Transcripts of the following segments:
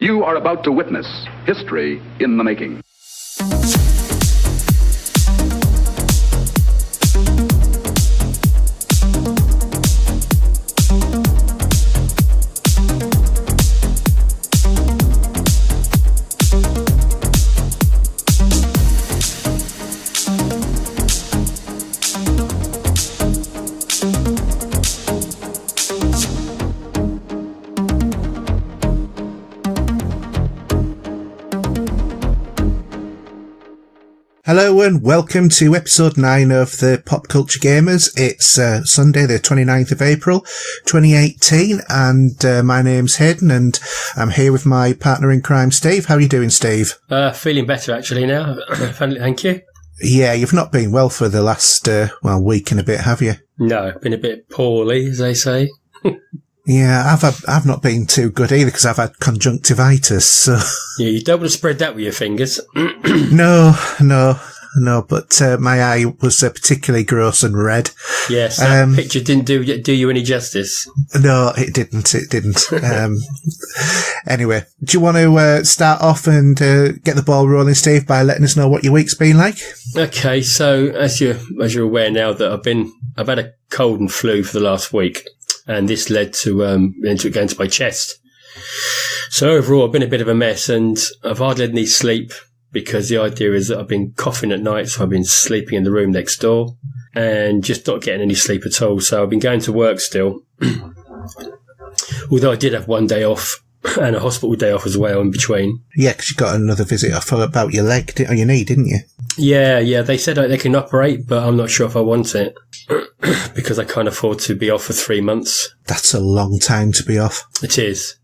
You are about to witness history in the making. Hello and welcome to episode 9 of the Pop Culture Gamers. It's Sunday the 29th of April 2018 and my name's Hayden and I'm here with my partner in crime, Steve. How are you doing, Steve? Feeling better actually now. Thank you. Yeah, you've not been well for the last, week and a bit, have you? No, been a bit poorly, as they say. Yeah, I've not been too good either because I've had conjunctivitis. So. Yeah, you don't want to spread that with your fingers. No, but my eye was particularly gross and red. Yes, that picture didn't do you any justice. No, it didn't. Anyway, do you want to start off and get the ball rolling, Steve, by letting us know what your week's been like? Okay, so as you're aware now that I've had a cold and flu for the last week. And this led to going to my chest. So overall, I've been a bit of a mess, and I've hardly had any sleep because the idea is that I've been coughing at night, so I've been sleeping in the room next door and just not getting any sleep at all. So I've been going to work still, although I did have one day off and a hospital day off as well in between. Yeah, because you got another visit off about your leg or your knee, didn't you? Yeah. They said they can operate, but I'm not sure if I want it because I can't afford to be off for 3 months. That's a long time to be off. It is.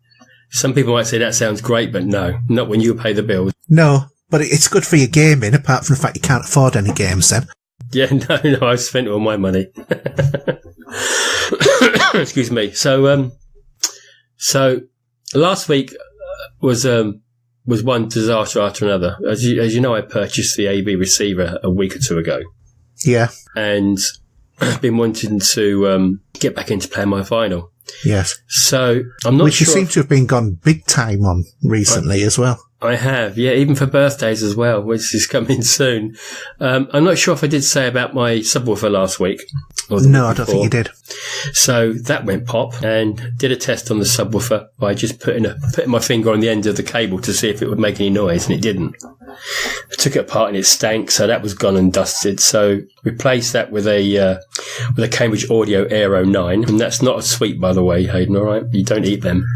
Some people might say that sounds great, but no, not when you pay the bills. No, but it's good for your gaming, apart from the fact you can't afford any games then. Yeah, no, I've spent all my money. Excuse me. So last week was one disaster after another. As you know, I purchased the AB receiver a week or two ago. Yeah. And I've been wanting to get back into playing my vinyl. Yes. So I'm not Which sure. You seem to have been gone big time on recently as well. I have, yeah, even for birthdays as well, which is coming soon. I'm not sure if I did say about my subwoofer last week. No, I don't think you did. So that went pop and did a test on the subwoofer by just putting my finger on the end of the cable to see if it would make any noise, and it didn't. I took it apart and it stank, so that was gone and dusted. So replaced that with a Cambridge Audio Aero 9, and that's not a sweet, by the way, Hayden. All right, you don't eat them.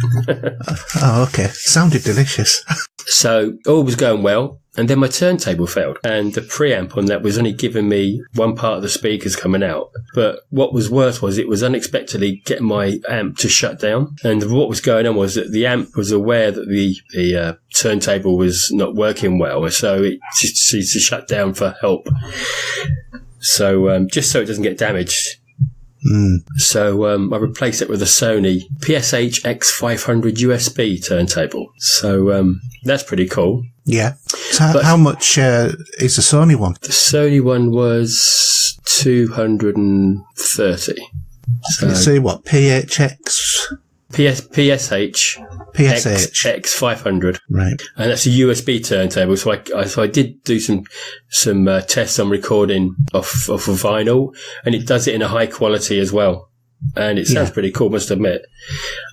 Oh, okay. Sounded delicious. So all was going well, and then my turntable failed, and the preamp on that was only giving me one part of the speakers coming out. But what was worse was it was unexpectedly getting my amp to shut down, and what was going on was that the amp was aware that the turntable was not working well, so it just needs to shut down for help. So just so it doesn't get damaged. So I replaced it with a Sony PSH X500 USB turntable. So that's pretty cool. Yeah. So how much is the Sony one? The Sony one was 230. So what? PSH X500, right? And that's a USB turntable. So I did do some tests on recording off of vinyl, and it does it in a high quality as well, and it sounds pretty cool, must admit.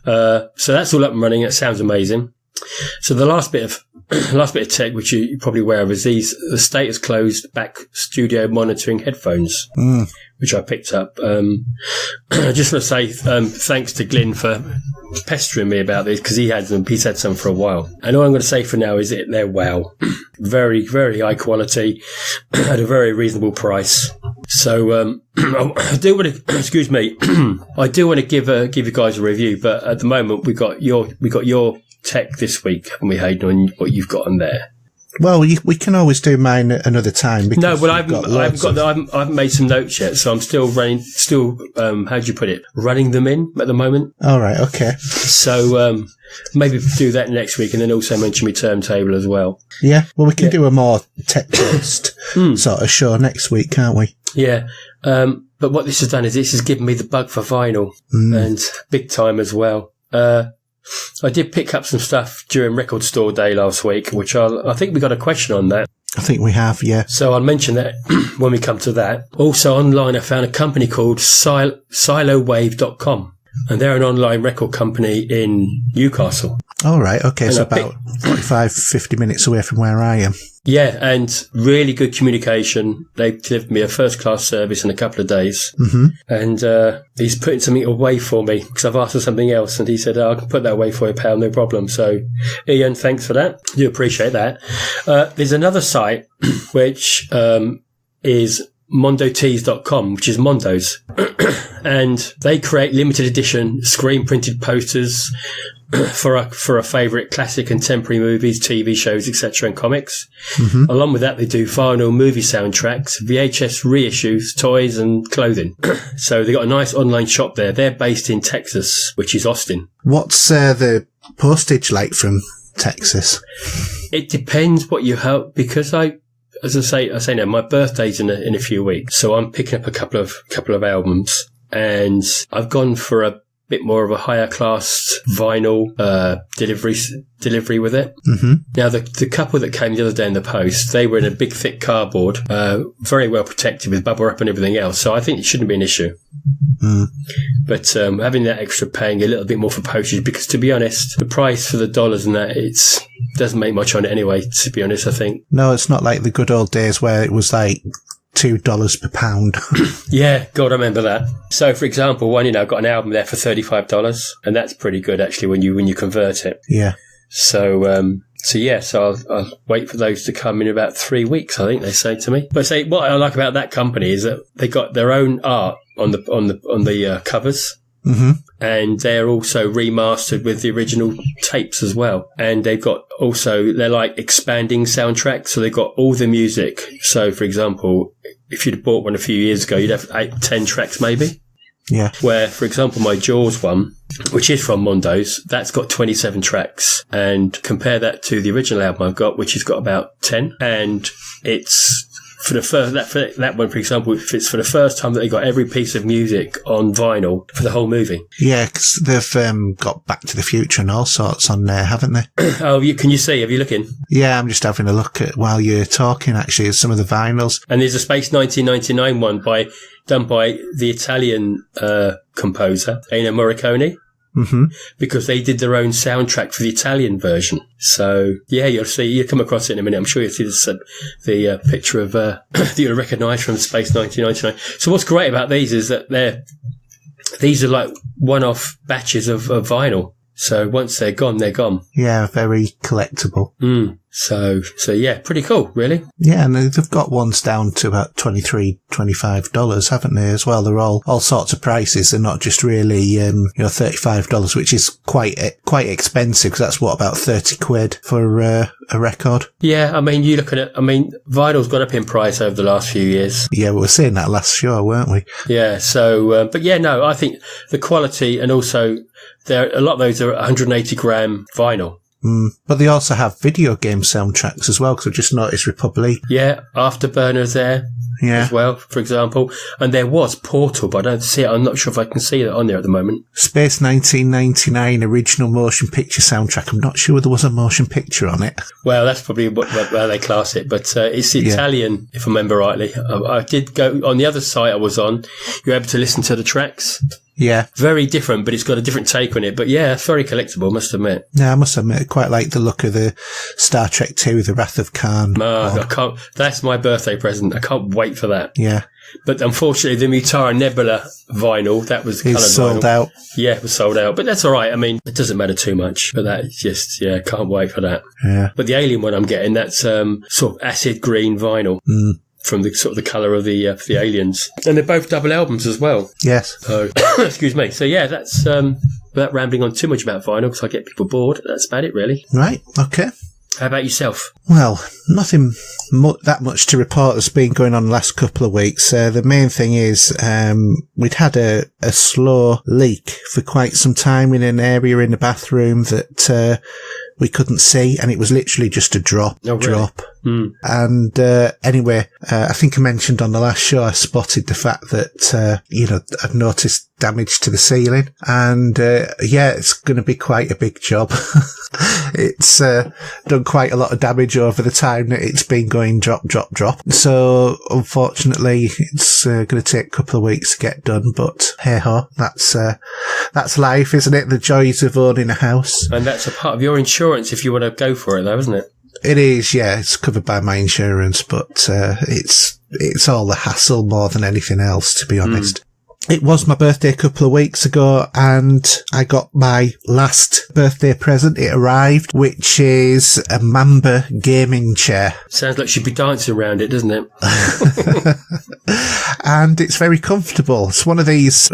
So that's all up and running. It sounds amazing. So the last bit of tech, which you're probably aware of, is the status closed back studio monitoring headphones, which I picked up. I just want to say thanks to Glyn for pestering me about this, because he's had some for a while. And all I'm going to say for now is they're wow. Very, very high quality at a very reasonable price. So I do want to excuse me. I do want to give you guys a review, but at the moment we got your tech this week, and we Hayden on what you've got on there. Well, we can always do mine another time. No, well, I haven't made some notes yet, so I'm still running. How do you put it? Running them in at the moment. All right, okay. So maybe do that next week, and then also mention my turntable as well. Yeah, well, we can do a more tech-based sort of show next week, can't we? Yeah. But what this has done is this has given me the bug for vinyl, and big time as well. I did pick up some stuff during Record Store Day last week, which I think we got a question on that. I think we have, yeah. So I'll mention that when we come to that. Also online, I found a company called silowave.com, and they're an online record company in Newcastle. All right, okay, so about 45, 50 minutes away from where I am. Yeah, and really good communication. They delivered me a first-class service in a couple of days. Mm-hmm. And he's putting something away for me because I've asked for something else. And he said, I can put that away for you, pal, no problem. So, Ian, thanks for that. I do appreciate that. There's another site which is mondotees.com, which is Mondo's. And they create limited edition screen-printed posters for a favourite classic contemporary movies, TV shows, etc., and comics. Mm-hmm. Along with that, they do vinyl movie soundtracks, VHS reissues, toys, and clothing. So they got a nice online shop there. They're based in Texas, which is Austin. What's the postage like from Texas? It depends what you have, because as I say now, my birthday's in a few weeks, so I'm picking up a couple of albums, and I've gone for a bit more of a higher class vinyl delivery with it. Mm-hmm. Now the couple that came the other day in the post, they were in a big thick cardboard, very well protected with bubble wrap and everything else, so I think it shouldn't be an issue. Mm. But having that extra, paying a little bit more for postage, because to be honest, the price for the dollars and that, it doesn't make much on it anyway, to be honest, I think. No, it's not like the good old days where it was like $2 per pound. Yeah, God, I remember that. So, for example, one, I've got an album there for $35, and that's pretty good actually when you convert it. Yeah. So I'll wait for those to come in about 3 weeks, I think they say to me. But what I like about that company is that they got their own art on the covers. Mm-hmm. And they're also remastered with the original tapes as well. And they're like expanding soundtracks. So they've got all the music. So, for example, if you'd bought one a few years ago, you'd have 8-10 tracks maybe. Yeah. Where, for example, my Jaws one, which is from Mondo's, that's got 27 tracks. And compare that to the original album I've got, which has got about 10. And it's for that one, for example, if it's for the first time that they got every piece of music on vinyl for the whole movie. Yeah, because they've got Back to the Future and all sorts on there, haven't they? Oh, can you see? Have you looking? Yeah, I'm just having a look at while you're talking, actually, at some of the vinyls. And there's a Space 1999 one done by the Italian composer, Ennio Morricone. Mm-hmm. Because they did their own soundtrack for the Italian version. So, yeah, you'll come across it in a minute. I'm sure you'll see the picture of that you'll recognise from Space 1999. So what's great about these is that these are like one-off batches of vinyl. So once they're gone, they're gone. Yeah, very collectible. Mm. So yeah, pretty cool, really. Yeah, and they've got ones down to about $23, $25, haven't they, as well? They're all sorts of prices. They're not just really, $35, which is quite expensive, because that's about 30 quid for a record. Yeah, I mean, you look at it, vinyl's gone up in price over the last few years. Yeah, we were saying that last show, weren't we? Yeah, so, but yeah, no, I think the quality, and also a lot of those are 180 gram vinyl. But they also have video game soundtracks as well, because I've just noticed Republic. Yeah, Afterburner's there as well, for example. And there was Portal, but I don't see it. I'm not sure if I can see that on there at the moment. Space 1999 original motion picture soundtrack. I'm not sure there was a motion picture on it. Well, that's probably where they class it, but it's Italian, if I remember rightly. I did go on the other site I was on. You're able to listen to the tracks. Yeah. Very different, but it's got a different take on it. But yeah, it's very collectible, must admit. Yeah, I must admit, I quite like the look of the Star Trek 2, The Wrath of Khan. That's my birthday present. I can't wait for that. Yeah. But unfortunately, the Mutara Nebula vinyl, that was the coloured vinyl. It's sold out. Yeah, it was sold out. But that's all right. I mean, it doesn't matter too much. But that is just, can't wait for that. Yeah. But the Alien one I'm getting, that's sort of acid green vinyl. Mm. From the sort of the colour of the aliens. And they're both double albums as well. Yes. So, excuse me. So yeah, that's, without rambling on too much about vinyl, because I get people bored. That's about it, really. Right. Okay. How about yourself? Well, nothing that much to report that's been going on the last couple of weeks. The main thing is, we'd had a slow leak for quite some time in an area in the bathroom that, we couldn't see, and it was literally just a drop. And anyway, I think I mentioned on the last show I spotted the fact that, I'd noticed damage to the ceiling. And it's going to be quite a big job. It's done quite a lot of damage over the time that it's been going drop, drop, drop. So unfortunately, it's going to take a couple of weeks to get done. But hey ho, that's life, isn't it? The joys of owning a house. And that's a part of your insurance if you want to go for it, though, isn't it? It is, yeah. It's covered by my insurance, but it's all the hassle more than anything else, to be honest. It was my birthday a couple of weeks ago, and I got my last birthday present. It arrived, which is a Mamba gaming chair. Sounds like she'd be dancing around it, doesn't it? And it's very comfortable. It's one of these,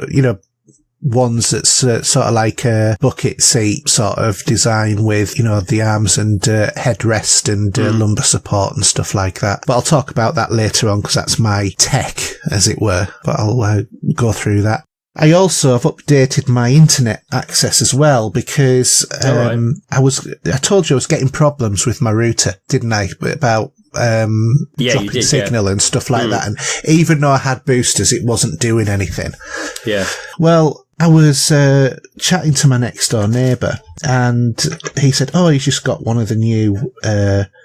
ones that's sort of like a bucket seat sort of design with, the arms and headrest and lumbar support and stuff like that. But I'll talk about that later on because that's my tech, as it were. But I'll go through that. I also have updated my internet access as well because I told you I was getting problems with my router, didn't I? About dropping signal and stuff like that. And even though I had boosters, it wasn't doing anything. Yeah. Well, I was chatting to my next door neighbour, and he said, he's just got one of the new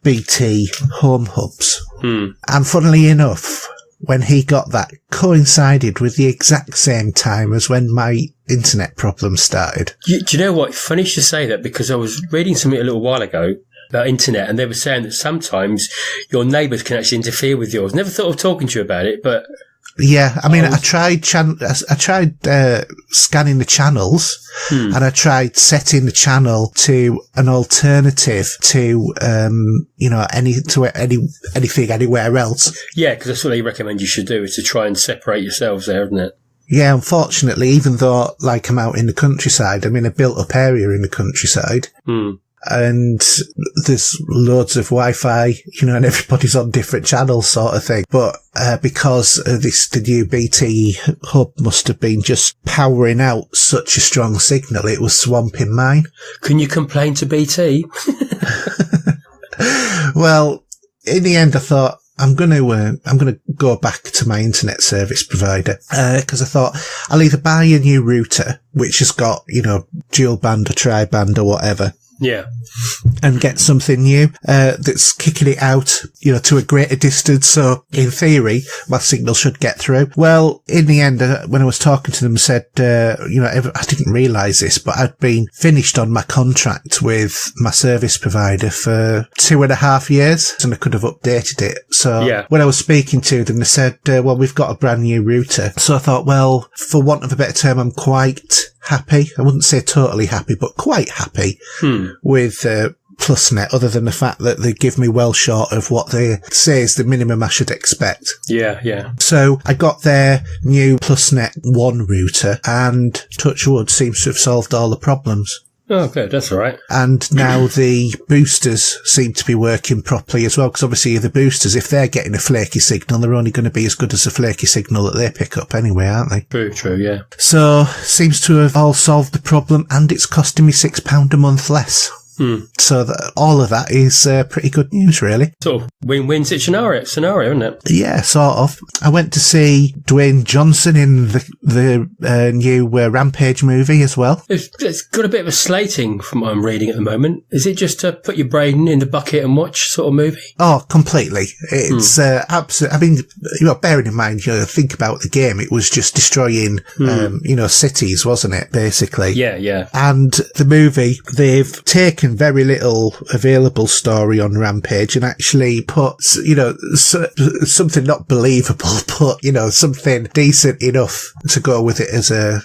BT home hubs. And funnily enough, when he got that, coincided with the exact same time as when my internet problem started. Do you know what? Funny you should say that, because I was reading something a little while ago about internet, and they were saying that sometimes your neighbours can actually interfere with yours. Never thought of talking to you about it, but... Yeah, I mean, I tried scanning the channels, and I tried setting the channel to an alternative to, anything anywhere else. Yeah, because that's what they recommend you should do, is to try and separate yourselves there, isn't it? Yeah, unfortunately, even though, I'm out in the countryside, I'm in a built-up area in the countryside. And there's loads of Wi-Fi, and everybody's on different channels sort of thing. But because the new BT hub must have been just powering out such a strong signal, it was swamping mine. Can you complain to BT? Well, in the end, I thought, I'm going to go back to my internet service provider, because I thought I'll either buy a new router, which has got, dual band or tri-band or whatever. Yeah. And get something new, that's kicking it out, to a greater distance. So in theory, my signal should get through. Well, in the end, when I was talking to them, said, I didn't realise this, but I'd been finished on my contract with my service provider for 2.5 years, and I could have updated it. So when I was speaking to them, they said, we've got a brand new router. So I thought, well, for want of a better term, I'm quite happy. I wouldn't say totally happy, but quite happy with PlusNet, other than the fact that they give me well short of what they say is the minimum I should expect. Yeah. So I got their new PlusNet 1 router, and touch wood, seems to have solved all the problems. Oh, good. That's all right. And now the boosters seem to be working properly as well, because obviously the boosters, if they're getting a flaky signal, they're only going to be as good as the flaky signal that they pick up anyway, aren't they? True, yeah. So, seems to have all solved the problem, and it's costing me £6 a month less. So all of that is pretty good news, really. Sort of win-win scenario, isn't it? Yeah, sort of. I went to see Dwayne Johnson in the new Rampage movie as well. It's got a bit of a slating from what I'm reading at the moment. Is it just to put your brain in the bucket and watch sort of movie? Oh, completely. It's absolute. I mean, bearing in mind, think about the game. It was just destroying, cities, wasn't it? Basically. Yeah. And the movie, they've taken very little available story on Rampage and actually put, something not believable, but, something decent enough to go with it as a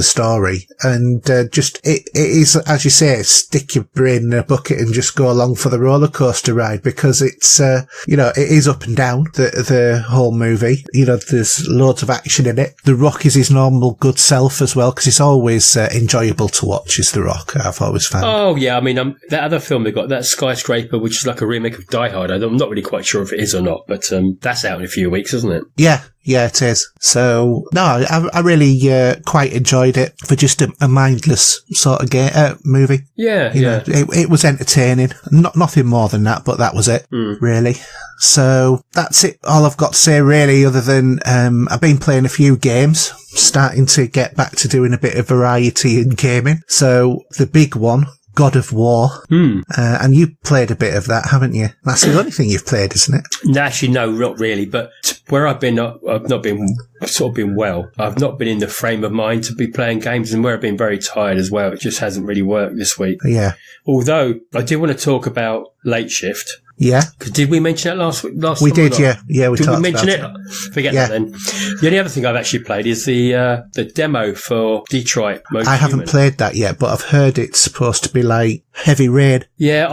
story. And, it is, as you say, stick your brain in a bucket and just go along for the roller coaster ride, because it's, it is up and down, the whole movie. There's loads of action in it. The Rock is his normal good self as well, because it's always enjoyable to watch, is The Rock, I've always found. Oh, yeah. I mean, that other film they got, that Skyscraper, which is like a remake of Die Hard. I'm not really quite sure if it is or not, but that's out in a few weeks, isn't it? Yeah, it is. So, no, I really quite enjoyed it for just a mindless sort of movie. Yeah, you know, it was entertaining. Nothing more than that, but that was it, really. So that's it. All I've got to say, really, other than I've been playing a few games, starting to get back to doing a bit of variety in gaming. So the big one, God of War. And you played a bit of that, haven't you? That's the only thing you've played, isn't it? No, actually, no, not really. But where I've not been well. I've not been in the frame of mind to be playing games, and where I've been very tired as well. It just hasn't really worked this week. Yeah. Although I do want to talk about Late Shift. Yeah. Because did we mention that last week? We did, yeah. Yeah, we did talked we mention about it? Forget that then. The only other thing I've actually played is the demo for Detroit. I haven't played that yet, but I've heard it's supposed to be like Heavy Rain. Yeah,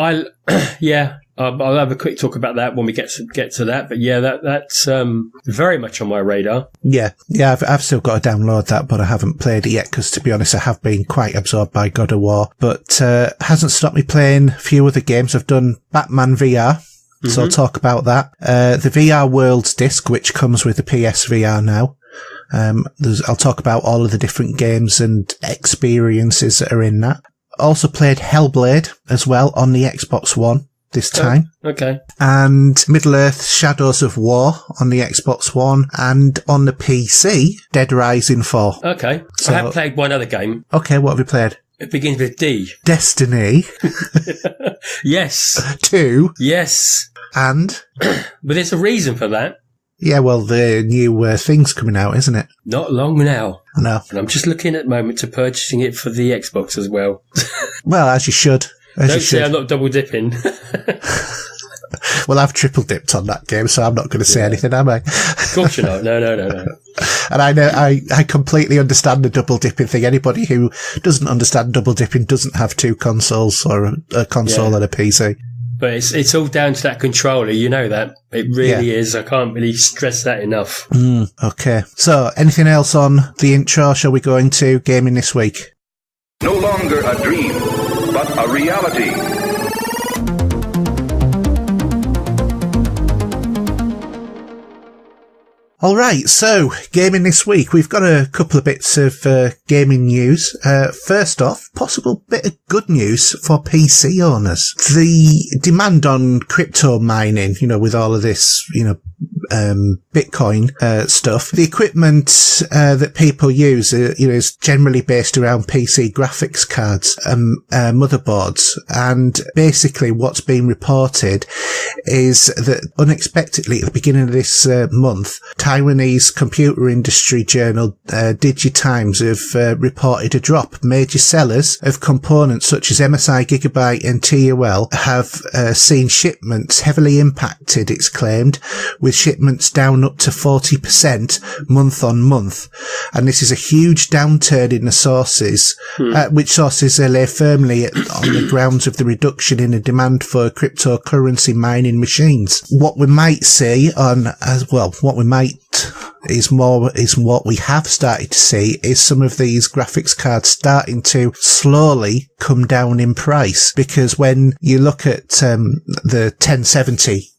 I'll have a quick talk about that when we get to that. But yeah, that's very much on my radar. Yeah, I've still got to download that, but I haven't played it yet because, to be honest, I have been quite absorbed by God of War. But hasn't stopped me playing a few other games. I've done Batman VR, so I'll talk about that. The VR Worlds disc, which comes with the PSVR now. I'll talk about all of the different games and experiences that are in that. Also played Hellblade as well on the Xbox One this time. Okay. And Middle-earth Shadows of War on the Xbox One, and on the PC, Dead Rising 4. Okay. So I have played one other game. Okay, what have you played? It begins with D. Destiny. Yes. 2. Yes. And? But there's a reason for that. Yeah, well, the new thing's coming out, isn't it? Not long now. No. And I'm just looking at the moment to purchasing it for the Xbox as well. Well, as you should. Don't say I'm not double dipping. Well, I've triple dipped on that game, so I'm not going to say anything, am I? Of course you're not. No. And I know, I completely understand the double dipping thing. Anybody who doesn't understand double dipping doesn't have two consoles, or a console and a PC. But it's all down to that controller, you know that. It really is. I can't really stress that enough. Okay. So, anything else on the intro? Shall we go into gaming this week? No longer a dream, but a reality. All right, so gaming this week, we've got a couple of bits of gaming news. First off, possible bit of good news for PC owners. The demand on crypto mining, with all of this, Bitcoin stuff. The equipment that people use, is generally based around PC graphics cards, motherboards, and basically what's being reported is that unexpectedly at the beginning of this month, Taiwanese computer industry journal DigiTimes have reported a drop. Major sellers of components such as MSI, Gigabyte and TUL have seen shipments heavily impacted, it's claimed, with shipments down up to 40% month on month. And this is a huge downturn in the sources, which sources lay firmly on the grounds of the reduction in the demand for cryptocurrency mining machines. What we might see is what we have started to see is some of these graphics cards starting to slowly come down in price, because when you look at the 1070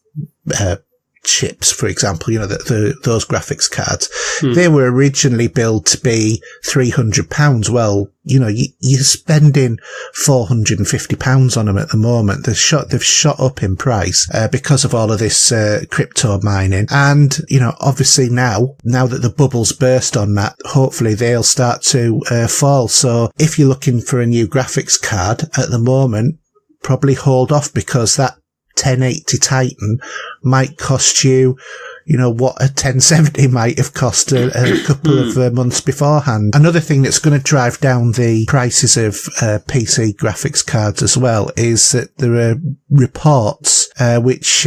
chips, for example, those graphics cards, they were originally built to be £300. Well, you're spending £450 on them at the moment. They've shot up in price because of all of this crypto mining. And, obviously now that the bubble's burst on that, hopefully they'll start to fall. So if you're looking for a new graphics card at the moment, probably hold off, because that 1080 Titan might cost you, what a 1070 might have cost a couple of months beforehand. Another thing that's going to drive down the prices of PC graphics cards as well is that there are reports which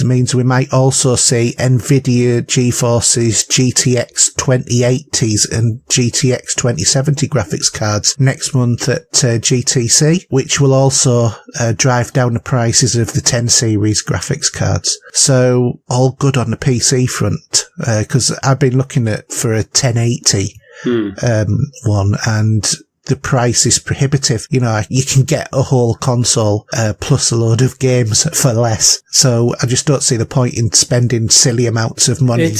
means we might also see NVIDIA GeForce's GTX 2080s and GTX 2070 graphics cards next month at GTC, which will also drive down the prices of the 10 series graphics cards. So all good on the PC front, because I've been looking for a 1080 one, and the price is prohibitive. You know, you can get a whole console plus a load of games for less. So I just don't see the point in spending silly amounts of money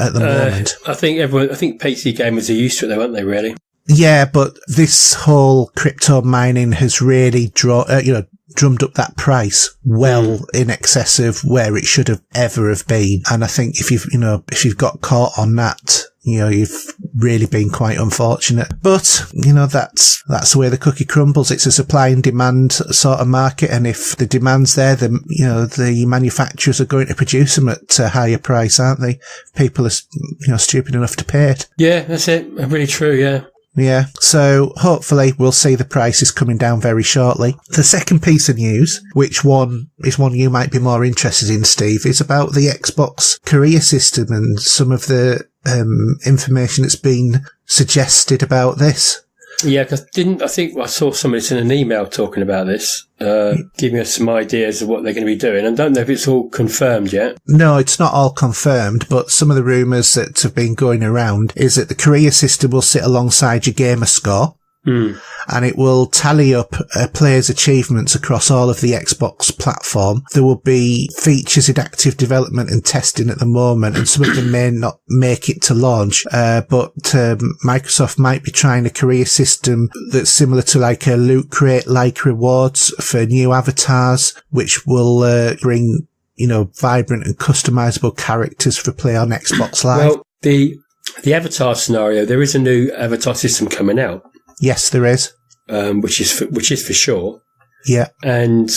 at the moment. I think PC gamers are used to it, though, aren't they? Really? Yeah, but this whole crypto mining has really drummed up that price well in excess of where it should have ever have been. And I think if you've got caught on that, you've really been quite unfortunate. But, that's the way the cookie crumbles. It's a supply and demand sort of market. And if the demand's there, then, the manufacturers are going to produce them at a higher price, aren't they? People are, stupid enough to pay it. Yeah, that's it. Really true. Yeah. Yeah, so hopefully we'll see the prices coming down very shortly. The second piece of news, which one is one you might be more interested in, Steve, is about the Xbox career system and some of the information that's been suggested about this. Yeah, because I think I saw somebody in an email talking about this, giving us some ideas of what they're going to be doing. I don't know if it's all confirmed yet. No, it's not all confirmed, but some of the rumours that have been going around is that the career system will sit alongside your gamer score. And it will tally up players' achievements across all of the Xbox platform. There will be features in active development and testing at the moment, and some of them may not make it to launch. But Microsoft might be trying a career system that's similar to like a loot crate-like rewards for new avatars, which will bring, vibrant and customizable characters for play on Xbox Live. Well, the avatar scenario, there is a new avatar system coming out. Yes, there is. Which is for sure. Yeah. And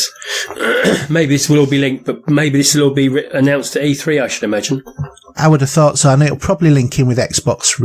maybe this will all be linked, but maybe this will all be announced at E3, I should imagine. I would have thought so, and it'll probably link in with Xbox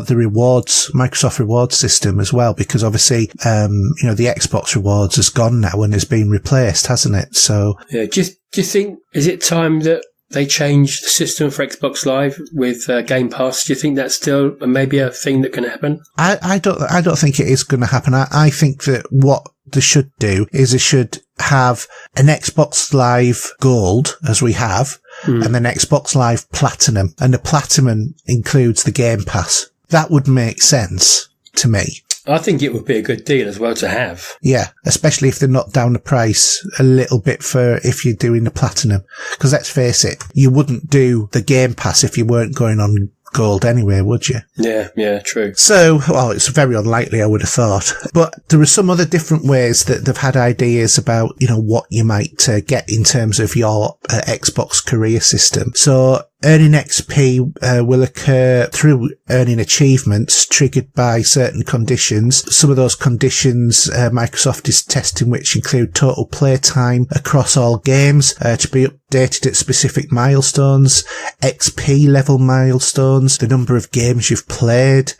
the rewards, Microsoft rewards system as well, because obviously, the Xbox rewards has gone now and has been replaced, hasn't it? So yeah. Do you think, is it time that they change the system for Xbox Live with Game Pass? Do you think that's still maybe a thing that can happen? I don't think it is going to happen. I think that what they should do is they should have an Xbox Live Gold, as we have, and then Xbox Live Platinum. And the Platinum includes the Game Pass. That would make sense to me. I think it would be a good deal as well to have. Yeah, especially if they knock down the price a little bit for if you're doing the Platinum. Because let's face it, you wouldn't do the Game Pass if you weren't going on Gold anyway, would you? Yeah, true. So, it's very unlikely, I would have thought. But there are some other different ways that they've had ideas about, what you might get in terms of your Xbox career system. So, earning XP will occur through earning achievements triggered by certain conditions. Some of those conditions Microsoft is testing, which include total playtime across all games to be updated at specific milestones, XP level milestones, the number of games you've played,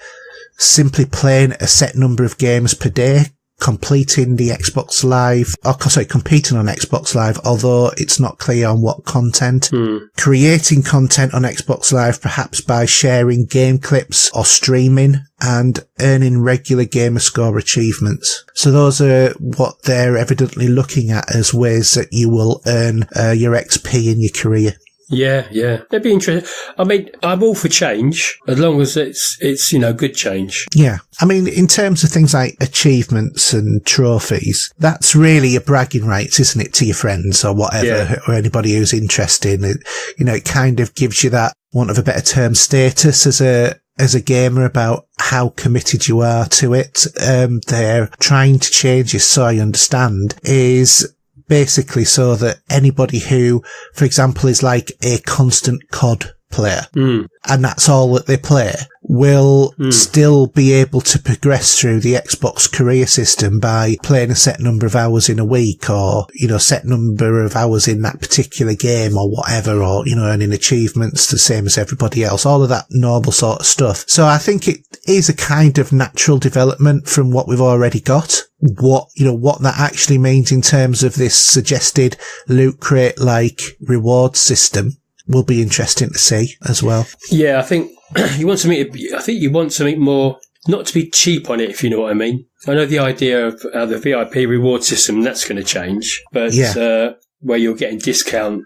simply playing a set number of games per day, completing the Xbox Live, competing on Xbox Live, although it's not clear on what content. Creating content on Xbox Live, perhaps by sharing game clips or streaming, and earning regular gamer score achievements. So those are what they're evidently looking at as ways that you will earn your XP in your career. Yeah. That'd be interesting. I mean, I'm all for change, as long as it's good change. Yeah. I mean, in terms of things like achievements and trophies, that's really your bragging rights, isn't it, to your friends or whatever, or anybody who's interested. It kind of gives you that, want of a better term, status as a gamer about how committed you are to it. They're trying to change this, so I understand, is basically so that anybody who, for example, is like a constant COD player, and that's all that they play, will still be able to progress through the Xbox career system by playing a set number of hours in a week, or, set number of hours in that particular game or whatever, or, earning achievements the same as everybody else, all of that normal sort of stuff. So I think it is a kind of natural development from what we've already got. What that actually means in terms of this suggested loot crate-like reward system will be interesting to see as well. Yeah, I think you want something more, not to be cheap on it, if you know what I mean. I know the idea of the VIP reward system, that's going to change, but where you're getting discount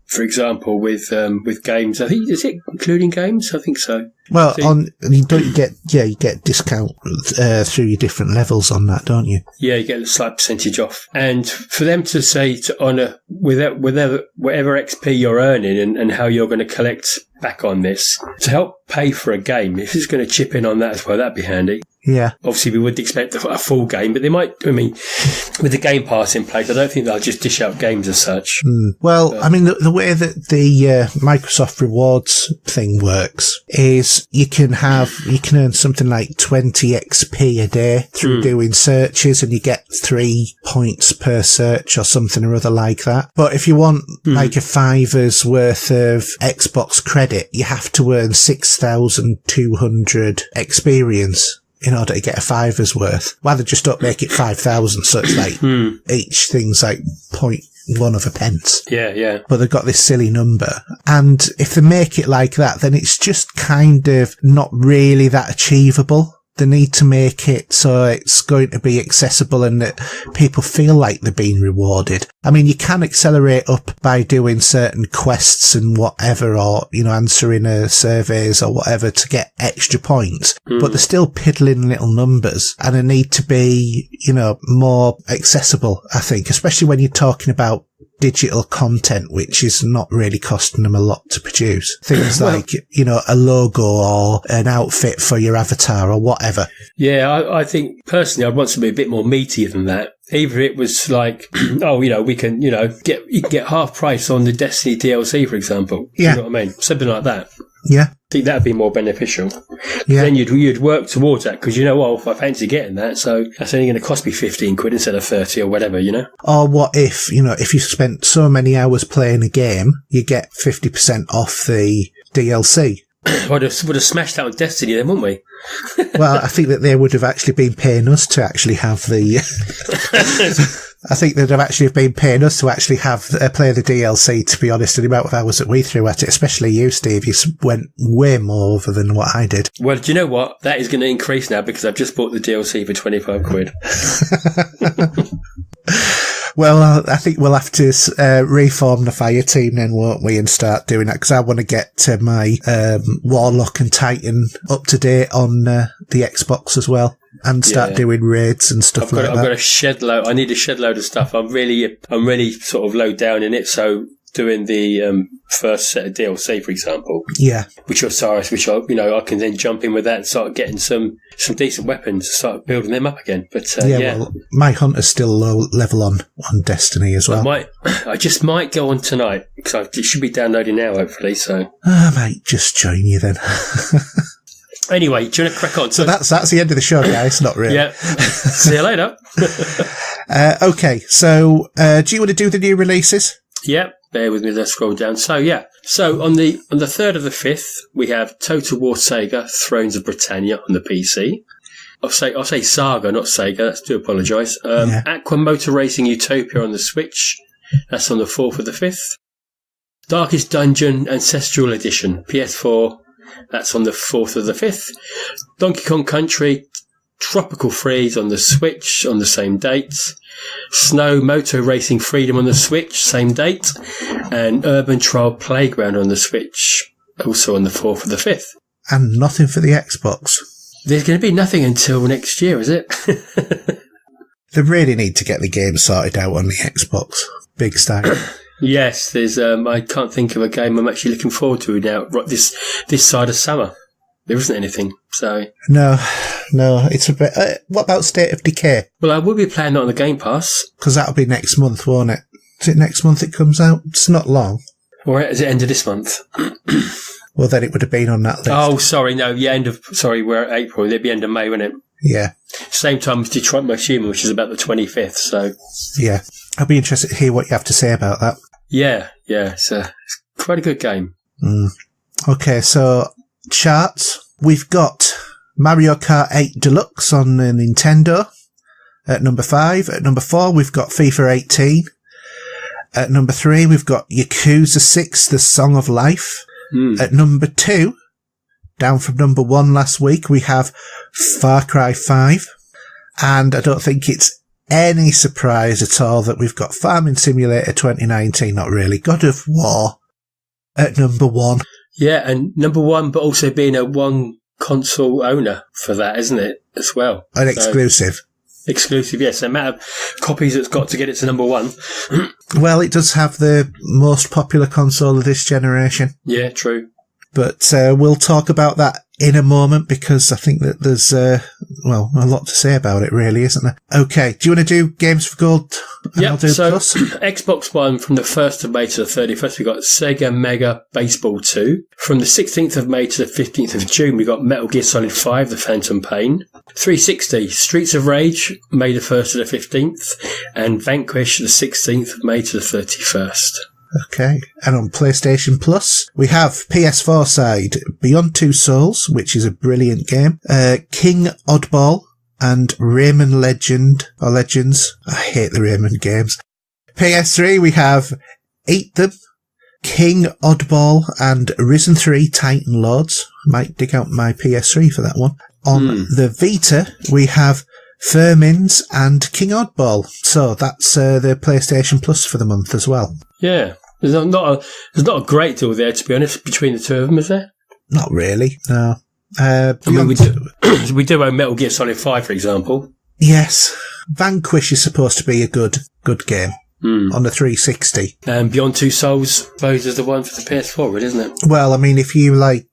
for example, with games. I think, is it including games? I think so. Well, you get discount through your different levels on that, don't you? Yeah, you get a slight percentage off. And for them to say to honour whatever XP you're earning and how you're going to collect back on this to help pay for a game, if it's going to chip in on that as well, that'd be handy. Yeah. Obviously, we wouldn't expect a full game, but they might. I mean, with the Game Pass in place, I don't think they'll just dish out games as such. Well, I mean, the way that the Microsoft Rewards thing works is you can earn something like 20 XP a day through doing searches, and you get 3 points per search or something or other like that. But if you want like a $5's worth of Xbox credit, you have to earn 6,200 experience in order to get a $5's worth. Why they just don't make it 5,000, so it's like each thing's like 0.1 of a pence. Yeah. But they've got this silly number. And if they make it like that, then it's just kind of not really that achievable. They need to make it so it's going to be accessible and that people feel like they're being rewarded. I mean, you can accelerate up by doing certain quests and whatever, or, answering surveys or whatever to get extra points. But they're still piddling little numbers, and they need to be, more accessible, I think, especially when you're talking about digital content, which is not really costing them a lot to produce. Things like, a logo or an outfit for your avatar or whatever. Yeah, I think personally I'd want something a bit more meaty than that. Either it was like, we can, get half price on the Destiny DLC, for example. Yeah. You know what I mean? Something like that. Yeah. I think that'd be more beneficial. Yeah. Then you'd work towards that because if I fancy getting that, so that's only going to cost me 15 quid instead of 30 or whatever, Or what if, if you spent so many hours playing a game, you get 50% off the DLC. Would have smashed out on Destiny then, wouldn't we? Well, I think that they would have actually been paying us to actually have the... I think they'd have actually been paying us to actually have play the DLC, to be honest, and the amount of hours that we threw at it, especially you, Steve. You went way more over than what I did. Well, do you know what? That is going to increase now because I've just bought the DLC for 25 quid. Well, I think we'll have to reform the fire team then, won't we, and start doing that, because I want to get my Warlock and Titan up to date on the Xbox as well, and start doing raids and stuff like that. I've got a shed load. I need a shed load of stuff. I'm really sort of low down in it, so doing the first set of DLC, for example. Yeah. Which I can then jump in with that and start getting some decent weapons, start building them up again. But well, my hunter's still low level on Destiny as well. I just might go on tonight because it should be downloading now, hopefully. So I might just join you then. Anyway, do you want to crack on? So that's the end of the show, guys. Not really. Yeah. See you later. Okay. So do you want to do the new releases? Yeah. Bear with me, let's scroll down. So on the 3rd of the 5th, we have Total War Sega, Thrones of Britannia on the PC. I'll say Saga, not Sega, I do apologise. Aqua Motor Racing Utopia on the Switch, that's on the 4th of the 5th. Darkest Dungeon Ancestral Edition, PS4, that's on the 4th of the 5th. Donkey Kong Country Tropical Freeze on the Switch on the same date. Snow Moto Racing Freedom on the Switch, same date. And Urban Trial Playground on the Switch, also on the 4th of the 5th. And nothing for the Xbox. There's going to be nothing until next year, is it? They really need to get the game sorted out on the Xbox. Big style. Yes, there's. I can't think of a game I'm actually looking forward to now. This side of summer. There isn't anything, so... No, it's a bit... what about State of Decay? Well, I will be playing that on the Game Pass. Because that'll be next month, won't it? Is it next month it comes out? It's not long. Or is it end of this month? Well, then it would have been on that list. Oh, sorry, no, yeah, we're at April. It'd be end of May, wouldn't it? Yeah. Same time as Detroit Most Human, which is about the 25th, so... Yeah. I'll be interested to hear what you have to say about that. Yeah, it's quite a good game. Okay, so... Charts. We've got Mario Kart 8 Deluxe on the Nintendo at number 5. At number 4, we've got FIFA 18. At number 3, we've got Yakuza 6, The Song of Life. At number 2, down from number 1 last week, we have Far Cry 5. And I don't think it's any surprise at all that we've got Farming Simulator 2019, not really. God of War at number one. Yeah, and number one, but also being a one console owner for that, isn't it, as well? An exclusive. Exclusive, yes. The amount of copies it's got to get it to number one. Well, it does have the most popular console of this generation. Yeah, true. But we'll talk about that in a moment, because I think that there's, a lot to say about it, really, isn't there? Okay, do you want to do Games for Gold? Yeah, so Plus? Xbox One from the 1st of May to the 31st, we got Sega Mega Baseball 2. From the 16th of May to the 15th of June, we got Metal Gear Solid 5, The Phantom Pain. 360, Streets of Rage, May the 1st to the 15th, and Vanquish, the 16th of May to the 31st. Okay, and on PlayStation Plus, we have PS4 side, Beyond Two Souls, which is a brilliant game, King Oddball, and Rayman Legends. I hate the Rayman games. PS3, we have Eat Them, King Oddball, and Risen 3 Titan Lords. Might dig out my PS3 for that one. On the Vita, we have Firmins and King Oddball. So that's the PlayStation Plus for the month as well. Yeah. There's not a great deal there, to be honest, between the two of them, is there? Not really, no. We do own Metal Gear Solid 5, for example. Yes. Vanquish is supposed to be a good game on the 360. And Beyond Two Souls, I suppose, is the one for the PS4, really, isn't it? Well, I mean, if you like,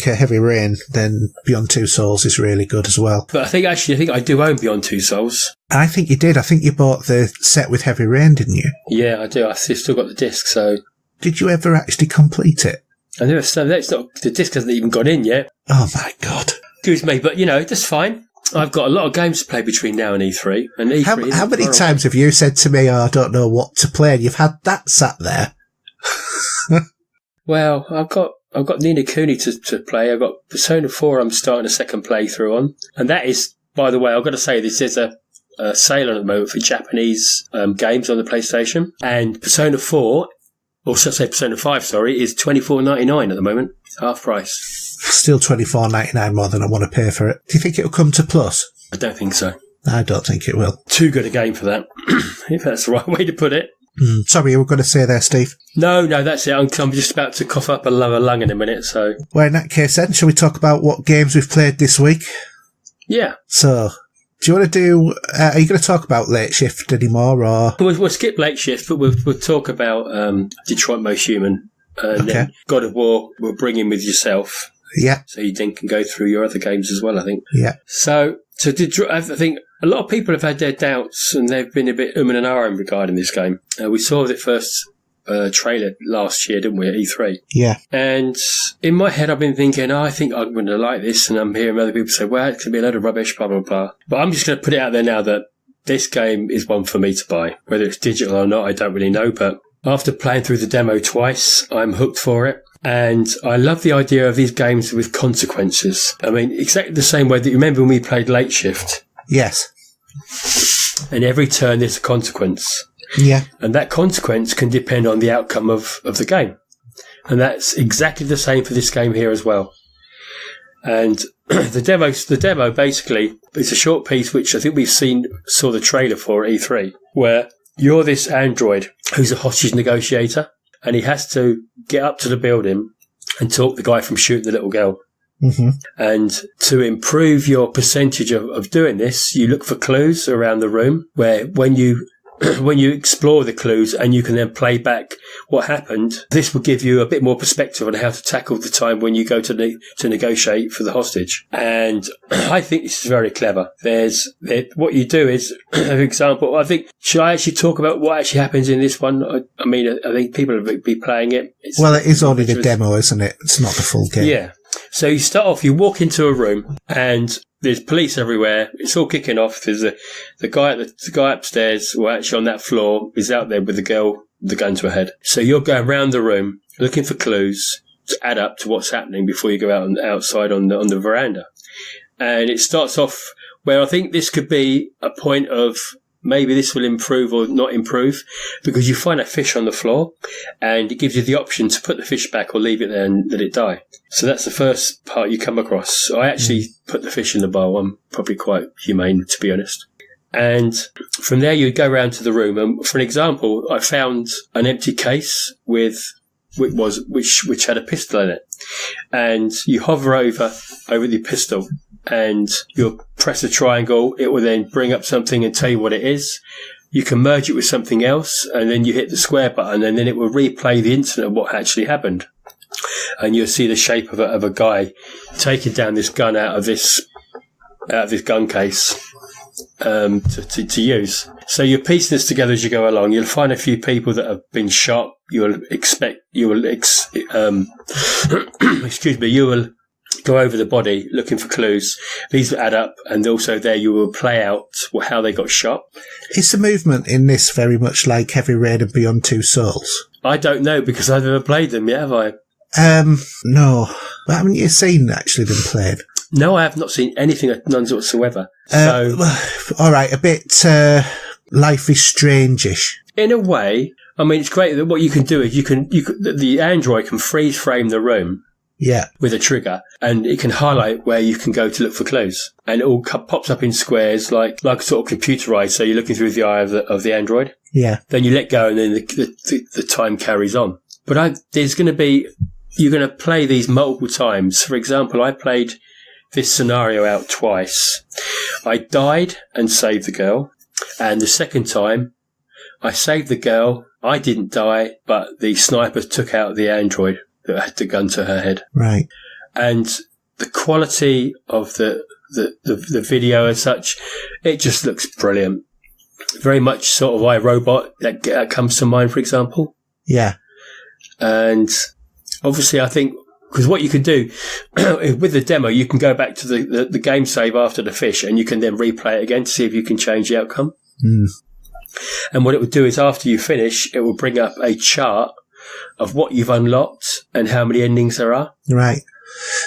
Heavy Rain, then Beyond Two Souls is really good as well. But I think I do own Beyond Two Souls. I think you did. I think you bought the set with Heavy Rain, didn't you? Yeah, I do. I've still got the disc, so... Did you ever actually complete it? I never. So that's not, the disc hasn't even gone in yet. Oh my God. Excuse me, but that's fine. I've got a lot of games to play between now and E3. And E3 how many times have you said to me, I don't know what to play, and you've had that sat there? Well, I've got Ni no Kuni to play. I've got Persona 4 I'm starting a second playthrough on. And that is, by the way, I've got to say, this is a sale on at the moment for Japanese games on the PlayStation. And Persona 4, or should I say Persona 5, sorry, is $24.99 at the moment. Half price. Still $24.99 more than I want to pay for it. Do you think it'll come to Plus? I don't think so. I don't think it will. Too good a game for that, if that's the right way to put it. Sorry, you were going to say there, Steve? No, that's it. I'm just about to cough up a lower lung in a minute, so... Well, in that case then, shall we talk about what games we've played this week? Yeah. So, do you want to do... are you going to talk about Late Shift anymore, or...? We'll skip Late Shift, but we'll talk about Detroit Most Human. And then God of War, we'll bring in with yourself. Yeah. So you then can go through your other games as well, I think. Yeah. So I think a lot of people have had their doubts, and they've been a bit and ahhing regarding this game. We saw the first trailer last year, didn't we, at E3? Yeah. And in my head, I've been thinking, I think I'm going to like this, and I'm hearing other people say, well, it's going to be a load of rubbish, blah, blah, blah. But I'm just going to put it out there now that this game is one for me to buy. Whether it's digital or not, I don't really know, but after playing through the demo twice, I'm hooked for it. And I love the idea of these games with consequences. I mean, exactly the same way that you remember when we played Late Shift. Yes. And every turn there's a consequence. Yeah. And that consequence can depend on the outcome of the game. And that's exactly the same for this game here as well. And the demo basically is a short piece which I think saw the trailer for at E3, where you're this android who's a hostage negotiator, and he has to get up to the building and talk the guy from shooting the little girl. Mm-hmm. And to improve your percentage of doing this, you look for clues around the room where when you explore the clues and you can then play back what happened, this will give you a bit more perspective on how to tackle the time when you go to negotiate for the hostage. And I think this is very clever. What you do is, for example, should I actually talk about what actually happens in this one? I mean, I think people will be playing it. It is only the demo, isn't it? It's not the full game. Yeah. So you start off, you walk into a room and there's police everywhere. It's all kicking off. There's the guy upstairs, or actually on that floor, is out there with the girl with the gun to her head. So you're going around the room looking for clues to add up to what's happening before you go outside on the veranda. And it starts off where I think this could be a point of maybe this will improve or not improve, because you find a fish on the floor and it gives you the option to put the fish back or leave it there and let it die. So that's the first part you come across. I actually put the fish in the bowl. I'm probably quite humane, to be honest. And from there you go around to the room. And for an example, I found an empty case with which had a pistol in it, and you hover over the pistol, and you'll press a triangle. It will then bring up something and tell you what it is. You can merge it with something else, and then you hit the square button, and then it will replay the incident of what actually happened. And you'll see the shape of a guy taking down this gun out of this gun case to use. So you're piecing this together as you go along. You'll find a few people that have been shot. You will go over the body looking for clues. These will add up, and also there you will play out how they got shot. Is the movement in this very much like Heavy Rain and Beyond Two Souls? I don't know, because I've never played them yet, have I? No. But haven't you seen actually them played? No, I have not seen anything of none whatsoever. All right, a bit Life is Strange-ish. In a way, I mean, it's great that what you can do is the Android can freeze frame the room. Yeah. With a trigger, and it can highlight where you can go to look for clues, and it all pops up in squares like sort of computerized. So you're looking through the eye of the Android. Yeah. Then you let go, and then the time carries on. But you're going to play these multiple times. For example, I played this scenario out twice. I died and saved the girl, and the second time I saved the girl. I didn't die, but the sniper took out the Android that had the gun to her head. Right. And the quality of the video as such, it just looks brilliant. Very much sort of iRobot that comes to mind, for example. Yeah. And obviously I think, because what you can do with the demo, you can go back to the game save after the fish, and you can then replay it again to see if you can change the outcome. Mm. And what it would do is after you finish, it will bring up a chart of what you've unlocked and how many endings there are. Right.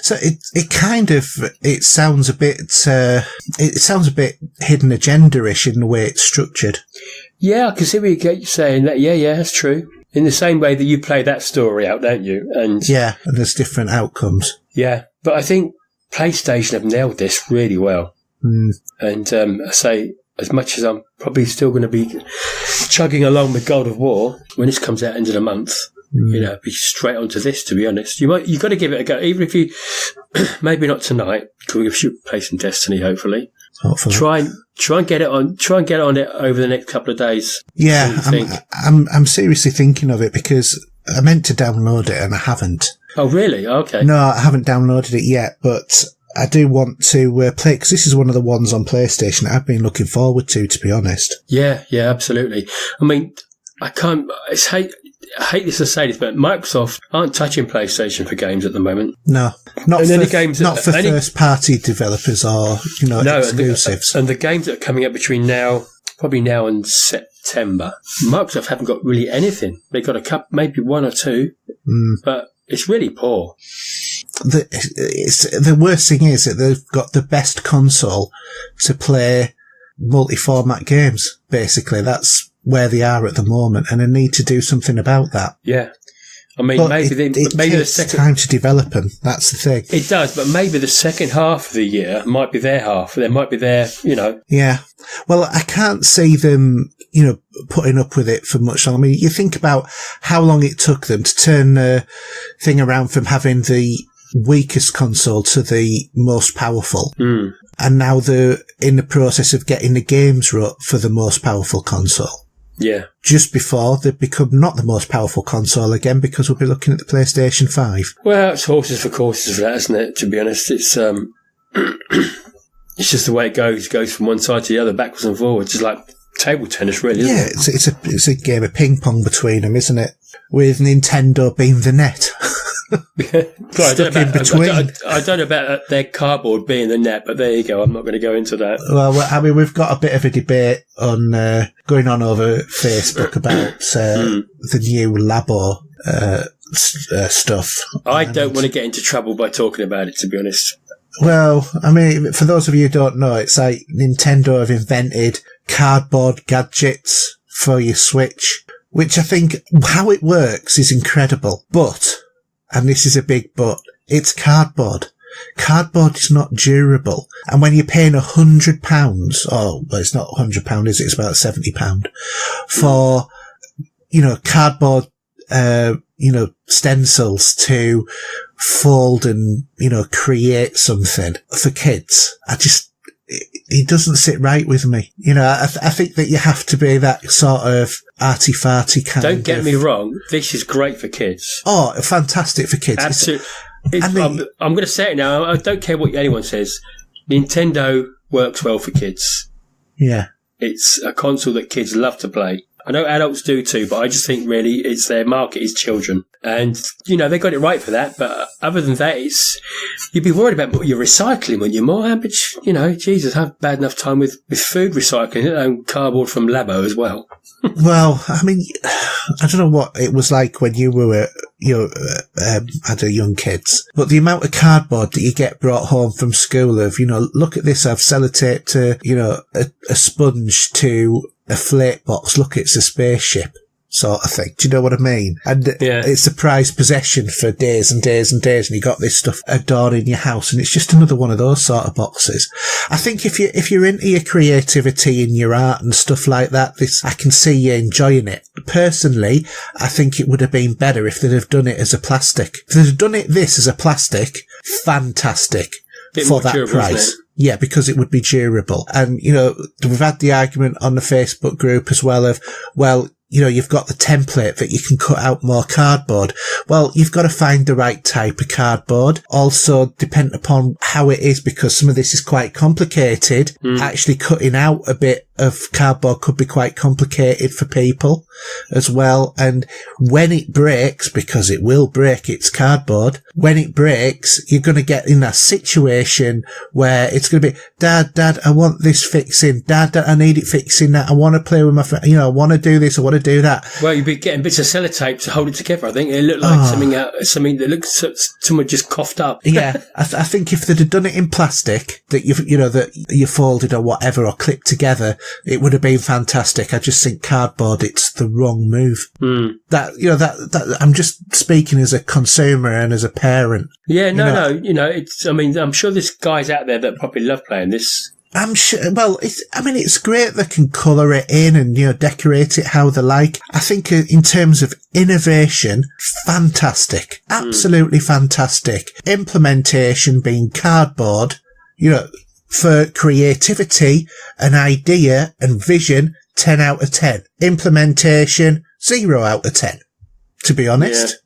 So it sounds a bit hidden agenda-ish in the way it's structured. Yeah, I can see where you're saying that. Yeah, that's true. In the same way that you play that story out, don't you? And yeah, and there's different outcomes. Yeah, but I think PlayStation have nailed this really well. Mm. And I say, as much as I'm probably still going to be chugging along with God of War, when this comes out end of the month, be straight onto this, to be honest. You've got to give it a go, even if you, maybe not tonight, because we should play some Destiny, hopefully. Try and get it on it over the next couple of days. Yeah, I'm seriously thinking of it, because I meant to download it and I haven't. Oh, really? Okay. No, I haven't downloaded it yet, but I do want to play it, because this is one of the ones on PlayStation I've been looking forward to be honest. Yeah, absolutely. I mean, I hate this to say this, but Microsoft aren't touching PlayStation for games at the moment. No, not for first-party developers or exclusives. And the games that are coming up between probably now and September, Microsoft haven't got really anything. They've got a couple, maybe one or two, but it's really poor. The worst thing is that they've got the best console to play multi-format games. Basically, that's where they are at the moment, and they need to do something about that. Yeah. I mean, but it takes time to develop them. That's the thing. It does, but maybe the second half of the year might be their half. There might be their, Yeah. Well, I can't see them, putting up with it for much longer. I mean, you think about how long it took them to turn the thing around from having the weakest console to the most powerful. Mm. And now they're in the process of getting the games right for the most powerful console. Yeah. Just before they become not the most powerful console again, because we'll be looking at the PlayStation 5. Well, it's horses for courses for that, isn't it? To be honest, it's it's just the way it goes. It goes from one side to the other, backwards and forwards. It's like table tennis, really, isn't it? Yeah, it's a game of ping pong between them, isn't it? With Nintendo being the net. Stuck in between. I don't know about their cardboard being the net, but there you go. I'm not going to go into that. Well, I mean, we've got a bit of a debate on going on over Facebook about the new Labo stuff. I don't want to get into trouble by talking about it, to be honest. Well, I mean, for those of you who don't know, it's like Nintendo have invented cardboard gadgets for your Switch, which I think how it works is incredible. But, and this is a big but, it's cardboard. Cardboard is not durable. And when you're paying £100, well, it's not £100, is it? It's about £70 for, cardboard, stencils to fold and, create something for kids. It doesn't sit right with me. I think that you have to be that sort of arty-farty kind of... Don't get me wrong, this is great for kids. Oh, fantastic for kids. Absolutely. I'm going to say it now, I don't care what anyone says. Nintendo works well for kids. Yeah. It's a console that kids love to play. I know adults do too, but I just think really it's their market is children. And, they got it right for that. But other than that, you'd be worried about what you're recycling when you're more. But, Jesus, I have bad enough time with food recycling and cardboard from Labo as well. Well, I mean, I don't know what it was like when you were, had a young kids, but the amount of cardboard that you get brought home from school of, look at this, I've sellotape to, a sponge to a flake box, look, it's a spaceship sort of thing. Do you know what I mean? And it's a prized possession for days and days and days, and you got this stuff adorning your house, and it's just another one of those sort of boxes. I think if you're into your creativity and your art and stuff like that, I can see you enjoying it. Personally, I think it would have been better if they'd have done it as a plastic. If they'd have done this as a plastic, fantastic. For that price. Yeah, because it would be durable. And, we've had the argument on the Facebook group as well of, well, you've got the template that you can cut out more cardboard. Well, you've got to find the right type of cardboard. Also, depending upon how it is, because some of this is quite complicated. Actually cutting out a bit of cardboard could be quite complicated for people as well. And when it breaks, because it will break, it's cardboard, when it breaks, you're going to get in that situation where it's going to be, Dad, I want this fixing. Dad, I need it fixing. That I want to play with my friend. I want to do this. I want to do that. Well, you'd be getting bits of sellotape to hold it together. I think it looked like something that looks someone just coughed up. Yeah, I think if they'd have done it in plastic that that you folded or whatever or clipped together, it would have been fantastic. I just think cardboard, it's the wrong move. That I'm just speaking as a consumer and as a parent. Yeah, it's. I mean, I'm sure there's guys out there that probably love playing this. I'm sure. Well, it's great they can colour it in and, decorate it how they like. I think in terms of innovation, fantastic. Absolutely fantastic. Implementation being cardboard, for creativity, an idea and vision, 10 out of 10. Implementation, 0 out of 10, to be honest. Yeah.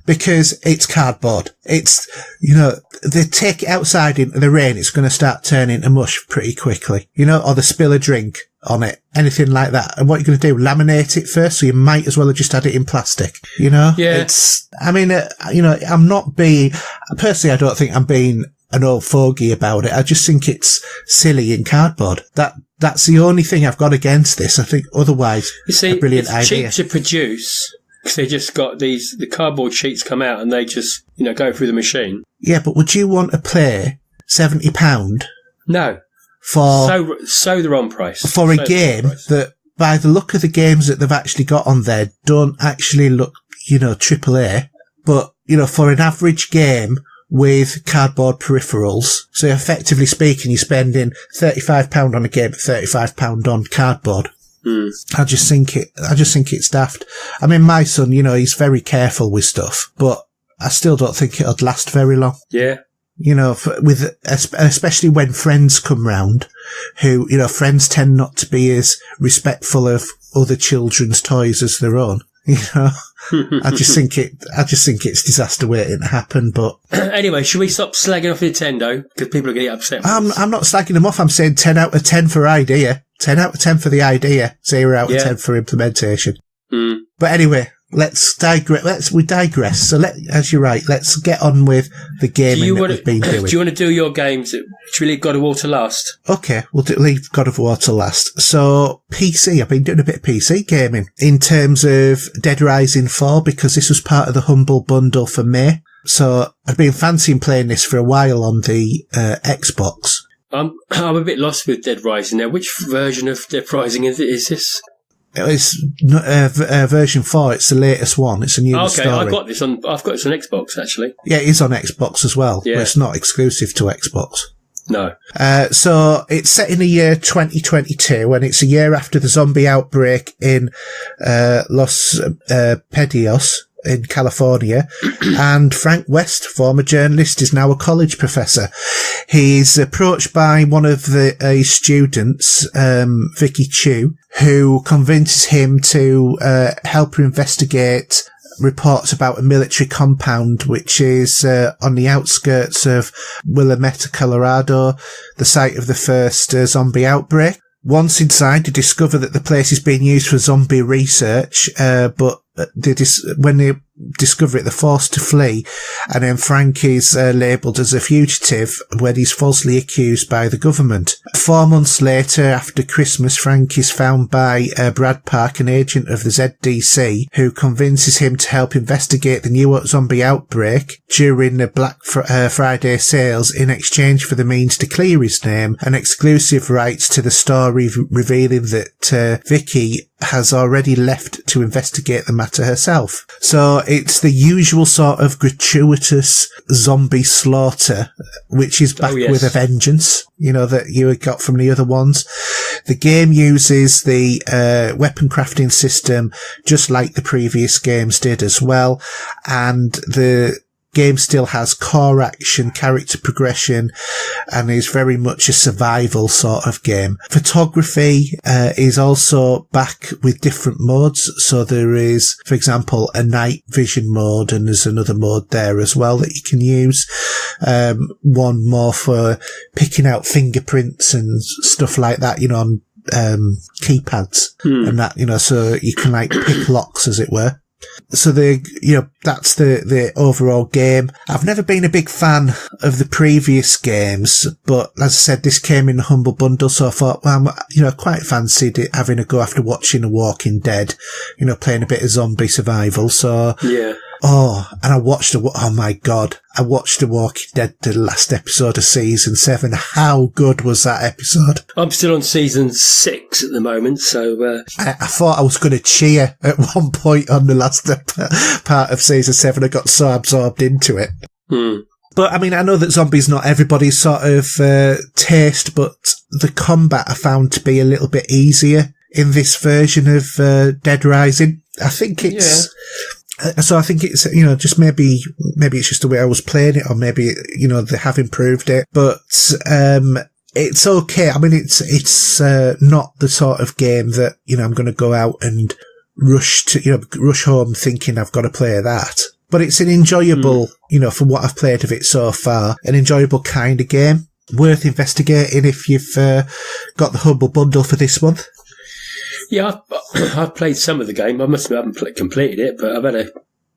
Because it's cardboard. It's, they take it outside into the rain, it's going to start turning to mush pretty quickly, or they spill a drink on it, anything like that. And what you're going to do, laminate it first, so you might as well have just had it in plastic, Yeah. I'm not being, personally, I don't think I'm being an old fogey about it. I just think it's silly in cardboard. That's the only thing I've got against this. I think otherwise, a brilliant idea. It's cheap to produce. Because they just got the cardboard sheets come out and they just, go through the machine. Yeah, but would you want to pay £70? No. For... So the wrong price. For a game that, by the look of the games that they've actually got on there, don't actually look, AAA. But, for an average game with cardboard peripherals, so effectively speaking, you're spending £35 on a game, £35 on cardboard. I just think it's daft. I mean, my son, he's very careful with stuff, but I still don't think it'll last very long. Yeah. Especially when friends come round, who, friends tend not to be as respectful of other children's toys as their own. I just think it's disaster waiting to happen. But anyway, should we stop slagging off Nintendo because people are going to get upset? I'm not slagging them off. I'm saying 10 out of 10 for idea, 10 out of 10 for the idea, 0 out of 10 for implementation. But anyway, let's digress. We digress. So as you're right, let's get on with the gaming that we've been doing. Do you want to do your games? Should we leave God of War to last? Okay, we'll leave God of War to last. So PC, I've been doing a bit of PC gaming in terms of Dead Rising 4 because this was part of the Humble Bundle for May. So I've been fancying playing this for a while on the Xbox. I'm a bit lost with Dead Rising now. Which version of Dead Rising is this? It's version 4. It's the latest one. It's a new story. I've got this on Xbox actually. Yeah, it is on Xbox as well. Yeah. But it's not exclusive to Xbox. No. So it's set in the year 2022, and it's a year after the zombie outbreak in Los Pedios, in California. And Frank West, former journalist, is now a college professor. He's approached by one of the students, Vicky Chu, who convinces him to help her investigate reports about a military compound which is on the outskirts of Willamette, Colorado, the site of the first zombie outbreak. Once inside, they discover that the place is being used for zombie research, but when they discover it, they're forced to flee, and then Frank is labelled as a fugitive when he's falsely accused by the government. 4 months later, after Christmas, Frank is found by Brad Park, an agent of the ZDC, who convinces him to help investigate the new zombie outbreak during the Black Friday sales in exchange for the means to clear his name and exclusive rights to the story, revealing that Vicky has already left to investigate the matter herself. So it's the usual sort of gratuitous zombie slaughter, which is back with a vengeance, that you had got from the other ones. The game uses the weapon crafting system just like the previous games did as well, and the game still has core action, character progression, and is very much a survival sort of game. Photography is also back with different modes. So there is, for example, a night vision mode, and there's another mode there as well that you can use. One more for picking out fingerprints and stuff like that, on keypads and that, so you can pick locks, as it were. So that's the overall game. I've never been a big fan of the previous games, but as I said, this came in a humble bundle, so I thought, well, I quite fancied it, having a go after watching The Walking Dead, playing a bit of zombie survival. So yeah. And I watched I watched The Walking Dead, the last episode of season 7. How good was that episode? I'm still on season 6 at the moment, so I thought I was going to cheer at one point on the last part of season 7. I got so absorbed into it. But I know that zombies not everybody's sort of taste, but the combat I found to be a little bit easier in this version of Dead Rising. I think it's... So I think it's, just maybe it's just the way I was playing it, or maybe, they have improved it, but, it's okay. It's not the sort of game that, I'm going to go out and rush home thinking I've got to play that. But it's an enjoyable, from what I've played of it so far, an enjoyable kind of game. Worth investigating if you've, got the Humble Bundle for this month. Yeah, I've played some of the game. I must admit I haven't completed it, but I've had a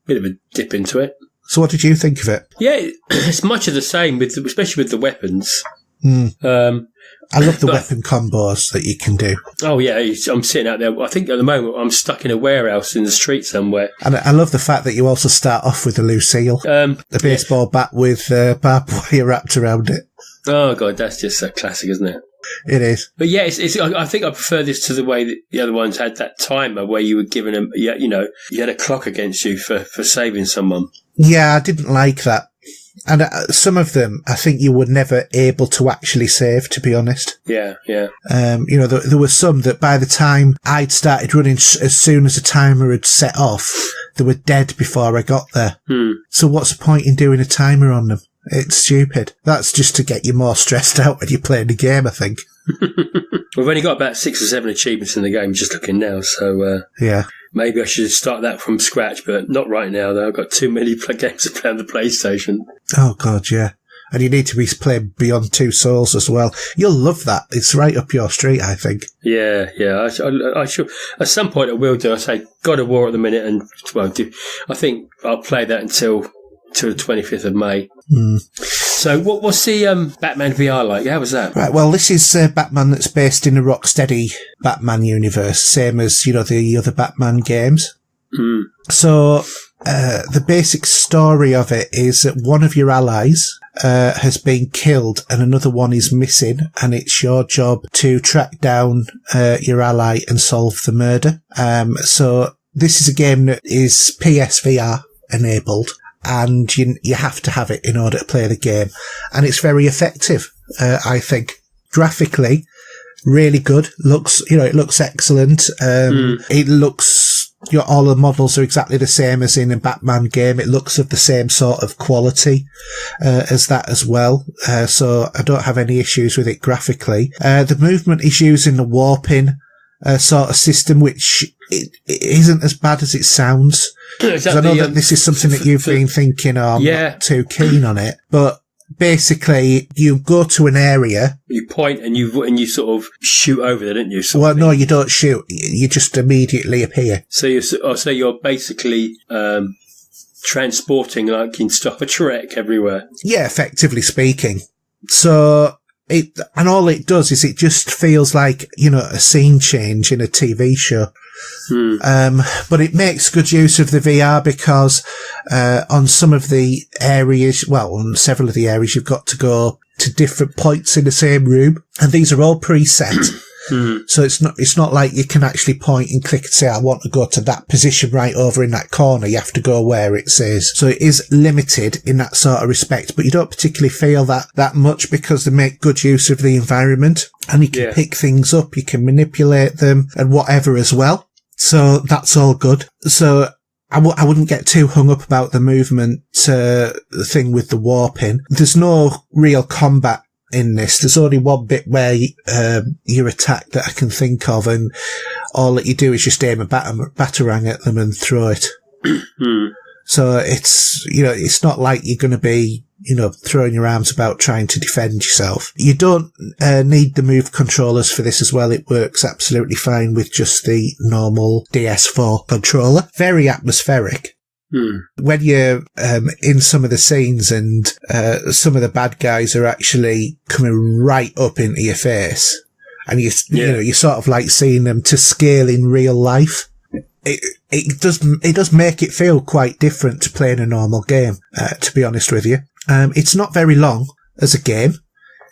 bit of a dip into it. So what did you think of it? Yeah, it's much of the same, especially with the weapons. I love the weapon combos that you can do. Oh, yeah, I'm sitting out there. I think at the moment I'm stuck in a warehouse in the street somewhere. And I love the fact that you also start off with a Lucille, the baseball bat with barbed wire wrapped around it. Oh, God, that's just a classic, isn't it? It is. But yeah, I think I prefer this to the way that the other ones had that timer where you were given you had a clock against you for saving someone. Yeah, I didn't like that. And some of them, I think you were never able to actually save, to be honest. Yeah. There were some that by the time I'd started running, as soon as the timer had set off, they were dead before I got there. So what's the point in doing a timer on them? It's stupid. That's just to get you more stressed out when you're playing the game, I think. We've only got about 6 or 7 achievements in the game, just looking now, so... yeah. Maybe I should start that from scratch, but not right now, though. I've got too many games to play on the PlayStation. Oh, God, yeah. And you need to be playing Beyond Two Souls as well. You'll love that. It's right up your street, I think. Yeah. I should. At some point I will do. I say God of War at the minute, and I think I'll play that until the 25th of May. So what's the Batman VR like? How was that? Right, well, this is Batman that's based in the Rocksteady Batman universe, same as, the other Batman games. So the basic story of it is that one of your allies has been killed and another one is missing, and it's your job to track down your ally and solve the murder. So this is a game that is PSVR enabled, and you have to have it in order to play the game. And it's very effective, I think. Graphically, really good. It looks excellent. It looks all the models are exactly the same as in a Batman game. It looks of the same sort of quality as that as well. So I don't have any issues with it graphically. The movement is using the warping sort of system, which it isn't as bad as it sounds. Because I know that this is something that you've been thinking, I'm not too keen on it. But basically, you go to an area. You point and you sort of shoot over there, don't you? Well, no, you don't shoot. You just immediately appear. So you're basically transporting like in Star Trek everywhere. Yeah, effectively speaking. So all it does is it just feels like, a scene change in a TV show. But it makes good use of the VR because on some of the areas, on several of the areas, you've got to go to different points in the same room, and these are all preset. So it's not like you can actually point and click and say, I want to go to that position right over in that corner. You have to go where it says. So it is limited in that sort of respect, but you don't particularly feel that much because they make good use of the environment, and you can pick things up, you can manipulate them and whatever as well. So that's all good. So I wouldn't get too hung up about the movement thing with the warping. There's no real combat in this. There's only one bit where you're attacked that I can think of, and all that you do is just aim a batarang at them and throw it. So it's not like you're going to be, throwing your arms about trying to defend yourself. You don't need the Move controllers for this as well. It works absolutely fine with just the normal DS4 controller. Very atmospheric. When you're in some of the scenes and some of the bad guys are actually coming right up into your face, and you're sort of like seeing them to scale in real life. It does make it feel quite different to playing a normal game, to be honest with you. It's not very long as a game.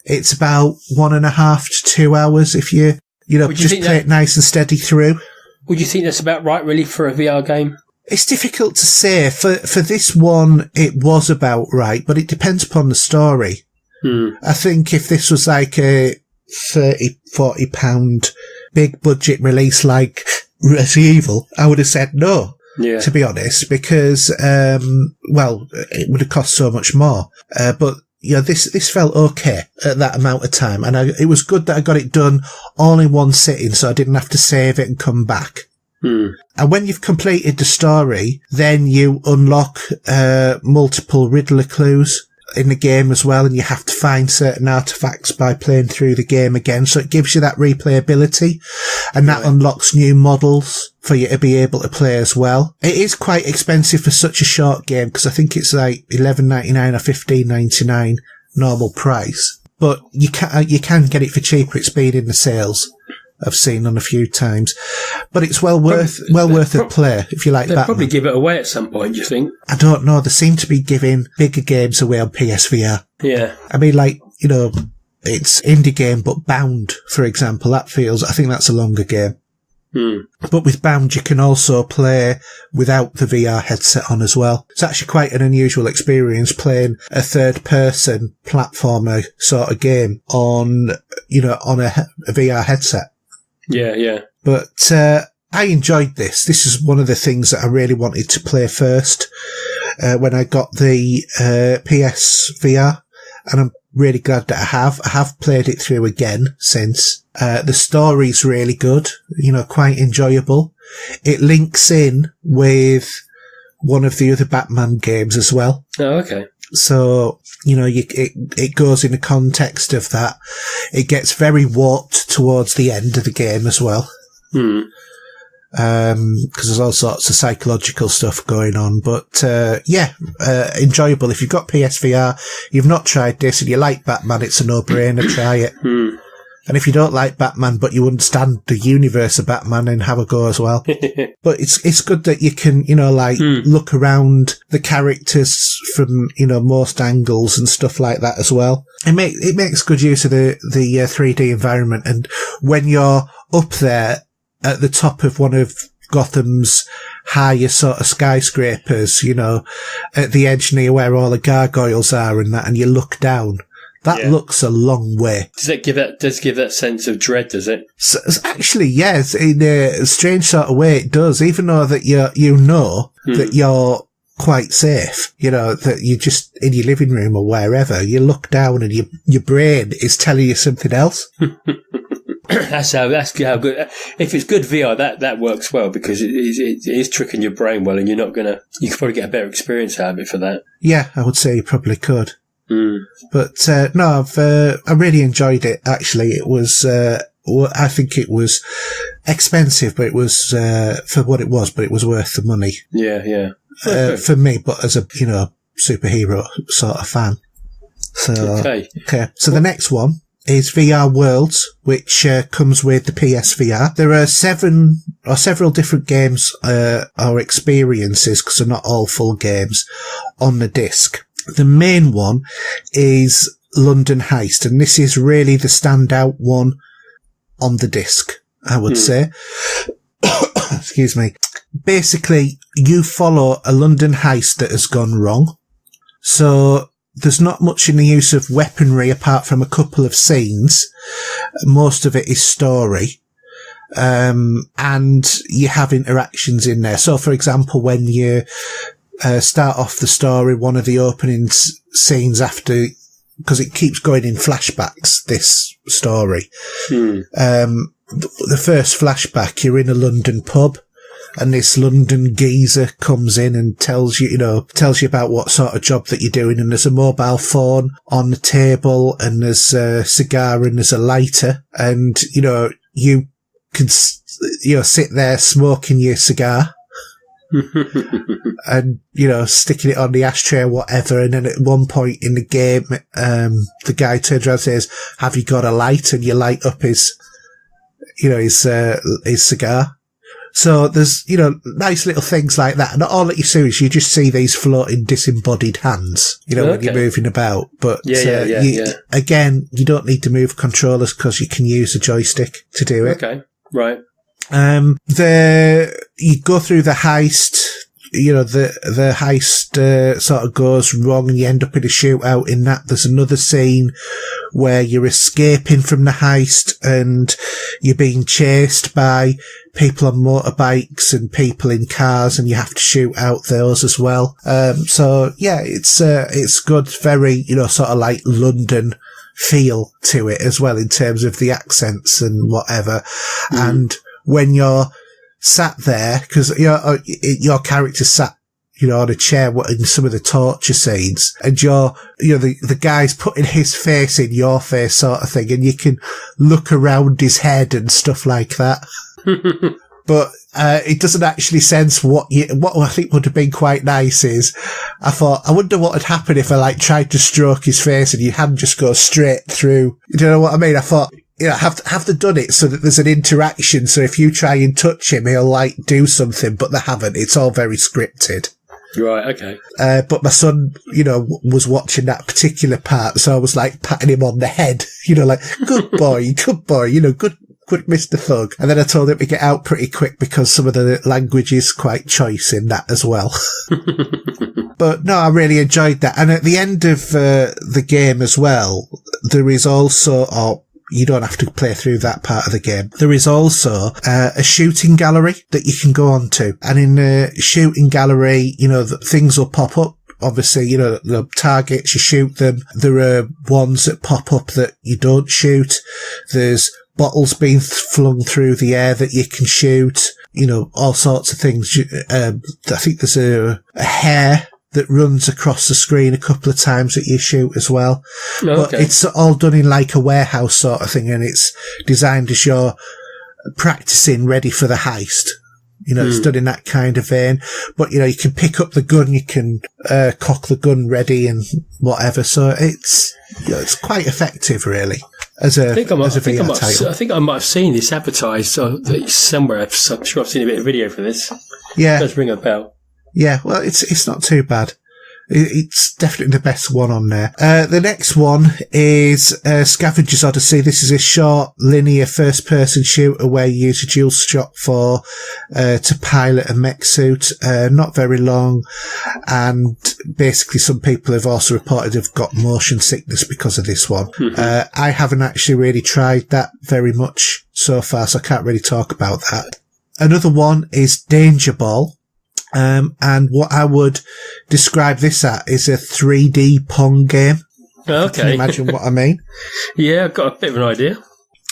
It's about 1.5 to 2 hours if you just play it nice and steady through. Would you think that's about right, really, for a VR game? It's difficult to say. For this one, it was about right, but it depends upon the story. I think if this was like a £30-40 big budget release like Resident Evil, I would have said no. Yeah. To be honest, because, it would have cost so much more. But, this felt okay at that amount of time. And it was good that I got it done all in one sitting, so I didn't have to save it and come back. And when you've completed the story, then you unlock, multiple Riddler clues in the game as well, and you have to find certain artifacts by playing through the game again. So it gives you that replayability, and that unlocks new models for you to be able to play as well. It is quite expensive for such a short game, because I think it's like $11.99 or $15.99 normal price. But you can get it for cheaper. It's been in the sales. I've seen on a few times, but it's well worth a play if you like Batman. They'll probably give it away at some point, do you think? I don't know. They seem to be giving bigger games away on PSVR. Yeah. I mean, it's indie game, but Bound, for example, I think that's a longer game. But with Bound, you can also play without the VR headset on as well. It's actually quite an unusual experience playing a third-person platformer sort of game on a VR headset. Yeah. But I enjoyed this. This is one of the things that I really wanted to play first when I got the PSVR, and I'm really glad that I have. I have played it through again since. The story's really good, quite enjoyable. It links in with one of the other Batman games as well. Oh, okay. So, it goes in the context of that. It gets very warped towards the end of the game as well. Because there's all sorts of psychological stuff going on. But, enjoyable. If you've got PSVR, you've not tried this, and you like Batman, it's a no-brainer, try it. And if you don't like Batman, but you understand the universe of Batman, then have a go as well. But it's good that you can, look around the characters from, most angles and stuff like that as well. It makes good use of the 3D environment. And when you're up there at the top of one of Gotham's higher sort of skyscrapers, at the edge near where all the gargoyles are and that, and you look down, That looks a long way. Does give that sense of dread, does it? So, actually, yes, in a strange sort of way it does, even though that you know that you're quite safe, that you're just in your living room or wherever, you look down and your brain is telling you something else. That's how good. If it's good VR, that works well, because it is tricking your brain well, and you could probably get a better experience out of it for that. Yeah, I would say you probably could. But no, I really enjoyed it. Actually, it was. I think it was expensive, but it was for what it was. But it was worth the money. Yeah. For me, but as a superhero sort of fan. So okay. So the next one is VR Worlds, which comes with the PSVR. There are several different games or experiences, because they're not all full games, on the disc. The main one is London Heist, and this is really the standout one on the disc, I would say. Excuse me. Basically, you follow a London heist that has gone wrong. So there's not much in the use of weaponry apart from a couple of scenes. Most of it is story. And you have interactions in there. So, for example, when you start off the story, one of the opening scenes after, because it keeps going in flashbacks, this story. The first flashback, you're in a London pub, and this London geezer comes in and tells you about what sort of job that you're doing, and there's a mobile phone on the table, and there's a cigar, and there's a lighter, and, you can, sit there smoking your cigar. And, sticking it on the ashtray or whatever, and then at one point in the game, the guy turns around and says, "Have you got a light?" And you light up his cigar. So there's, nice little things like that. And all that you see is you just see these floating disembodied hands, when you're moving about. But again, you don't need to move controllers because you can use a joystick to do it. Okay, right. You go through the heist, the heist, sort of goes wrong and you end up in a shootout. In that, there's another scene where you're escaping from the heist and you're being chased by people on motorbikes and people in cars, and you have to shoot out those as well. So yeah, it's good, very, sort of like London feel to it as well in terms of the accents and whatever. And when you're sat there, because your character's sat, on a chair in some of the torture scenes, and the guy's putting his face in your face sort of thing, and you can look around his head and stuff like that. But it doesn't actually sense what I think would have been quite nice is, I thought, I wonder what would happen if I tried to stroke his face and your hand just goes straight through. You know what I mean? I thought, have they done it so that there's an interaction, so if you try and touch him, he'll do something, but they haven't. It's all very scripted. Right, okay. But my son, was watching that particular part, so I was patting him on the head, good boy, good Mr. Thug. And then I told him to get out pretty quick because some of the language is quite choice in that as well. But no, I really enjoyed that. And at the end of the game as well, there is also, you don't have to play through that part of the game. There is also a shooting gallery that you can go on to. And in the shooting gallery, things will pop up. Obviously, the targets, you shoot them. There are ones that pop up that you don't shoot. There's bottles being flung through the air that you can shoot. All sorts of things. I think there's a hare that runs across the screen a couple of times that you shoot as well. Oh, okay. But it's all done in a warehouse sort of thing, and it's designed as you're practicing ready for the heist. It's done in that kind of vein. But, you can pick up the gun, you can cock the gun ready and whatever. So it's quite effective, really, as a VR title. I think I might have seen this advertised somewhere. I'm sure I've seen a bit of video for this. Yeah. It does ring a bell. Yeah, well, it's not too bad. It's definitely the best one on there. The next one is Scavenger's Odyssey. This is a short, linear, first-person shooter where you use a dual shot to pilot a mech suit. Not very long, and basically some people have also reported they've got motion sickness because of this one. I haven't actually really tried that very much so far, so I can't really talk about that. Another one is Danger Ball. And what I would describe this at is a 3D Pong game. Okay. Can you imagine what I mean? Yeah, I've got a bit of an idea.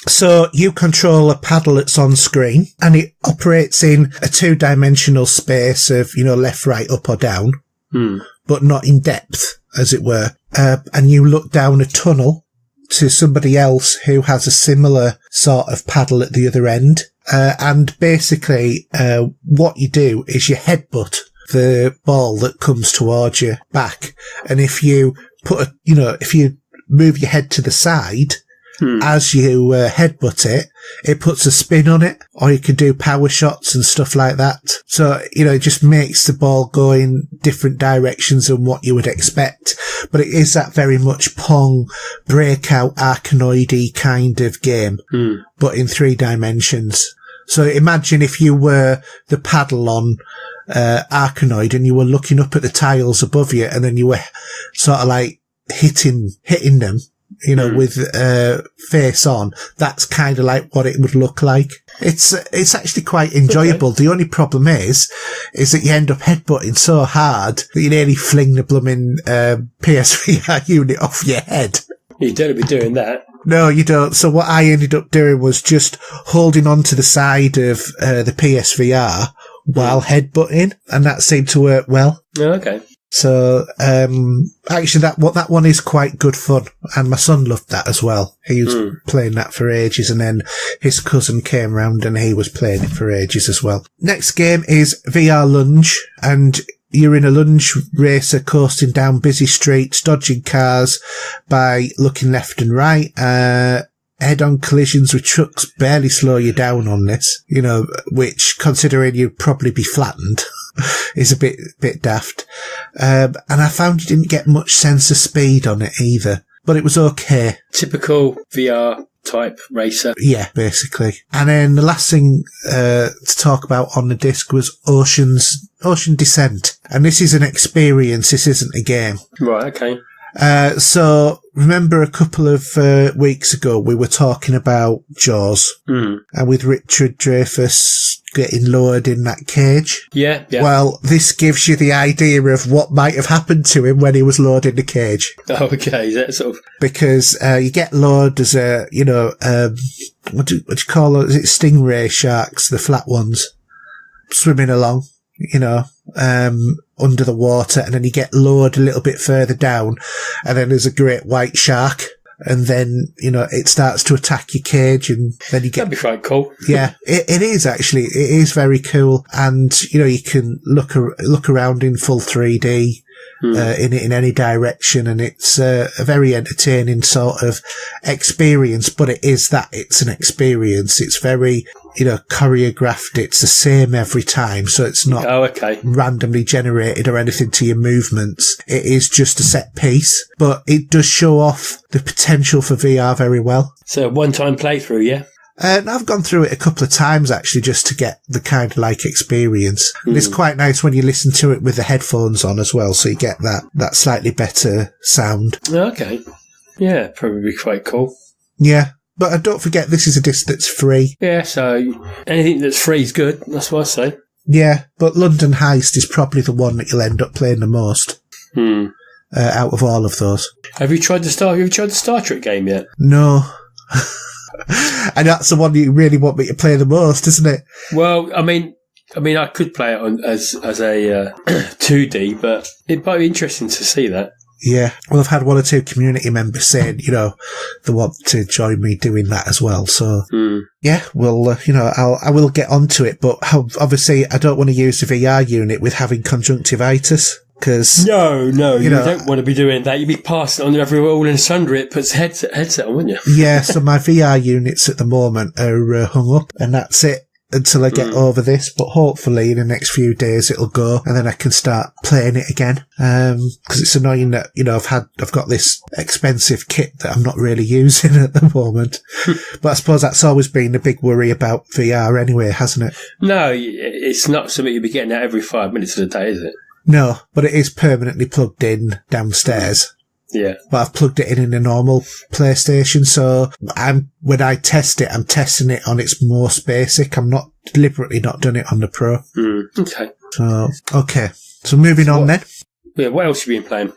So you control a paddle that's on screen, and it operates in a 2-dimensional space of, left, right, up or down, but not in depth, as it were. And you look down a tunnel to somebody else who has a similar sort of paddle at the other end. And basically, what you do is you headbutt the ball that comes towards you back. And if you if you move your head to the side, as you headbutt it, it puts a spin on it, or you can do power shots and stuff like that. So, it just makes the ball go in different directions than what you would expect. But it is that very much Pong, breakout, Arkanoid-y kind of game, but in 3 dimensions. So imagine if you were the paddle on Arkanoid and you were looking up at the tiles above you, and then you were sort of like hitting them, with face on. That's kind of like what it would look like. It's actually quite enjoyable. Okay. The only problem is that you end up headbutting so hard that you nearly fling the blooming PSVR unit off your head. You don't be doing that. No, you don't. So what I ended up doing was just holding on to the side of the PSVR while headbutting, and that seemed to work well. Oh, okay. So, actually that one is quite good fun, and my son loved that as well. He was playing that for ages, and then his cousin came round and he was playing it for ages as well. Next game is VR Lunge, and you're in a lunge racer coasting down busy streets, dodging cars by looking left and right. Head-on collisions with trucks barely slow you down on this, which, considering you'd probably be flattened, is a bit daft. And I found you didn't get much sense of speed on it either, but it was okay. Typical VR type racer. Yeah, basically. And then the last thing to talk about on the disc was Ocean Descent. And this is an experience, this isn't a game. Right, okay. So remember a couple of weeks ago we were talking about Jaws, and with Richard Dreyfuss getting lowered in that cage. Yeah. Well, this gives you the idea of what might have happened to him when he was lowered in the cage. Oh, okay. Is that sort of... Because you get lowered as a, what do you call it? Is it stingray sharks, the flat ones, swimming along, under the water, and then you get lowered a little bit further down, and then there's a great white shark, and then, it starts to attack your cage, and then you get... That'd be quite cool. Yeah, it is actually. It is very cool, and, you can look around in full 3D, in any direction, and it's a very entertaining sort of experience, but it's an experience. It's very, choreographed. It's the same every time, so it's not randomly generated or anything to your movements. It is just a set piece, but it does show off the potential for VR very well. So one-time playthrough, yeah? And I've gone through it a couple of times actually, just to get the kind of experience. And it's quite nice when you listen to it with the headphones on as well, so you get that slightly better sound. Okay. Yeah, probably quite cool. Yeah. But don't forget, this is a disc that's free. Yeah, so anything that's free is good. That's what I say. Yeah, but London Heist is probably the one that you'll end up playing the most out of all of those. Have you tried the Star Trek game yet? No. And that's the one you really want me to play the most, isn't it? Well, I mean, I could play it on as a 2D, but it might be interesting to see that. Yeah. Well, I've had one or two community members saying, they want to join me doing that as well. So, yeah, well, I will get onto it, but obviously I don't want to use the VR unit with having conjunctivitis. Cause, no, you don't want to be doing that. You'd be passing on every all and sundry. It puts headset on, wouldn't you? Yeah, so my VR units at the moment are hung up, and that's it. until I get over this, but hopefully in the next few days it'll go, and then I can start playing it again. Because it's annoying that, I've got this expensive kit that I'm not really using at the moment. But I suppose that's always been a big worry about VR anyway, hasn't it? No, it's not something you'll be getting out every 5 minutes of the day, is it? No, but it is permanently plugged in downstairs. Yeah. But I've plugged it in a normal PlayStation, so when I test it, I'm testing it on its most basic. I'm not deliberately not done it on the Pro. Okay. So moving on then. Yeah, what else have you been playing?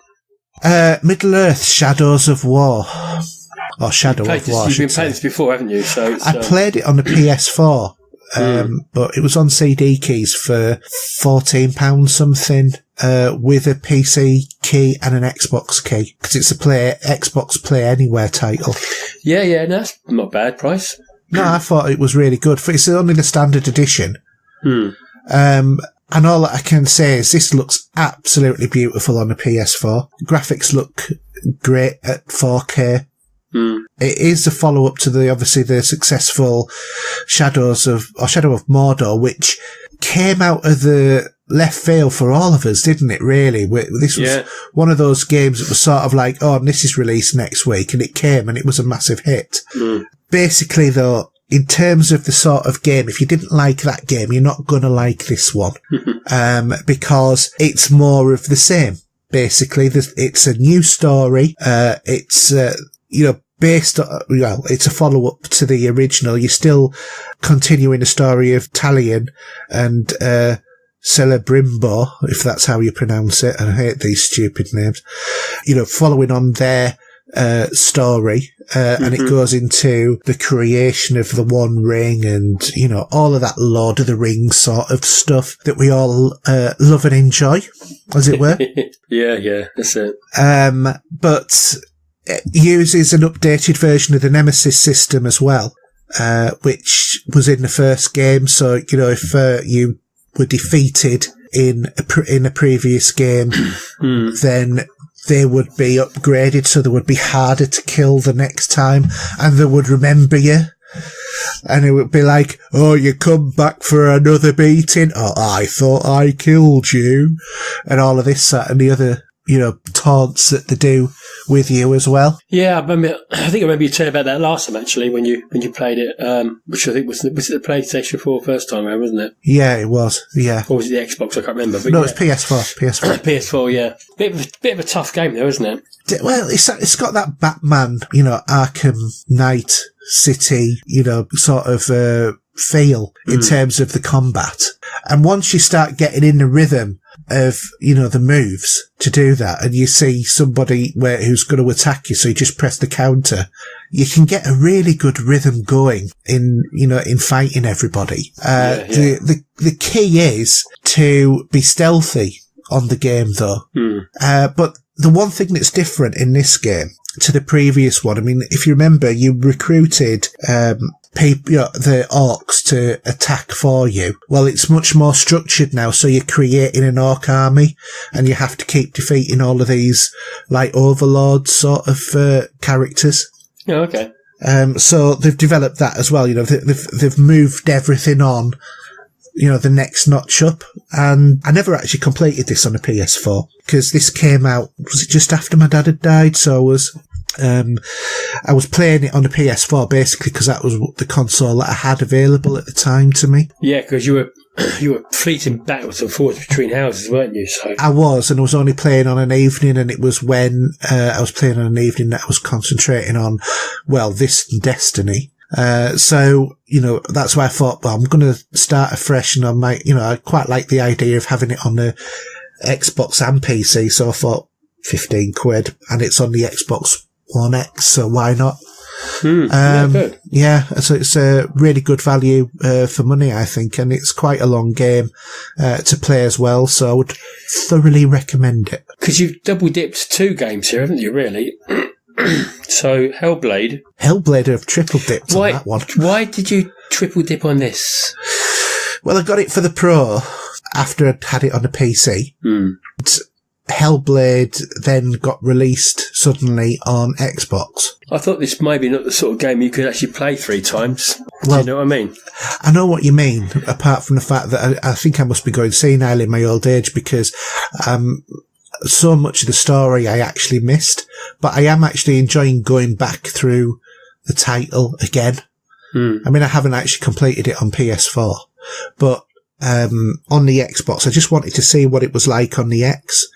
Middle-earth Shadows of War. Or Shadow of War, You've been playing this before, haven't you? I played it on the PS4. But it was on CD keys for £14 something, with a PC key and an Xbox key, because it's a Xbox Play Anywhere title. Yeah, no, that's not a bad price. No, I thought it was really good. It's only the standard edition. And all that I can say is this looks absolutely beautiful on the PS4. Graphics look great at 4K. It is a follow-up to the successful Shadow of Mordor, which came out of the left field for all of us, didn't it, really? This was one of those games that was sort of like, this is released next week, and it came, and it was a massive hit. Basically, though, in terms of the sort of game, if you didn't like that game, you're not going to like this one, because it's more of the same. Basically, it's a new story. It's based on, it's a follow-up to the original. You're still continuing the story of Talion and Celebrimbo, if that's how you pronounce it. I hate these stupid names. Following on their story, and it goes into the creation of the One Ring and, all of that Lord of the Rings sort of stuff that we all love and enjoy, as it were. Yeah, that's it. But it uses an updated version of the Nemesis system as well, which was in the first game. So, if you were defeated in a previous game, then they would be upgraded, so they would be harder to kill the next time, and they would remember you. And it would be like, you come back for another beating? I thought I killed you. And all of this, that, and the other, taunts that they do with you as well. Yeah, I think I remember you telling about that last time, actually, when you played it, which I think was it the PlayStation 4 first time around, wasn't it? Yeah, it was, yeah. Or was it the Xbox? I can't remember. But no, it's PS4. PS4, yeah. Bit of a tough game, though, isn't it? Well, it's got that Batman, Arkham Knight City, sort of feel in terms of the combat. And once you start getting in the rhythm of, the moves to do that, and you see somebody who's going to attack you, so you just press the counter, you can get a really good rhythm going in fighting everybody. The key is to be stealthy on the game, though. But the one thing that's different in this game to the previous one, I mean, if you remember, you recruited the orcs to attack for you. Well, it's much more structured now, so you're creating an orc army, and you have to keep defeating all of these, like, overlord sort of characters. Oh, okay. So they've developed that as well. They've moved everything on, the next notch up. And I never actually completed this on a PS4, because this came out, was it just after my dad had died? So I was playing it on the PS4 basically because that was the console that I had available at the time to me. Yeah, because you were fleeting backwards and forwards between houses, weren't you? So I was and I was only playing on an evening, and it was when I was playing on an evening that I was concentrating on, this Destiny. So, that's why I thought, I'm going to start afresh, and I might, I quite like the idea of having it on the Xbox and PC. So I thought £15, and it's on the Xbox One X, so why not? Good. Yeah, so it's a really good value for money, I think, and it's quite a long game to play as well, so I would thoroughly recommend it. Because you've double dipped 2 games here, haven't you, really? So, Hellblade. I've triple dipped on that one. Why did you triple dip on this? Well, I got it for the Pro after I'd had it on the PC. Hellblade then got released suddenly on Xbox. I thought this may be not the sort of game you could actually play 3 times. Do Well, you know what I mean? I know what you mean, apart from the fact that I think I must be going senile in my old age because so much of the story I actually missed. But I am actually enjoying going back through the title again. I mean, I haven't actually completed it on PS4, but on the Xbox, I just wanted to see what it was like on the X.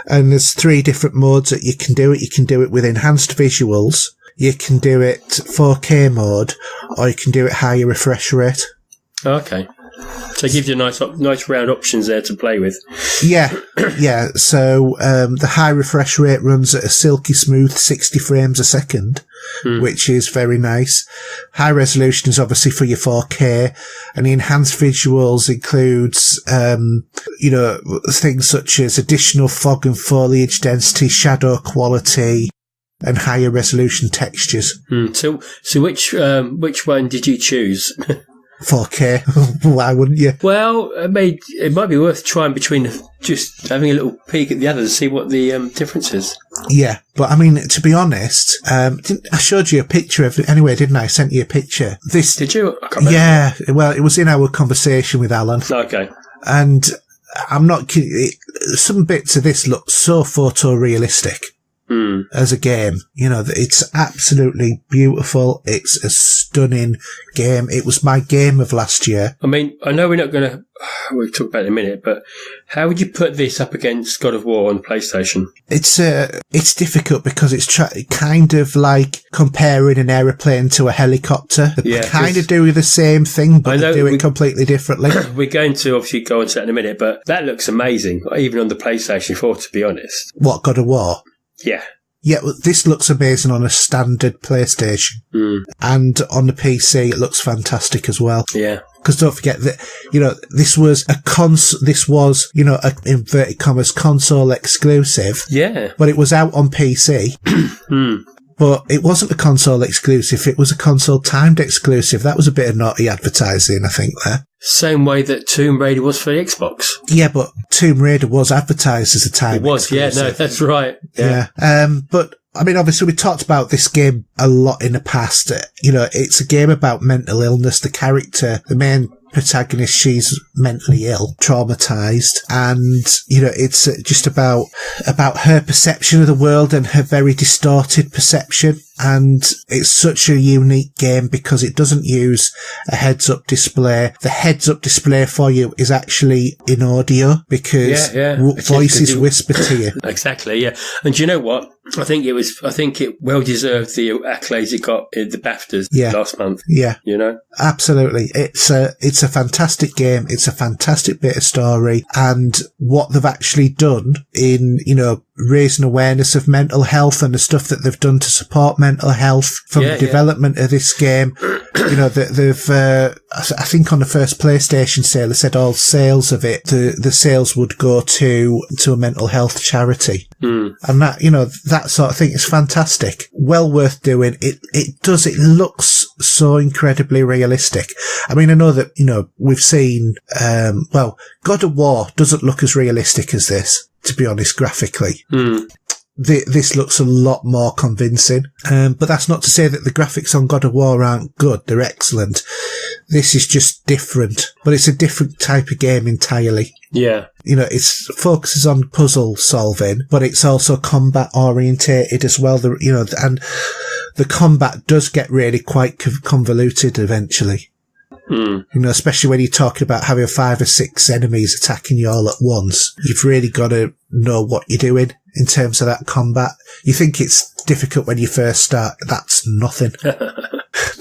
And there's 3 different modes that you can do it. You can do it with enhanced visuals, you can do it 4K mode, or you can do it higher refresh rate. Okay. So it gives you nice round options there to play with. Yeah. So the high refresh rate runs at a silky smooth 60 frames a second, which is very nice. High resolution is obviously for your 4K, and the enhanced visuals includes, things such as additional fog and foliage density, shadow quality, and higher resolution textures. So which one did you choose? 4K. Why wouldn't you? Well, it might be worth trying between just having a little peek at the others to see what the difference is. Yeah, but I mean, to be honest, I showed you a picture of it anyway, didn't I? I sent you a picture. Did you? I can't remember. Yeah, well, it was in our conversation with Alan. Okay. And I'm not kidding. Some bits of this look so photorealistic. As a game, it's absolutely beautiful. It's a stunning game. It was my game of last year. I mean, I know we're not going to, we'll talk about it in a minute, but how would you put this up against God of War on PlayStation? It's difficult because it's kind of like comparing an aeroplane to a helicopter. They kind of do the same thing, but they do it completely differently. We're going to obviously go into that in a minute, but that looks amazing, even on the PlayStation 4, to be honest. What, God of War? Yeah. Yeah, well, this looks amazing on a standard PlayStation. And on the PC, it looks fantastic as well. Yeah. Because don't forget that, this was a inverted commas, console exclusive. Yeah. But it was out on PC. But it wasn't a console exclusive, it was a console timed exclusive. That was a bit of naughty advertising, I think, there. Same way that Tomb Raider was for the Xbox. Yeah, but Tomb Raider was advertised as a timed exclusive. Yeah, no, that's right. Yeah. But, I mean, obviously we talked about this game a lot in the past. It's a game about mental illness. The character, the main protagonist, she's mentally ill, traumatized, and it's just about her perception of the world and her very distorted perception. And it's such a unique game because it doesn't use a heads-up display. The heads-up display for you is actually in audio because voices whisper to you. Exactly, yeah. And do you know what? I think it well deserved the accolades it got in the BAFTAs last month. Yeah. Absolutely. It's a fantastic game. It's a fantastic bit of story. And what they've actually done in, raising awareness of mental health and the stuff that they've done to support mental health from the development of this game. They've, I think on the first PlayStation sale, they said all sales of it, the sales would go to a mental health charity. And that, that sort of thing is fantastic. Well worth doing. It looks so incredibly realistic. I mean, I know that, we've seen, God of War doesn't look as realistic as this, to be honest, graphically. This looks a lot more convincing. But that's not to say that the graphics on God of War aren't good. They're excellent. This is just different, but it's a different type of game entirely. Yeah. It focuses on puzzle solving, but it's also combat orientated as well. And the combat does get really quite convoluted eventually. Especially when you're talking about having 5 or 6 enemies attacking you all at once. You've really got to know what you're doing in terms of that combat. You think it's difficult when you first start. That's nothing.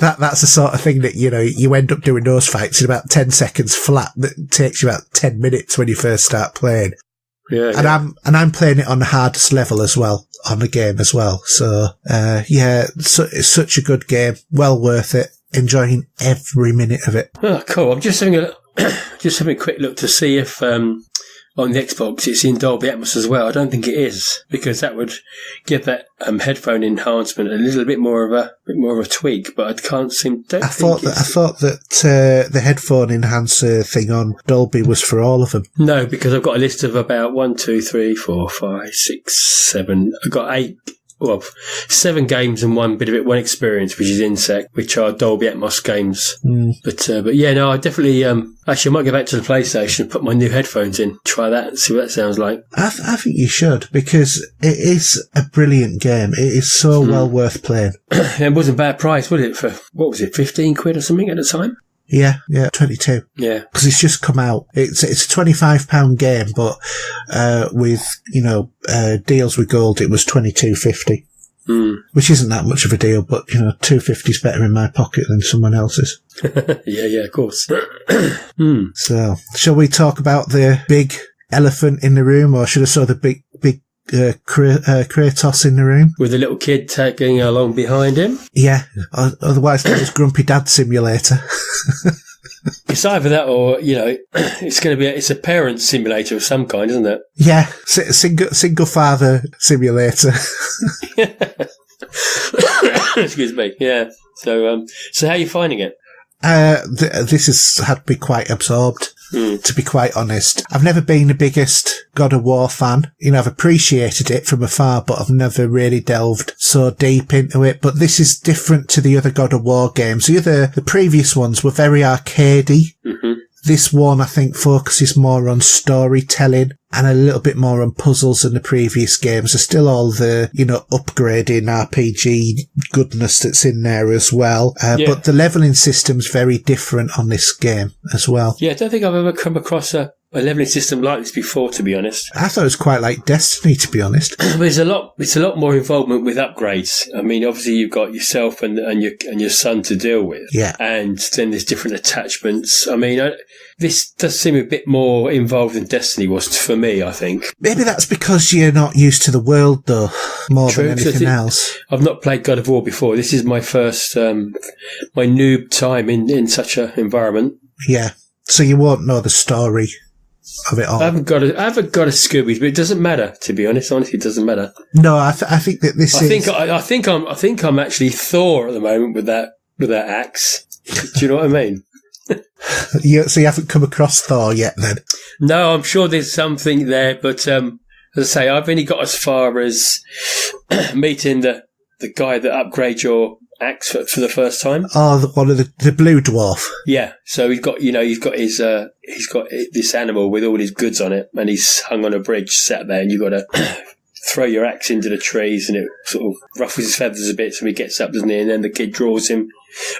That's the sort of thing that, you end up doing those fights in about 10 seconds flat. That takes you about 10 minutes when you first start playing. I'm playing it on the hardest level as well, on the game as well. So, it's such a good game. Well worth it. Enjoying every minute of it. Oh, cool. I'm just having a quick look to see if on the Xbox it's in Dolby Atmos as well. I don't think it is, because that would give that headphone enhancement a little bit more of a tweak. But I can't seem. I thought that the headphone enhancer thing on Dolby was for all of them. No, because I've got a list of about 1, 2, 3, 4, 5, 6, 7. I've got 7 games and one experience, which is Insect, which are Dolby Atmos games. But yeah, no, I definitely actually I might go back to the PlayStation and put my new headphones in, try that and see what that sounds like. I think you should, because it is a brilliant game. It is so well worth playing. It wasn't a bad price, was it? For what was it, 15 quid or something at the time? Yeah, 22. Yeah. Because it's just come out. It's a £25 game, but with, deals with gold, it was $22.50. Which isn't that much of a deal, but, $2.50 is better in my pocket than someone else's. yeah, of course. So, shall we talk about the big elephant in the room, or should I say the big Kratos in the room? With a little kid tagging along behind him? Yeah, otherwise known as Grumpy Dad Simulator. It's either that or, it's a parent simulator of some kind, isn't it? Yeah, single father simulator. Excuse me, yeah. So how are you finding it? This has had me quite absorbed. To be quite honest, I've never been the biggest God of War fan. I've appreciated it from afar, but I've never really delved so deep into it. But this is different to the other God of War games. The previous ones were very arcadey. This one, I think, focuses more on storytelling and a little bit more on puzzles than the previous games. There's still all the, upgrading RPG goodness that's in there as well. But the leveling system's very different on this game as well. Yeah, I don't think I've ever come across a leveling system like this before, to be honest. I thought it was quite like Destiny, to be honest. It's a lot more involvement with upgrades. I mean, obviously you've got yourself and your son to deal with. Yeah. And then there's different attachments. I mean, this does seem a bit more involved than Destiny was for me, I think. Maybe that's because you're not used to the world, though, more than anything else. I've not played God of War before. This is my first, my noob time in such an environment. Yeah. So you won't know the story of it all. I haven't got a Scooby, but it doesn't matter, to be honest. Honestly, it doesn't matter. No, I think that this is... I think I'm actually Thor at the moment with that axe. Do you know what I mean? So you haven't come across Thor yet, then? No, I'm sure there's something there, but as I say, I've only got as far as meeting the guy that upgrades your axe for the first time. Oh, one of the blue dwarf. Yeah, so he's got this animal with all his goods on it, and he's hung on a bridge, sat there, and you've got to throw your axe into the trees, and it sort of ruffles his feathers a bit, so he gets up, doesn't he? And then the kid draws him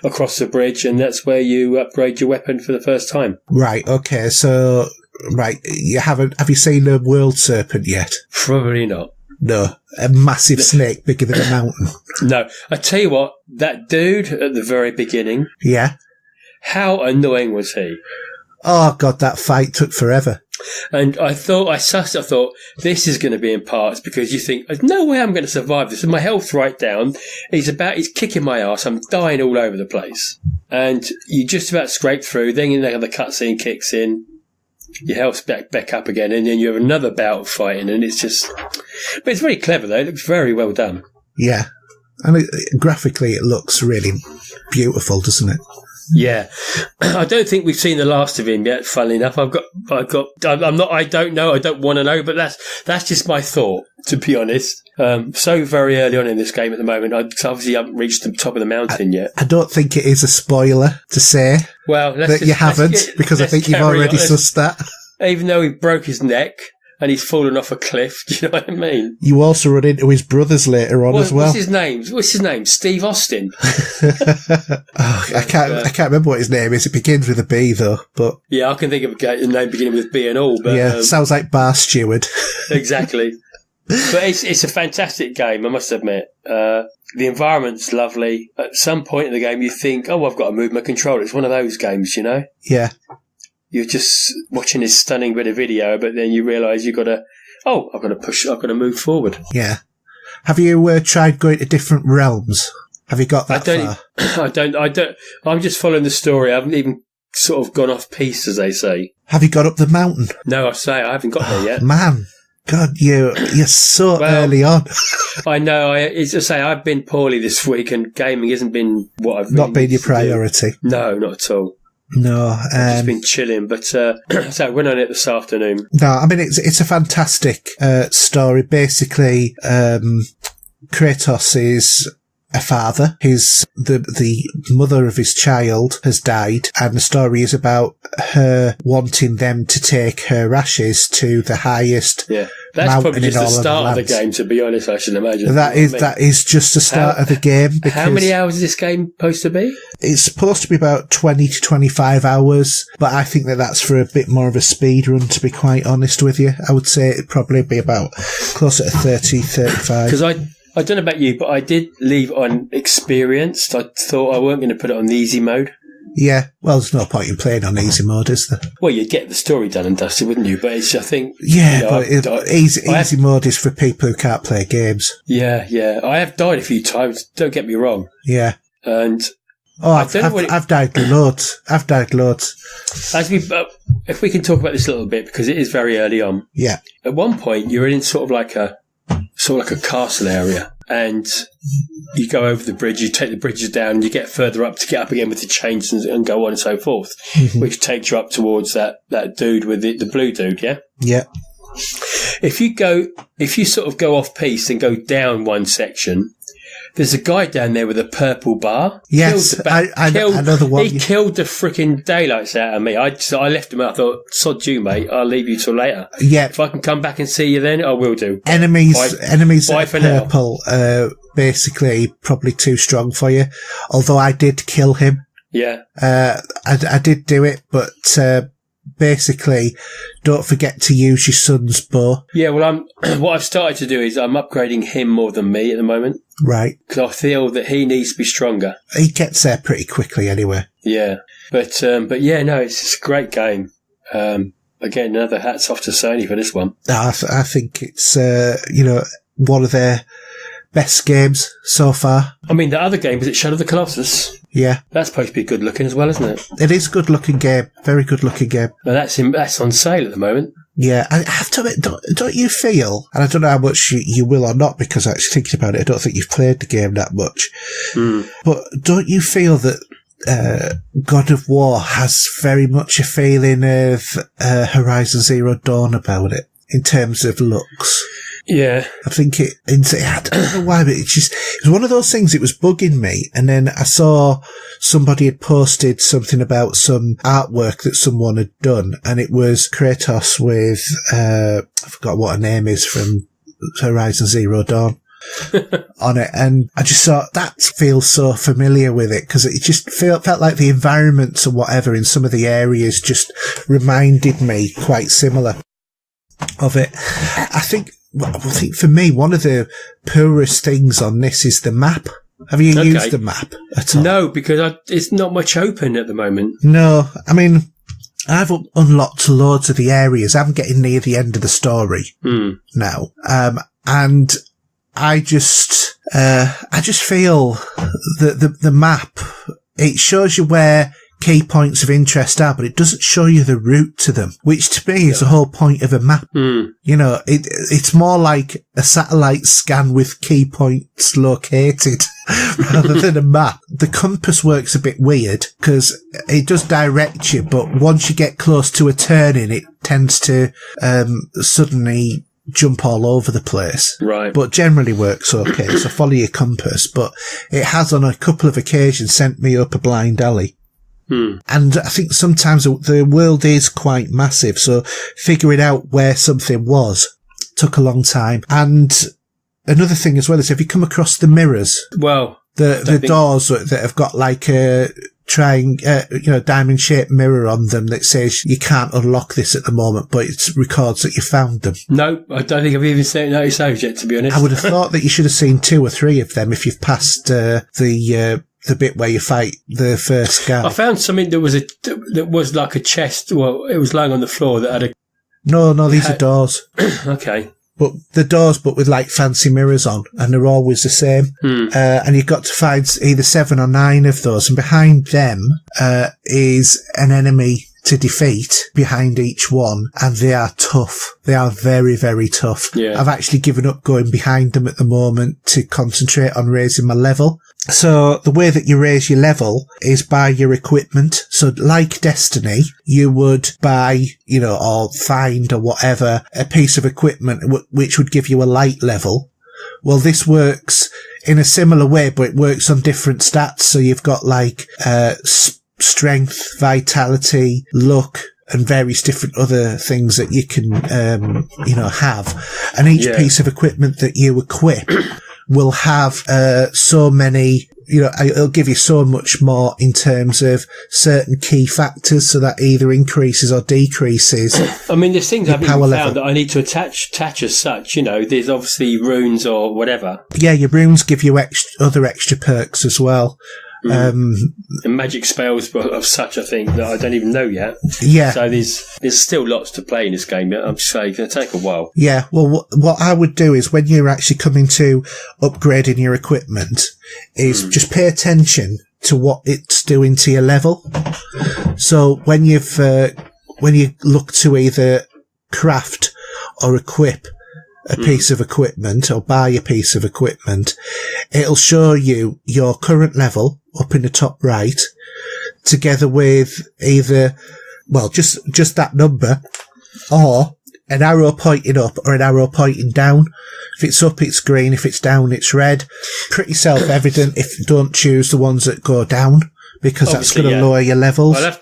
across the bridge, and that's where you upgrade your weapon for the first time. Right. Okay. So, right, have you seen the world serpent yet? Probably not. No, a massive snake bigger than a mountain. No, I tell you what, that dude at the very beginning. Yeah. How annoying was he? Oh God, that fight took forever. And I thought, this is going to be in parts, because you think, there's no way I'm going to survive this. And my health's right down. He's kicking my ass. I'm dying all over the place. And you just about scrape through. Then the cutscene kicks in. Your health's back up again. And then you have another bout of fighting. And it's just, but it's very clever though. It looks very well done. Yeah. And graphically it looks really beautiful, doesn't it? Yeah, I don't think we've seen the last of him yet. Funnily enough, I don't know. I don't want to know, but that's just my thought, to be honest. So very early on in this game at the moment, I obviously haven't reached the top of the mountain yet. I don't think it is a spoiler to say you haven't, because I think you've already sussed that. Even though he broke his neck and he's fallen off a cliff, do you know what I mean? You also run into his brothers later on as well. What's his name? Steve Austin. I can't remember what his name is. It begins with a B though, but yeah, I can think of a name beginning with B and all. But yeah, sounds like Bar Steward. Exactly. But it's a fantastic game, I must admit. The environment's lovely. At some point in the game, you think, "Oh, I've got to move my controller." It's one of those games, you know. Yeah. You're just watching this stunning bit of video, but then you realise I've got to move forward. Yeah. Have you tried going to different realms? Have you got that far? I don't. I'm just following the story. I haven't even sort of gone off piste, as they say. Have you got up the mountain? No, I haven't got there yet. Man, God, you're so early on. I know. As I say, I've been poorly this week, and gaming hasn't been what I've really not been your priority. No, not at all. No, I've just been chilling, but so I went on it this afternoon. No, I mean it's a fantastic story. Basically, Kratos is a father. The mother of his child has died, and the story is about her wanting them to take her ashes to the highest. Yeah, that's probably just the start of the game. To be honest, I should imagine that is just the start of the game. How many hours is this game supposed to be? It's supposed to be about 20 to 25 hours, but I think that's for a bit more of a speed run. To be quite honest with you, I would say it'd probably be about closer to 30, 35. Because I don't know about you, but I did leave on experienced. I thought I weren't going to put it on the easy mode. Yeah, well, there's no point in playing on easy mode, is there? Well, you'd get the story done and dusted, wouldn't you? But I think... Yeah, but easy mode is for people who can't play games. Yeah. I have died a few times, don't get me wrong. Yeah. And... I've died loads. If we can talk about this a little bit, because it is very early on. Yeah. At one point, you're in sort of like a castle area, and you go over the bridge, you take the bridges down, and you get further up to get up again with the chains and go on and so forth, which takes you up towards that dude with the blue dude, yeah? Yeah. If you sort of go off piste and go down one section, there's a guy down there with a purple bar. Yes, I know the one. He killed the freaking daylights out of me. I left him out. I thought, sod you, mate. I'll leave you till later. Yeah. If I can come back and see you then, I will do. Enemies that are purple are basically probably too strong for you. Although I did kill him. Yeah. I did do it, but basically, don't forget to use your son's bow. Yeah, well, what I've started to do is I'm upgrading him more than me at the moment. Right. Because I feel that he needs to be stronger. He gets there pretty quickly anyway. Yeah. But yeah, no, it's a great game. Again, another hats off to Sony for this one. I think it's, one of their best games so far. I mean, the other game, was it Shadow of the Colossus? Yeah. That's supposed to be good looking as well, isn't it? It is a good looking game. Very good looking game. Now that's on sale at the moment. Yeah, I have to admit, don't you feel, and I don't know how much you will or not, because actually thinking about it, I don't think you've played the game that much, but don't you feel that God of War has very much a feeling of Horizon Zero Dawn about it, in terms of looks? Yeah. I think I don't know why, but it was one of those things, it was bugging me. And then I saw somebody had posted something about some artwork that someone had done, and it was Kratos with, I forgot what her name is from Horizon Zero Dawn. on it, and I just thought that feels so familiar with it, because it just felt like the environments and whatever in some of the areas just reminded me quite similar of it. I think for me, one of the poorest things on this is the map. Have you used the map at all? No, because it's not much open at the moment. No, I mean, I've unlocked loads of the areas. I'm getting near the end of the story now, and I just feel that the map, it shows you where key points of interest are, but it doesn't show you the route to them, which to me is the whole point of a map. You know, it's more like a satellite scan with key points located rather than a map. The compass works a bit weird because it does direct you, but once you get close to a turning, it tends to suddenly jump all over the place. Right. But generally works okay, so follow your compass. But it has on a couple of occasions sent me up a blind alley. And I think sometimes the world is quite massive, so figuring out where something was took a long time. And another thing as well is, have you come across the mirrors? Well, the doors that have got like a diamond shaped mirror on them that says you can't unlock this at the moment, but it records that you found them. No, I don't think I've even noticed those yet, to be honest. I would have thought that you should have seen 2 or 3 of them if you've passed the bit where you fight the first guy. I found something that was like a chest. Well, it was lying on the floor that had a... No, these are doors. Okay. but with like fancy mirrors on, and they're always the same. And you've got to find either 7 or 9 of those, and behind them is an enemy to defeat behind each one, and they are tough. They are very, very tough. Yeah. I've actually given up going behind them at the moment to concentrate on raising my level. So the way that you raise your level is by your equipment. So like Destiny, you would buy, or find or whatever, a piece of equipment which would give you a light level. Well, this works in a similar way, but it works on different stats. So you've got like, strength, vitality, luck, and various different other things that you can, have. And each piece of equipment that you equip will have, so many, it'll give you so much more in terms of certain key factors, so that either increases or decreases. I mean, there's things I've even power found level. that I need to attach as such, there's obviously runes or whatever. Yeah, your runes give you other extra perks as well. And magic spells of such a thing that I don't even know yet. Yeah. So there's still lots to play in this game. I'm just saying it's going to take a while. Yeah. Well, what I would do is when you're actually coming to upgrading your equipment is just pay attention to what it's doing to your level. So when you look to either craft or equip a piece of equipment or buy a piece of equipment, it'll show you your current level up in the top right, together with either, just that number, or an arrow pointing up or an arrow pointing down. If it's up, it's green. If it's down, it's red. Pretty self-evident if you don't choose the ones that go down, because that's going to lower your levels. We'll have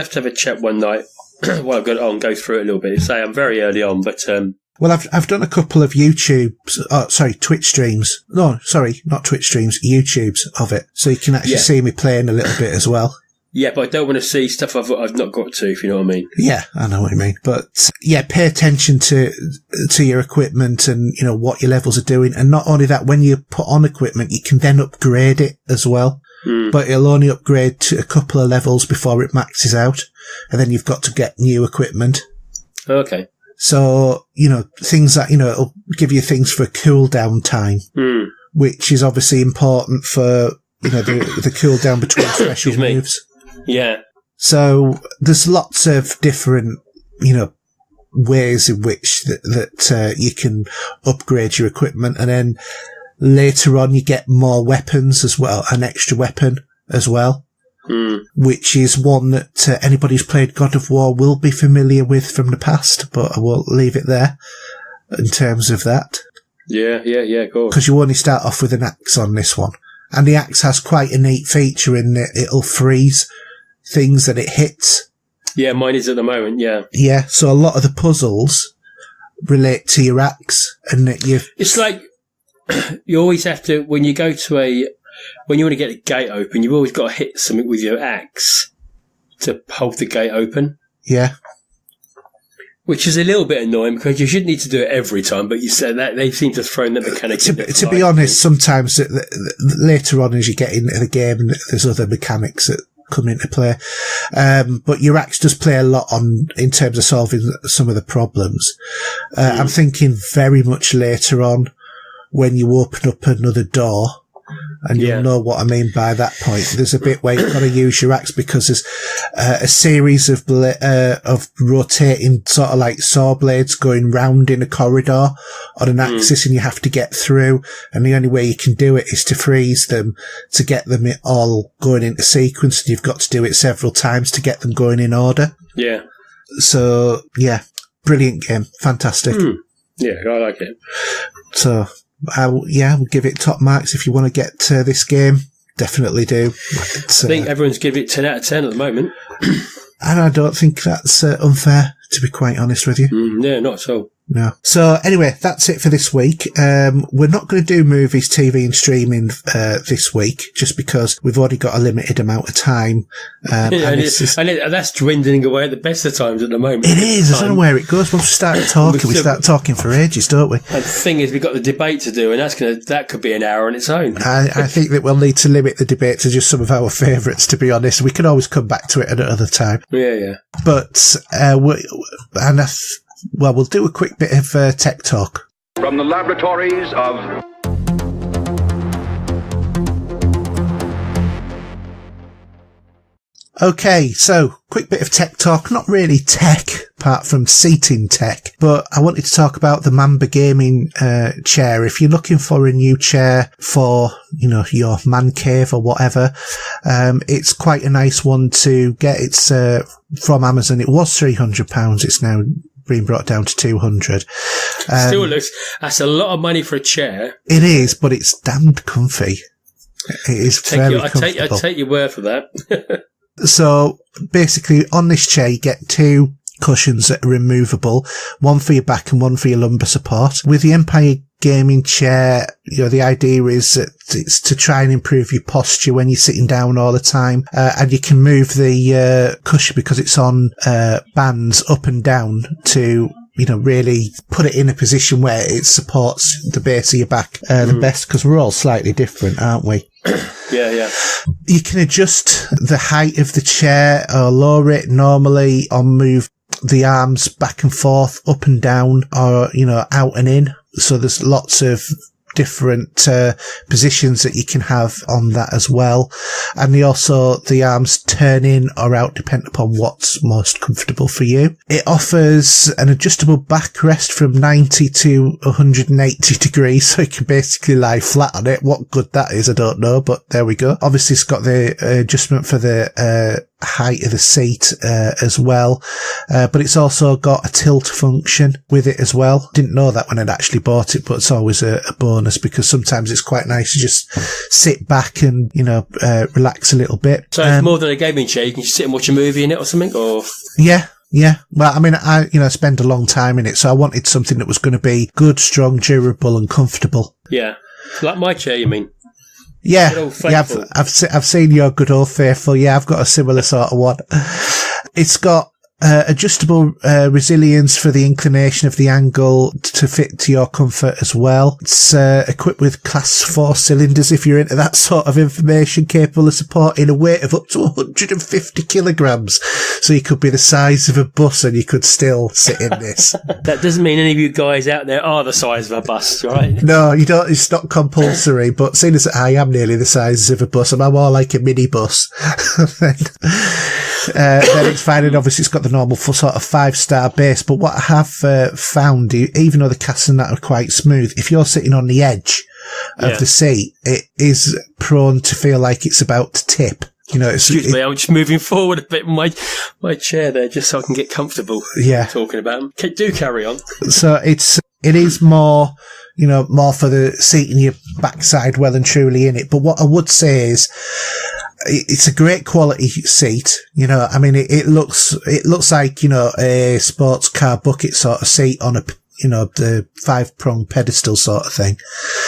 to have a chat one night while I've got it on, go through it a little bit. Say I'm very early on, but well, I've done a couple of Twitch streams. No, sorry, not Twitch streams, YouTubes of it. So you can actually see me playing a little bit as well. Yeah, but I don't want to see stuff I've not got to, if you know what I mean. Yeah, I know what you mean. But yeah, pay attention to your equipment and, what your levels are doing. And not only that, when you put on equipment, you can then upgrade it as well. But it'll only upgrade to a couple of levels before it maxes out. And then you've got to get new equipment. Okay. So, things that, it'll give you things for cooldown time, which is obviously important for, the cooldown between special moves. Yeah. So there's lots of different, ways in which that you can upgrade your equipment. And then later on you get more weapons as well, an extra weapon as well. Which is one that anybody who's played God of War will be familiar with from the past, but I won't leave it there in terms of that. Yeah, of course. Because you only start off with an axe on this one. And the axe has quite a neat feature in that it'll freeze things that it hits. Yeah, mine is at the moment, yeah. Yeah, so a lot of the puzzles relate to your axe, and that It's like, you always have to, when you go to when you want to get a gate open, you've always got to hit something with your axe to hold the gate open. Yeah. Which is a little bit annoying because you shouldn't need to do it every time, but you said that they seem to throw in that mechanic. To be honest, sometimes later on as you get into the game, there's other mechanics that come into play. But your axe does play a lot in terms of solving some of the problems. I'm thinking very much later on when you open up another door. And you'll know what I mean by that point. There's a bit where you've got to use your axe because there's a series of rotating sort of like saw blades going round in a corridor on an axis, and you have to get through. And the only way you can do it is to freeze them to get them all going into sequence. And you've got to do it several times to get them going in order. Yeah. So yeah, brilliant game, fantastic. Yeah, I like it. So. We'll give it top marks. If you want to get this game, definitely do. I think everyone's giving it 10 out of 10 at the moment. And I don't think that's unfair, to be quite honest with you. Yeah, not at all. No. So anyway, that's it for this week. We're not going to do movies, TV and streaming this week, just because we've already got a limited amount of time. And that's dwindling away at the best of times at the moment. It is. I don't know where it goes. Once we start talking, we start talking for ages, don't we? And the thing is, we've got the debate to do, and that could be an hour on its own. I think that we'll need to limit the debate to just some of our favourites, to be honest. We can always come back to it at another time. Yeah. But, well, we'll do a quick bit of tech talk. From the laboratories of... Okay, so quick bit of tech talk. Not really tech, apart from seating tech, but I wanted to talk about the Mamba gaming chair. If you're looking for a new chair for, your man cave or whatever, it's quite a nice one to get. It's from Amazon. It was £300. It's now been brought down to 200. Still looks, that's a lot of money for a chair. It is, but it's damned comfy. It is very comfortable. I take your word for that. So basically on this chair you get two cushions that are removable, one for your back and one for your lumbar support. With the Empire gaming chair, the idea is that it's to try and improve your posture when you're sitting down all the time, and you can move the cushion because it's on bands up and down to really put it in a position where it supports the base of your back the best, because we're all slightly different, aren't we? Yeah. You can adjust the height of the chair or lower it normally, or move the arms back and forth, up and down, or, out and in. So there's lots of different positions that you can have on that as well. And the arms turn in or out depending upon what's most comfortable for you. It offers an adjustable backrest from 90 to 180 degrees, so you can basically lie flat on it. What good that is, I don't know, but there we go. Obviously it's got the adjustment for the height of the seat as well, but it's also got a tilt function with it as well. Didn't know that when I'd actually bought it, but it's always a bonus, because sometimes it's quite nice to just sit back and relax a little bit. So it's more than a gaming chair. You can just sit and watch a movie in it or something, or yeah. Well, I mean, I spend a long time in it, so I wanted something that was going to be good, strong, durable, and comfortable. Yeah, like my chair, you mean? Yeah, I've seen your good old faithful. Yeah, I've got a similar sort of one. It's got adjustable resilience for the inclination of the angle to fit to your comfort as well. It's equipped with class 4 cylinders, if you're into that sort of information, capable of supporting a weight of up to 150 kilograms. So you could be the size of a bus and you could still sit in this. That doesn't mean any of you guys out there are the size of a bus, right? No, you don't. It's not compulsory, but seeing as I am nearly the size of a bus, I'm more like a mini bus. Then it's fine, and obviously it's got the normal sort of 5-star base. But what I have found, even though the casters and that are quite smooth, if you're sitting on the edge of the seat, it is prone to feel like it's about to tip. Excuse me, I'm just moving forward a bit in my chair there, just so I can get comfortable. Yeah, talking about them. Do carry on. So it is more, more for the seat in your backside, well and truly in it. But what I would say is, it's a great quality seat. I mean, it looks like, a sports car bucket sort of seat on a, the 5-prong pedestal sort of thing.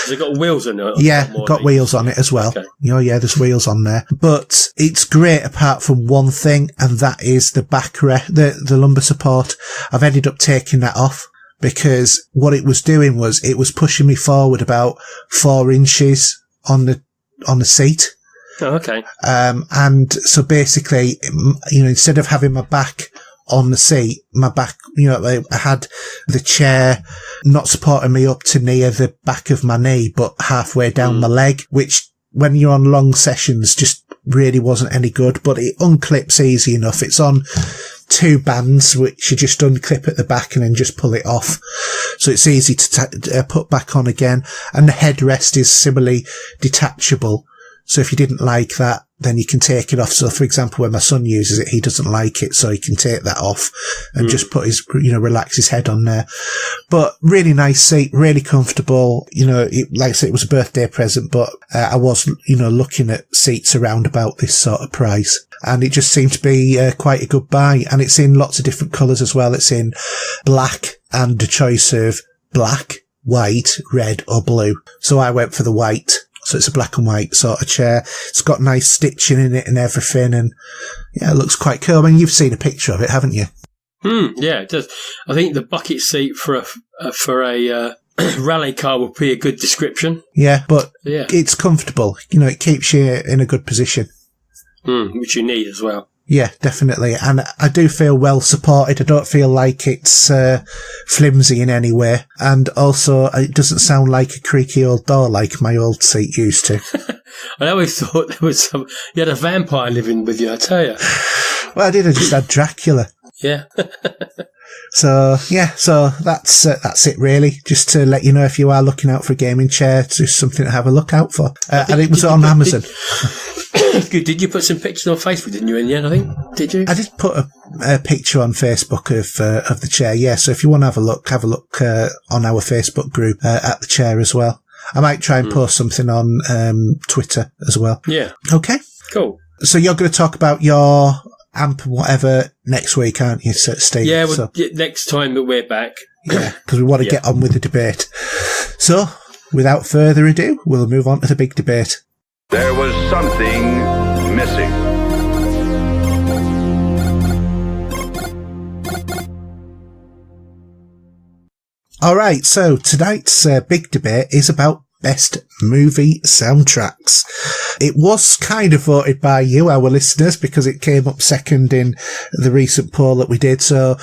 Has it got wheels on it? Yeah, got wheels on it as well. Okay. Yeah, there's wheels on there. But it's great apart from one thing, and that is the the lumbar support. I've ended up taking that off, because what it was doing was it was pushing me forward about 4 inches on the seat. Oh, okay. And so basically, instead of having my back on the seat, my back, I had the chair not supporting me up to near the back of my knee, but halfway down my leg, which when you're on long sessions just really wasn't any good, but it unclips easy enough. It's on 2 bands, which you just unclip at the back and then just pull it off. So it's easy to put back on again. And the headrest is similarly detachable. So if you didn't like that, then you can take it off. So for example, when my son uses it, he doesn't like it, so he can take that off and just put his, relax his head on there. But really nice seat, really comfortable. Like I said, it was a birthday present, but I was, looking at seats around about this sort of price. And it just seemed to be quite a good buy. And it's in lots of different colours as well. It's in black and a choice of black, white, red or blue. So I went for the white. So it's a black and white sort of chair. It's got nice stitching in it and everything. And yeah, it looks quite cool. I mean, you've seen a picture of it, haven't you? Yeah, it does. I think the bucket seat for a rally car would be a good description. Yeah, but it's comfortable. It keeps you in a good position. Which you need as well. Yeah, definitely. And I do feel well supported. I don't feel like it's flimsy in any way. And also, it doesn't sound like a creaky old door like my old seat used to. I always thought there was you had a vampire living with you, I tell you. Well, I did. I just had Dracula. Yeah. So that's it really. Just to let you know, if you are looking out for a gaming chair, it's just something to have a look out for. And it was on Amazon. Did you put some pictures on Facebook, didn't you, in the end, I think? Did you? I did put a picture on Facebook of the chair, yeah. So if you want to have a look on our Facebook group at the chair as well. I might try and post something on Twitter as well. Yeah. Okay. Cool. So you're going to talk about your amp and whatever next week, aren't you, Steve? Yeah, next time that we're back. Yeah, because we want to get on with the debate. So, without further ado, we'll move on to the big debate. There was something missing. All right, so tonight's big debate is about best movie soundtracks. It was kind of voted by you, our listeners, because it came up second in the recent poll that we did. So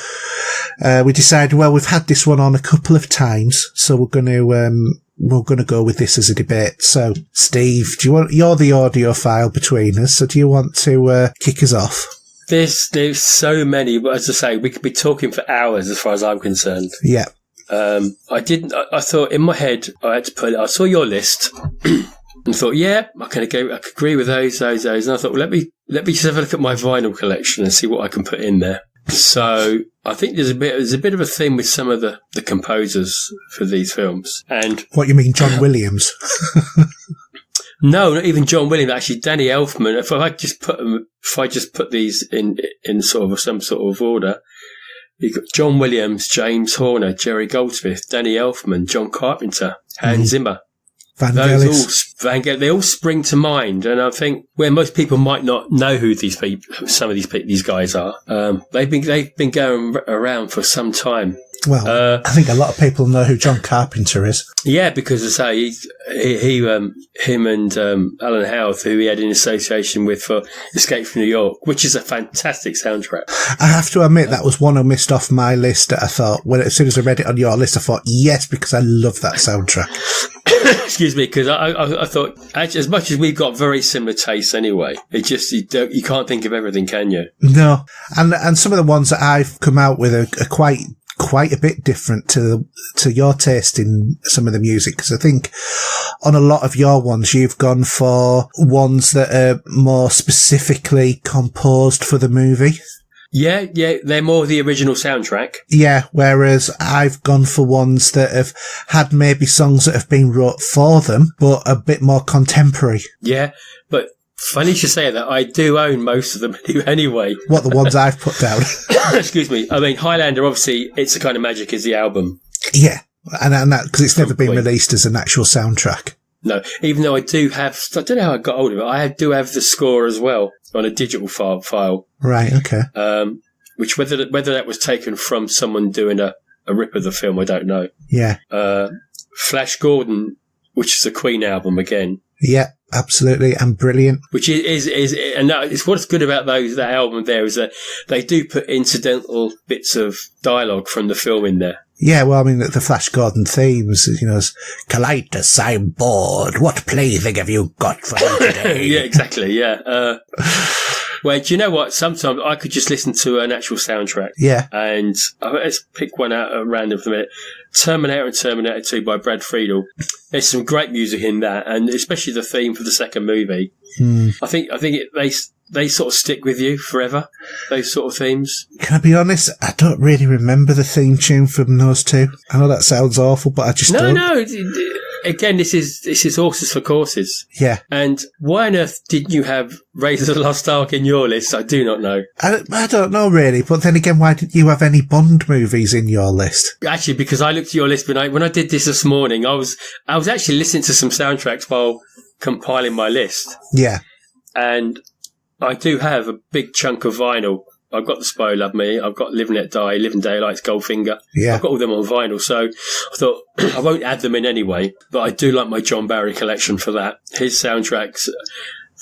we decided, well, we've had this one on a couple of times, so we're going to go with this as a debate. So, Steve, you're the audiophile between us, so do you want to kick us off? There's so many, but as I say, we could be talking for hours as far as I'm concerned. Yeah. I thought in my head, I saw your list and thought, yeah, I could agree with those. And I thought, well, let me just have a look at my vinyl collection and see what I can put in there. So I think there's a bit of a theme with some of the composers for these films. And what you mean, John Williams? No, not even John Williams. Actually, Danny Elfman. If I just put these in sort of some sort of order, you've got John Williams, James Horner, Jerry Goldsmith, Danny Elfman, John Carpenter, Hans Zimmer. They all spring to mind, and I think where most people might not know who some of these guys are, they've been going around for some time. Well, I think a lot of people know who John Carpenter is. Yeah, because as I say, him and Alan Howarth, who he had an association with for Escape from New York, which is a fantastic soundtrack. I have to admit that was one I missed off my list. That I thought, as soon as I read it on your list, I thought yes, because I love that soundtrack. Excuse me, because I thought, actually, as much as we've got very similar tastes anyway, it just you can't think of everything, can you? No, and some of the ones that I've come out with are quite a bit different to your taste in some of the music, because I think on a lot of your ones you've gone for ones that are more specifically composed for the movie. Yeah, they're more the original soundtrack. Yeah, whereas I've gone for ones that have had maybe songs that have been wrote for them, but a bit more contemporary. Yeah, but funny you should say that. I do own most of them anyway. What, the ones I've put down? Excuse me. I mean, Highlander, obviously, It's a Kind of Magic is the album. Yeah, and that because it's never been released as an actual soundtrack. No, even though I don't know how I got hold of it. I do have the score as well on a digital file. Right. Okay. Which whether that was taken from someone doing a rip of the film, I don't know. Yeah. Flash Gordon, which is a Queen album again. Yeah, absolutely, and brilliant. Which is and that is what's good about that album. There is that they do put incidental bits of dialogue from the film in there. Yeah, well, I mean, the Flash Gordon themes, Colitis, I'm bored. What plaything have you got for me today? Yeah, exactly, yeah. Well, do you know what? Sometimes I could just listen to an actual soundtrack. Yeah. And let's pick one out at random for a minute. Terminator and Terminator 2 by Brad Friedel. There's some great music in that, and especially the theme for the second movie. I think they sort of stick with you forever, those sort of themes. Can I be honest? I don't really remember the theme tune from those two. I know that sounds awful, but I just don't. No. Again, this is horses for courses. Yeah. And why on earth didn't you have Raiders of the Lost Ark in your list? I do not know. I don't know really, but then again, why didn't you have any Bond movies in your list? Actually, because I looked at your list when I did this morning, I was actually listening to some soundtracks while compiling my list. Yeah. And I do have a big chunk of vinyl. I've got The Spy Who Loved Me. I've got Live and Let Die, Living Daylights, Goldfinger. Yeah. I've got all them on vinyl. So I thought I won't add them in anyway, but I do like my John Barry collection for that. His soundtracks,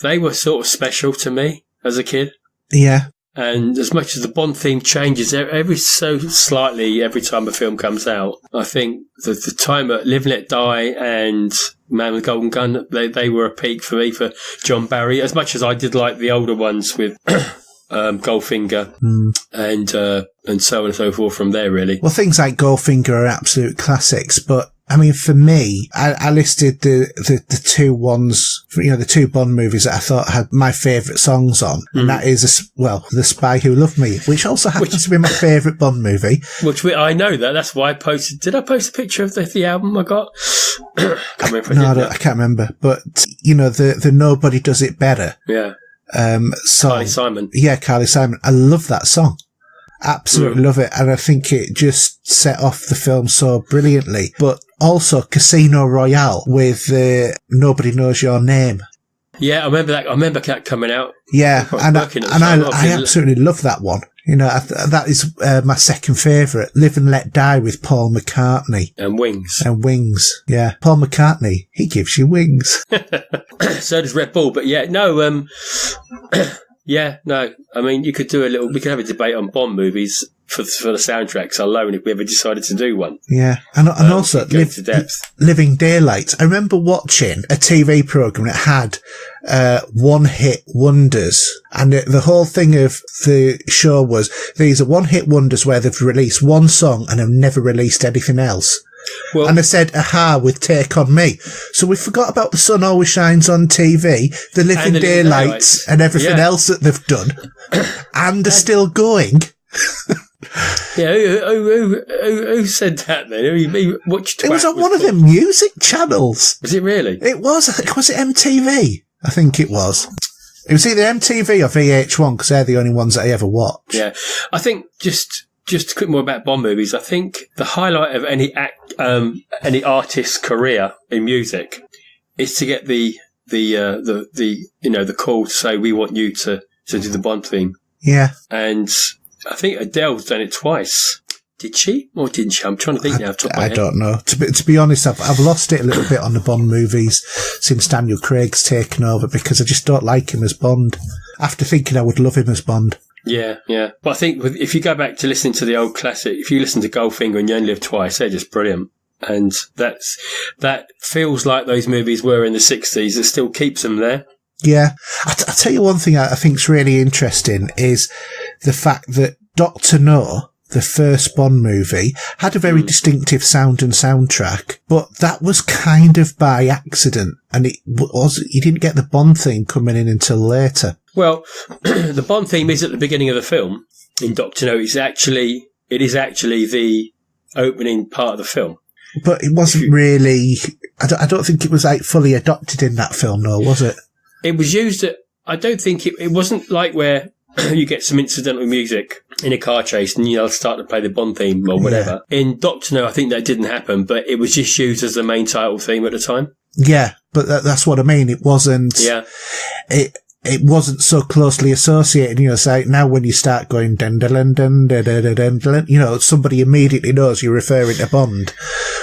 they were sort of special to me as a kid. Yeah. And as much as the Bond theme changes every so slightly every time a film comes out, I think the time at Live and Let Die and Man with the Golden Gun, they were a peak for me, for John Barry, as much as I did like the older ones with Goldfinger and so on and so forth from there, really. Well, things like Goldfinger are absolute classics, but I mean, for me, I listed the two ones, the two Bond movies that I thought had my favourite songs on, and that is, The Spy Who Loved Me, which also happens to be my favourite Bond movie. I know that. That's why I posted. Did I post a picture of the album I got? I can't remember. But, the Nobody Does It Better. Yeah. Song. Carly Simon. Yeah, Carly Simon. I love that song. Absolutely love it. And I think it just set off the film so brilliantly. But also Casino Royale with Nobody Knows Your Name. Yeah, I remember that. I remember that coming out. Yeah, I absolutely love that one. That is my second favourite. Live and Let Die with Paul McCartney. And Wings. Yeah. Paul McCartney, he gives you wings. So does Red Bull. But yeah, no, yeah, no. I mean, we could have a debate on Bond movies for the soundtracks alone if we ever decided to do one. Yeah. And also, Living Daylights. I remember watching a TV programme that had one-hit wonders. And the whole thing of the show was, these are one-hit wonders where they've released one song and have never released anything else. Well, and I said, aha, with Take On Me. So we forgot about The Sun Always Shines on TV, The Living Daylights, and everything else that they've done. And they're still going. Yeah, who said that then? It was on one of the music channels. Was it really? It was. Was it MTV? I think it was. It was either MTV or VH1, because they're the only ones that I ever watched. Yeah. I think just a quick more about Bond movies. I think the highlight of any artist's career in music is to get the call to say, we want you to do the Bond theme. Yeah. And I think Adele's done it twice. Did she or didn't she? I'm trying to think now. I don't know. To be honest, I've lost it a little bit on the Bond movies since Daniel Craig's taken over, because I just don't like him as Bond. After thinking I would love him as Bond. Yeah, yeah. But I think if you go back to listening to the old classic, if you listen to Goldfinger and You Only Live Twice, they're just brilliant. And that feels like those movies were in the 60s. It still keeps them there. Yeah. I'll tell you one thing I think's really interesting is the fact that Dr. No, the first Bond movie, had a very distinctive sound and soundtrack, but that was kind of by accident. And you didn't get the Bond theme coming in until later. Well, the Bond theme is at the beginning of the film. In Dr. No, it is actually the opening part of the film. But it wasn't really... I don't think it was fully adopted in that film, no, was it? It was used I don't think it wasn't like where you get some incidental music in a car chase and you'll start to play the Bond theme or whatever. Yeah. In Dr. No, I think that didn't happen, but it was just used as the main title theme at the time. Yeah, but that's what I mean. It wasn't... Yeah. It wasn't so closely associated, it's like now when you start going dun dun dun dun dun dun dun, somebody immediately knows you're referring to Bond.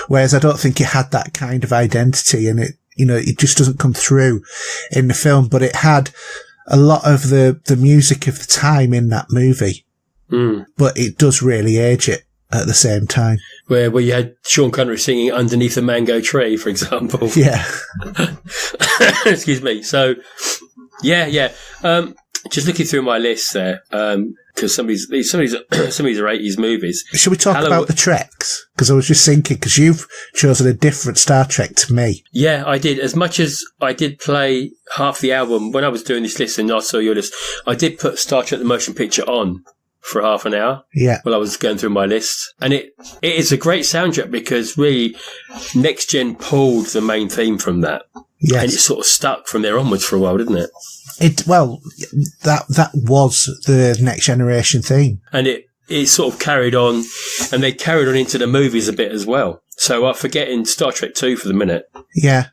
Whereas I don't think it had that kind of identity, and it just doesn't come through in the film, but it had a lot of the music of the time in that movie. But it does really age it at the same time. Where you had Sean Connery singing Underneath a Mango Tree, for example. Yeah. Excuse me. So, yeah. Just looking through my list there, because some of these are 80s movies. Should we talk about the Treks? Because I was just thinking, because you've chosen a different Star Trek to me. Yeah, I did. As much as I did play half the album, when I was doing this list and I saw your list, I did put Star Trek the Motion Picture on for half an hour. Yeah. While I was going through my list. And it is a great soundtrack because really Next Gen pulled the main theme from that. Yes. And it sort of stuck from there onwards for a while, didn't it? That was the Next Generation theme. And it sort of carried on, and they carried on into the movies a bit as well. So I'm forgetting Star Trek 2 for the minute. Yeah.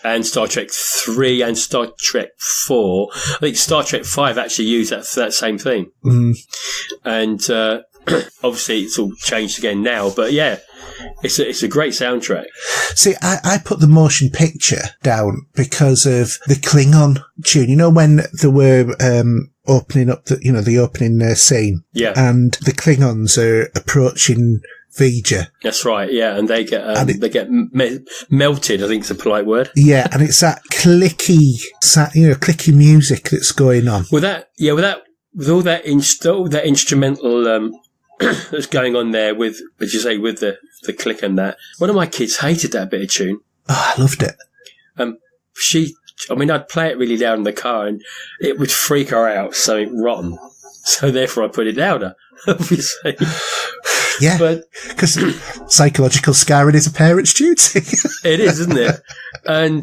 And Star Trek 3 and Star Trek 4. I think Star Trek 5 actually used that same theme. And obviously it's all changed again now, but yeah. It's a great soundtrack. See, I put the motion picture down because of the Klingon tune. When there were opening up the opening scene. Yeah. And the Klingons are approaching Vija. That's right, yeah, and they get melted, I think is a polite word. Yeah, and it's that clicky music that's going on. With all that instrumental that's going on there with, as you say, with the click and that. One of my kids hated that bit of tune. Oh, I loved it. I'd play it really loud in the car and it would freak her out, something rotten. So therefore I put it louder, obviously. Yeah, because psychological scarring is a parent's duty. It is, isn't it? And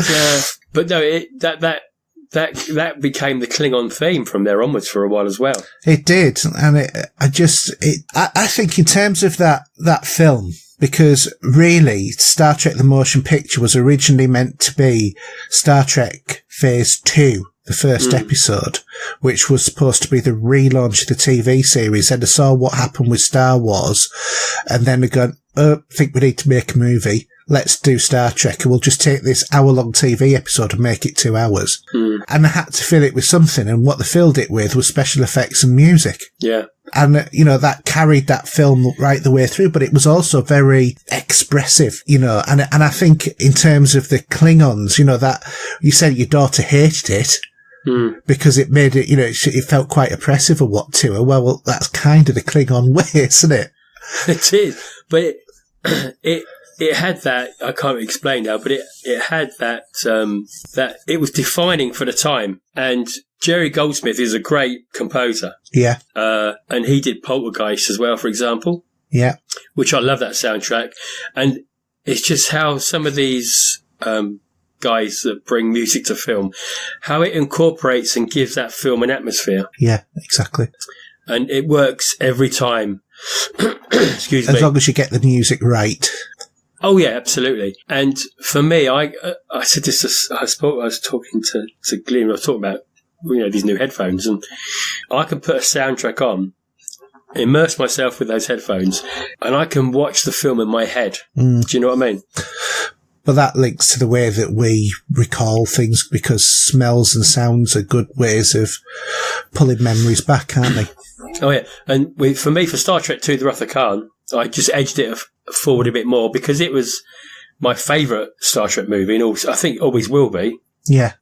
but no, that became the Klingon theme from there onwards for a while as well. It did, and I think in terms of that film, because really Star Trek: The Motion Picture was originally meant to be Star Trek Phase 2. The first episode, which was supposed to be the relaunch of the TV series. And I saw what happened with Star Wars. And then they go, I think we need to make a movie. Let's do Star Trek. And we'll just take this hour-long TV episode and make it 2 hours. And I had to fill it with something. And what they filled it with was special effects and music. Yeah. And, that carried that film right the way through. But it was also very expressive, and I think in terms of the Klingons, that you said your daughter hated it. Because it made it, it felt quite oppressive or what to her. Well, that's kind of the Klingon way, isn't it? It is, but it had that, I can't explain now, but it had that it was defining for the time. And Jerry Goldsmith is a great composer. Yeah. And he did Poltergeist as well, for example. Yeah. Which I love that soundtrack. And it's just how some of these, guys that bring music to film, how it incorporates and gives that film an atmosphere. Yeah, exactly. And it works every time. Excuse me. As long as you get the music right. Oh yeah, absolutely. And for me, I said this, I was talking to Glenn, I was talking about, these new headphones, and I can put a soundtrack on, immerse myself with those headphones, and I can watch the film in my head. Do you know what I mean? But that links to the way that we recall things, because smells and sounds are good ways of pulling memories back, aren't they? Oh, yeah. And for me, for Star Trek II, The Wrath of Khan, I just edged it forward a bit more because it was my favourite Star Trek movie, and also, I think always will be. Yeah.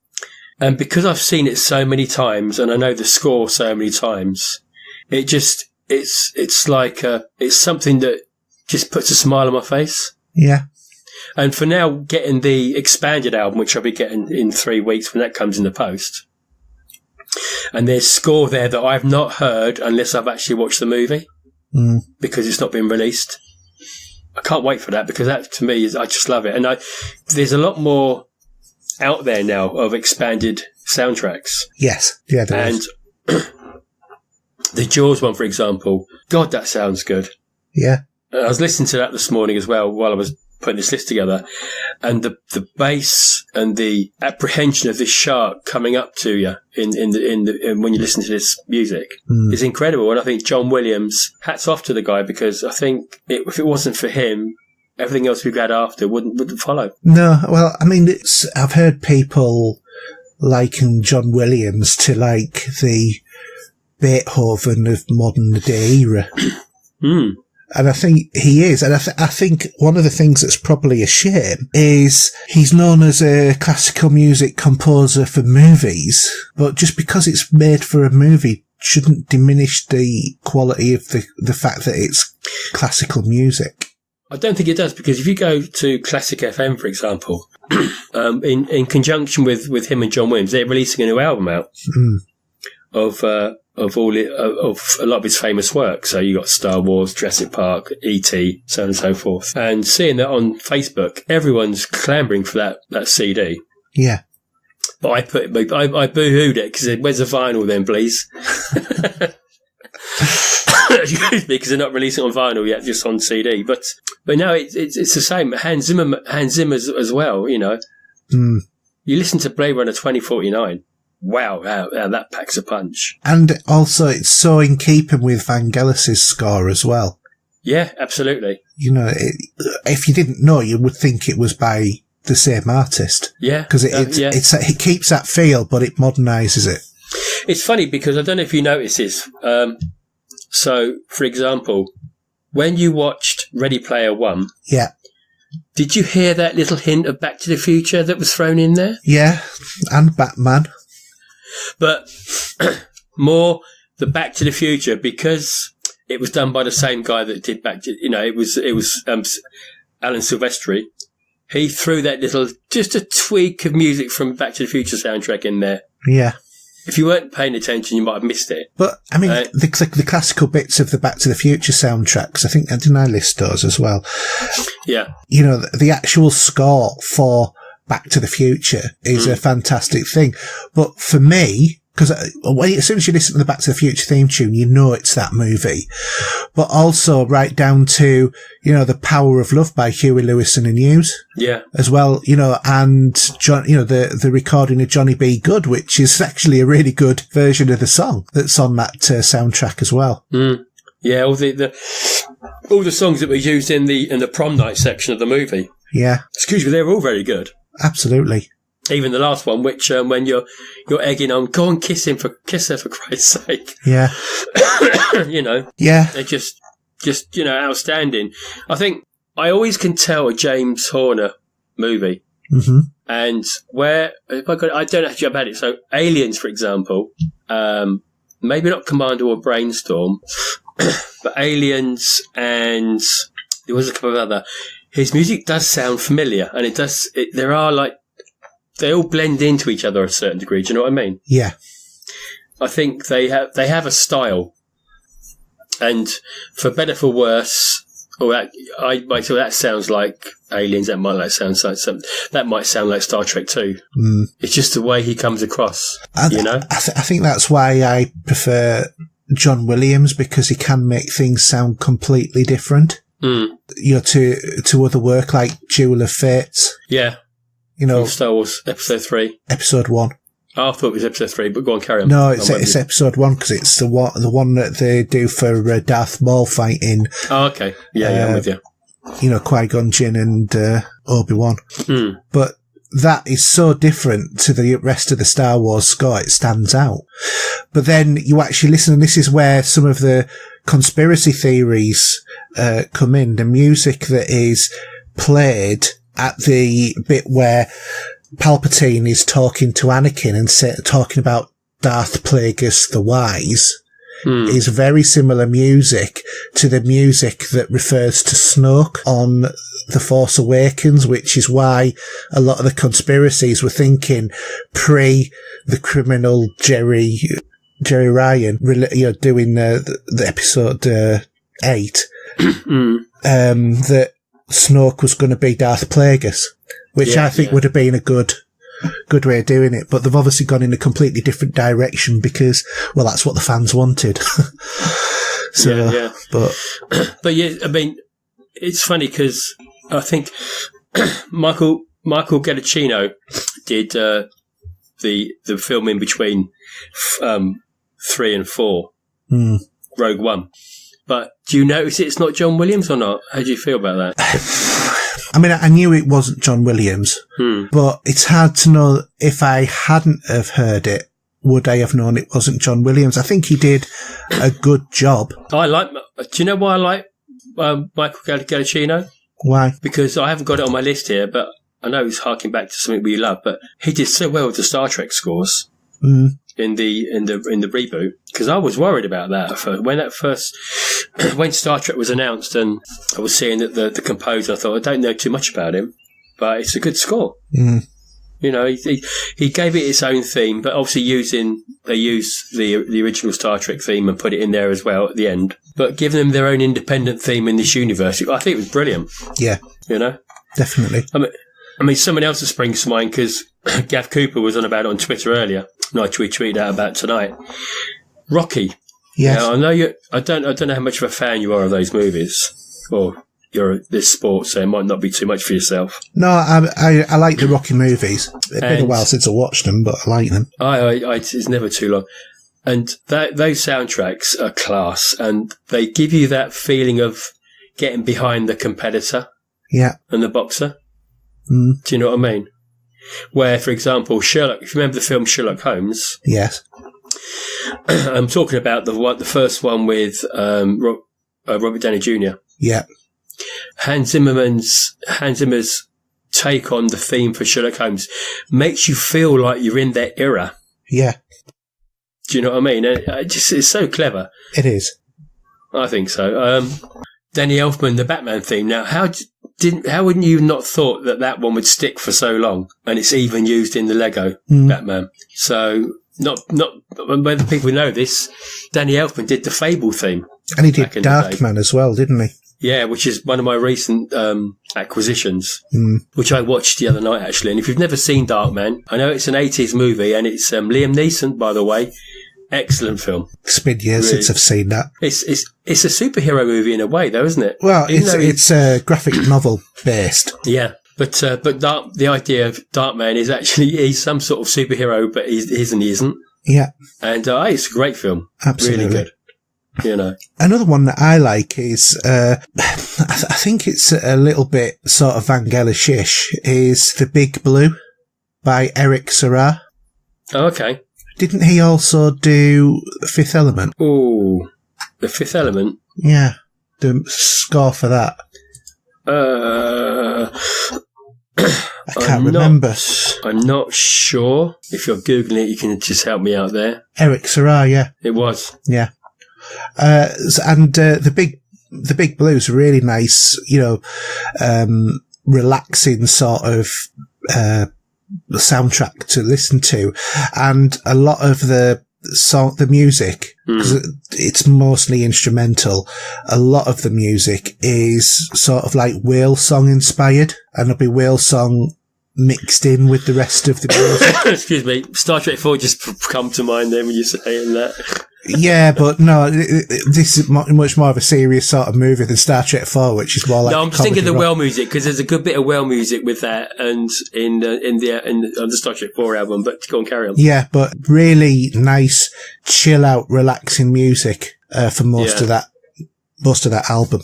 And because I've seen it so many times and I know the score so many times, it's like, it's something that just puts a smile on my face. Yeah. And for now, getting the expanded album, which I'll be getting in 3 weeks when that comes in the post, and there's score there that I've not heard unless I've actually watched the movie, because it's not been released. I can't wait for that, because that, to me, I just love it. And there's a lot more out there now of expanded soundtracks. Yes. Yeah, there is. The Jaws one, for example, God, that sounds good. Yeah. I was listening to that this morning as well while I was putting this list together, and the bass and the apprehension of this shark coming up to you in when you listen to this music is incredible. And I think John Williams, hats off to the guy, because I think if it wasn't for him, everything else we've had after wouldn't follow. No, well, I mean, I've heard people liken John Williams to like the Beethoven of modern day era. And I think he is. And I think one of the things that's probably a shame is he's known as a classical music composer for movies, but just because it's made for a movie shouldn't diminish the quality of the fact that it's classical music. I don't think it does, because if you go to Classic FM, for example, in conjunction with him and John Williams, they're releasing a new album out of a lot of his famous work. So you got Star Wars, Jurassic Park, E.T., so on and so forth. And seeing that on Facebook, everyone's clamouring for that CD. Yeah. But I boo-hooed it, because where's the vinyl then, please? Excuse me, because they're not releasing it on vinyl yet, just on CD. But no, it's the same. Hans Zimmer as well, you know. You listen to Blade Runner 2049. Wow, that packs a punch. And also, it's so in keeping with Vangelis's score as well. Yeah, absolutely. You know, if you didn't know, you would think it was by the same artist. Yeah. Because it keeps that feel, but it modernises it. It's funny because I don't know if you noticed this. So, for example, when you watched Ready Player One, yeah, did you hear that little hint of Back to the Future that was thrown in there? Yeah, and Batman. But more the Back to the Future, because it was done by the same guy that did it was Alan Silvestri. He threw that just a tweak of music from Back to the Future soundtrack in there. Yeah. If you weren't paying attention, you might have missed it. But, I mean, the classical bits of the Back to the Future soundtracks, I think, didn't I list those as well? Yeah. You know, the actual score for Back to the Future is a fantastic thing. But for me, because as soon as you listen to the Back to the Future theme tune, you know it's that movie. But also right down to, The Power of Love by Huey Lewis and the News. Yeah. As well, and John, the recording of Johnny B. Good, which is actually a really good version of the song that's on that soundtrack as well. Mm. Yeah, all the songs that were used in the prom night section of the movie. Yeah. Excuse me, they were all very good. Absolutely. Even the last one, which when you're egging on, go and kiss her for Christ's sake. Yeah. Yeah. They're just outstanding. I think I always can tell a James Horner movie. Mm-hmm. And I don't know actually about it. So Aliens, for example, maybe not Commando or Brainstorm, but Aliens, and there was a couple of other. His music does sound familiar, and there are they all blend into each other to a certain degree. Do you know what I mean? Yeah. I think they have a style, and for better for worse, that sounds like Aliens. That might sound like something. That might sound like Star Trek too. Mm. It's just the way he comes across. I think that's why I prefer John Williams, because he can make things sound completely different. Mm. To other work like Jewel of Fate. Yeah. From Star Wars Episode 3. Episode 1. Oh, I thought it was Episode 3, but go on, carry on. No, it's Episode 1, because it's the one that they do for Darth Maul fighting. Oh, okay. Yeah, I'm with you. Qui-Gon Jinn and Obi-Wan. Mm. But that is so different to the rest of the Star Wars score, it stands out. But then you actually listen, and this is where some of the conspiracy theories come in. The music that is played at the bit where Palpatine is talking to Anakin and talking about Darth Plagueis the Wise is very similar music to the music that refers to Snoke on The Force Awakens, which is why a lot of the conspiracies were thinking the criminal Jerry Ryan, doing the episode 8, that Snoke was going to be Darth Plagueis, which I think would have been a good way of doing it. But they've obviously gone in a completely different direction because, well, that's what the fans wanted. But yeah, I mean, it's funny because I think Michael Giacchino did the film in between 3 and 4, Rogue One. But do you notice it's not John Williams or not? How do you feel about that? I mean, I knew it wasn't John Williams, but it's hard to know if I hadn't have heard it, would I have known it wasn't John Williams? I think he did a good job. Do you know why I like Michael Giacchino? Why? Because I haven't got it on my list here, but I know he's harking back to something we love, but he did so well with the Star Trek scores. In the reboot, because I was worried about that when Star Trek was announced, and I was seeing that the composer, I thought, I don't know too much about him, but it's a good score. He gave it its own theme, but obviously they used the original Star Trek theme and put it in there as well at the end, but giving them their own independent theme in this universe, I think it was brilliant. Yeah, definitely. I mean, someone else that springs to mind, because Gav Cooper was on about it on Twitter earlier, and I tweeted out about tonight. Rocky. Yes. Now, I know I don't know how much of a fan you are of those movies, or you're this sport, so it might not be too much for yourself. No, I like the Rocky movies. It's been a while since I watched them, but I like them. It's never too long. And those soundtracks are class, and they give you that feeling of getting behind the competitor, and the boxer. Do you know what I mean? Where, for example, Sherlock, if you remember the film Sherlock Holmes, yes, I'm talking about the first one with Robert Downey Jr. Yeah. Hans Zimmer's take on the theme for Sherlock Holmes makes you feel like you're in that era. Yeah. Do you know what I mean? It's so clever. It is. I think so. Danny Elfman, the Batman theme. Now, how wouldn't you not thought that one would stick for so long? And it's even used in the Lego Batman. So, not whether people know this, Danny Elfman did the Fable theme. And he did Darkman as well, didn't he? Yeah, which is one of my recent acquisitions, which I watched the other night, actually. And if you've never seen Darkman, I know it's an 80s movie, and it's Liam Neeson, by the way. Excellent film. It's been years since I've seen that. It's a superhero movie in a way, though, isn't it? Well, it's a graphic novel based. Yeah, but the idea of Darkman is actually he's some sort of superhero, but he isn't. Yeah, and it's a great film. Absolutely really good. You know, another one that I like is I think it's a little bit sort of Vangelis-ish, is The Big Blue by Eric Serra. Oh, okay. Didn't he also do Fifth Element? Oh, The Fifth Element? Yeah, the score for that. I can't remember. I'm not sure. If you're Googling it, you can just help me out there. Eric Serra, yeah. It was. Yeah. And the Big Blue's really nice, relaxing sort of soundtrack to listen to, and a lot of the music, because it's mostly instrumental, a lot of the music is sort of like whale song inspired, and there'll be whale song mixed in with the rest of the music. Excuse me, Star Trek 4 just come to mind then when you're saying that. Yeah, but no, this is much more of a serious sort of movie than Star Trek 4, which is more like. No, I'm just thinking of the whale music, because there's a good bit of whale music with that, and on the Star Trek 4 album. But go on, carry on. Yeah, but really nice, chill out, relaxing music for most of that album.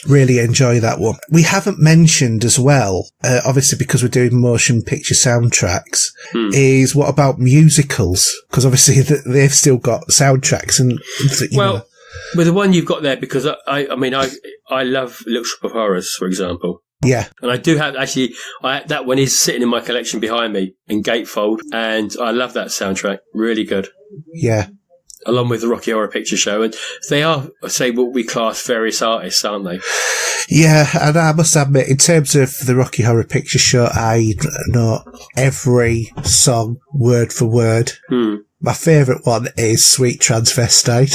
Really enjoy that one. We haven't mentioned as well, obviously because we're doing motion picture soundtracks, is what about musicals? Because obviously they've still got soundtracks and, with the one you've got there, because I love Little Shop of Horrors, for example. Yeah. And I do have, actually, that one is sitting in my collection behind me in gatefold, and I love that soundtrack. Really good. Yeah. Along with the Rocky Horror Picture Show. And they are, say, what we class various artists, aren't they? Yeah, and I must admit, in terms of the Rocky Horror Picture Show, I know every song word for word. My favourite one is Sweet Transvestite.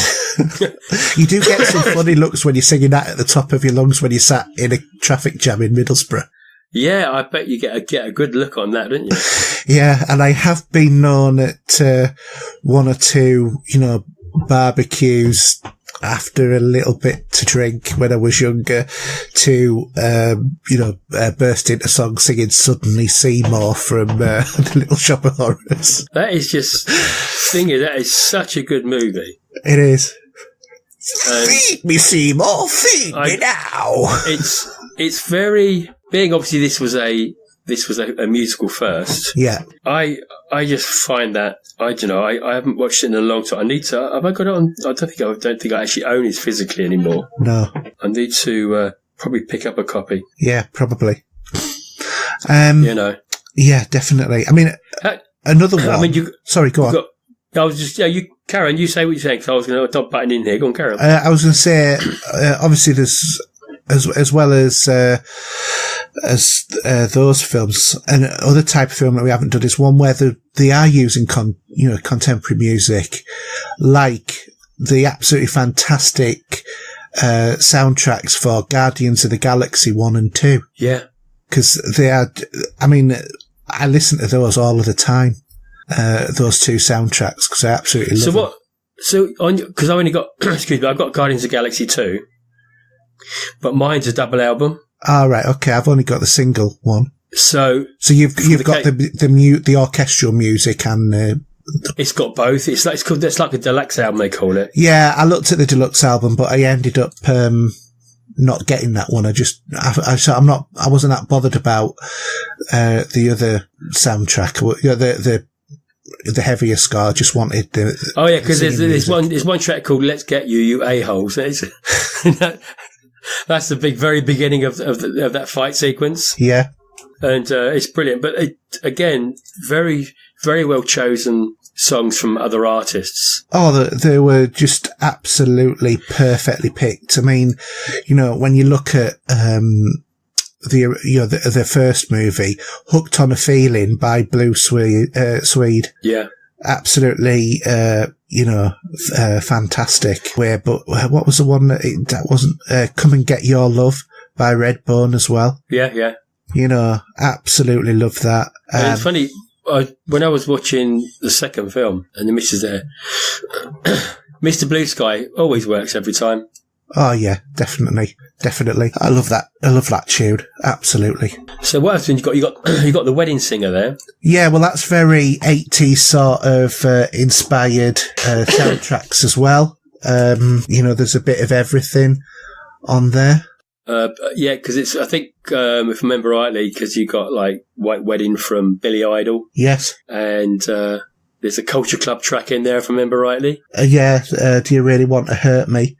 You do get some funny looks when you're singing that at the top of your lungs when you're sat in a traffic jam in Middlesbrough. Yeah, I bet you get a good look on that, don't you? Yeah, and I have been known at one or two, barbecues after a little bit to drink when I was younger to, burst into song singing Suddenly Seymour from The Little Shop of Horrors. That is just, that is such a good movie. It is. Feed me, Seymour, feed me now. It's very, being obviously this was a musical first. Yeah. I just find that, I haven't watched it in a long time. I need to, have I got it on? I don't think I actually own it physically anymore. No. I need to probably pick up a copy. Yeah, probably. Yeah, definitely. I mean, another one. Sorry, go on. Karen, you say what you're saying, because I was going to stop butting in here. Go on, Karen. I was going to say, obviously there's, as well as those films, and other type of film that we haven't done is one where they are using contemporary music, like the absolutely fantastic soundtracks for Guardians of the Galaxy 1 and 2. Yeah. Because they are, I listen to those all of the time, those two soundtracks, because I absolutely love them. Because I only got, excuse me, I've got Guardians of the Galaxy 2, but mine's a double album. Right, okay, I've only got the single one. So you've got the orchestral music and it's got both. It's like a deluxe album, they call it. Yeah, I looked at the deluxe album, but I ended up not getting that one. I wasn't that bothered about the other soundtrack, the the heavier score, just wanted the... Oh, yeah, because there's one track called Let's Get You, You A-Holes. That's the very beginning of that fight sequence. Yeah. And it's brilliant. But again, very, very well chosen songs from other artists. Oh, they were just absolutely perfectly picked. I mean, when you look at the first movie, Hooked on a Feeling by Blue Swede. Yeah. Absolutely, fantastic. But what was the one that wasn't, Come and Get Your Love by Redbone as well? Yeah. Absolutely love that. And it's funny, when I was watching the second film, and the missus there, Mr. Blue Sky always works every time. Oh yeah, definitely. I love that tune. Absolutely. So what else have you got? You got the wedding singer there. Yeah, well, that's very 80s sort of inspired soundtracks as well. There's a bit of everything on there. Yeah, because it's, I think, if I remember rightly, because you got like White Wedding from Billy Idol. Yes. And there's a Culture Club track in there, if I remember rightly. Yeah, Do You Really Want to Hurt Me?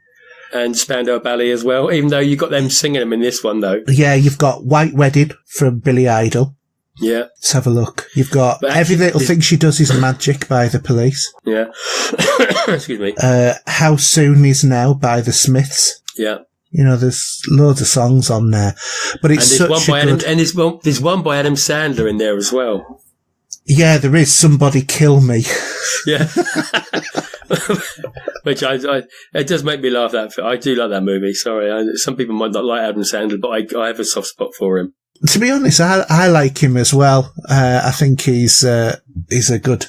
And Spandau Ballet as well, even though you got them singing them in this one, though. Yeah, you've got White Wedding from Billy Idol. Yeah. Let's have a look. You've got Every Little Thing She Does Is Magic by The Police. Yeah. Excuse me. How Soon Is Now by The Smiths. Yeah. There's loads of songs on there. But it's such a good... there's one by Adam Sandler in there as well. Yeah, there is Somebody Kill Me. Yeah. Which it does make me laugh. I do like that movie. Sorry, some people might not like Adam Sandler, but I have a soft spot for him. To be honest, I like him as well. I think he's a good.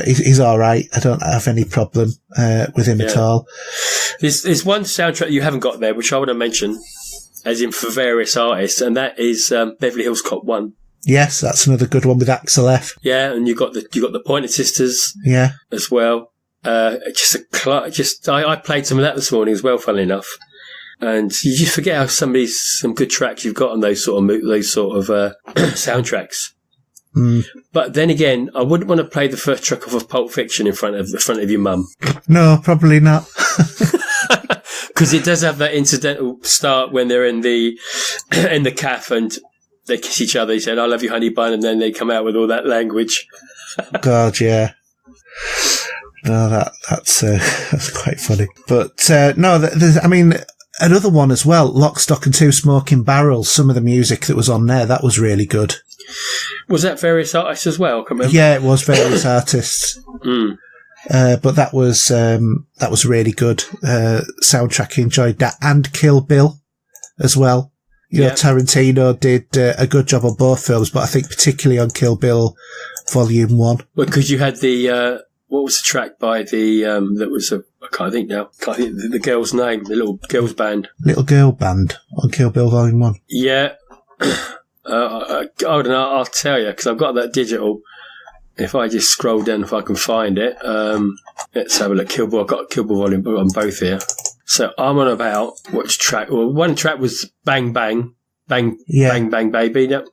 He's all right. I don't have any problem with him at all. There's one soundtrack you haven't got there, which I want to mention, as in for various artists, and that is Beverly Hills Cop 1. Yes, that's another good one with Axel F. Yeah, and you got the Pointer Sisters. Yeah, as well. I played some of that this morning as well, funnily enough. And you just forget how some good tracks you've got on those sort of soundtracks. Mm. But then again, I wouldn't want to play the first track off of Pulp Fiction in front of your mum. No, probably not. Because it does have that incidental start when they're in the cafe and they kiss each other. He said, "I love you, honey bun," and then they come out with all that language. God, yeah. No, that's quite funny. But there's another one as well, Lock, Stock and Two Smoking Barrels. Some of the music that was on there, that was really good. Was that various artists as well? Yeah, it was various artists. Mm. But that was really good soundtrack. Enjoyed that, and Kill Bill as well. Tarantino did a good job on both films, but I think particularly on Kill Bill Volume 1. Well, because you had the what was the track by the that was I can't think now. Can't think the girl's name. The little girls band. Little girl band on Kill Bill Volume 1. Yeah. I don't know. I'll tell you because I've got that digital. If I just scroll down, if I can find it, let's have a look. Kill Bill. I've got Kill Bill Volume on both here. So I'm on about which track? Well, one track was Bang Bang. Bang, yeah. Bang, Bang, Baby. Yep.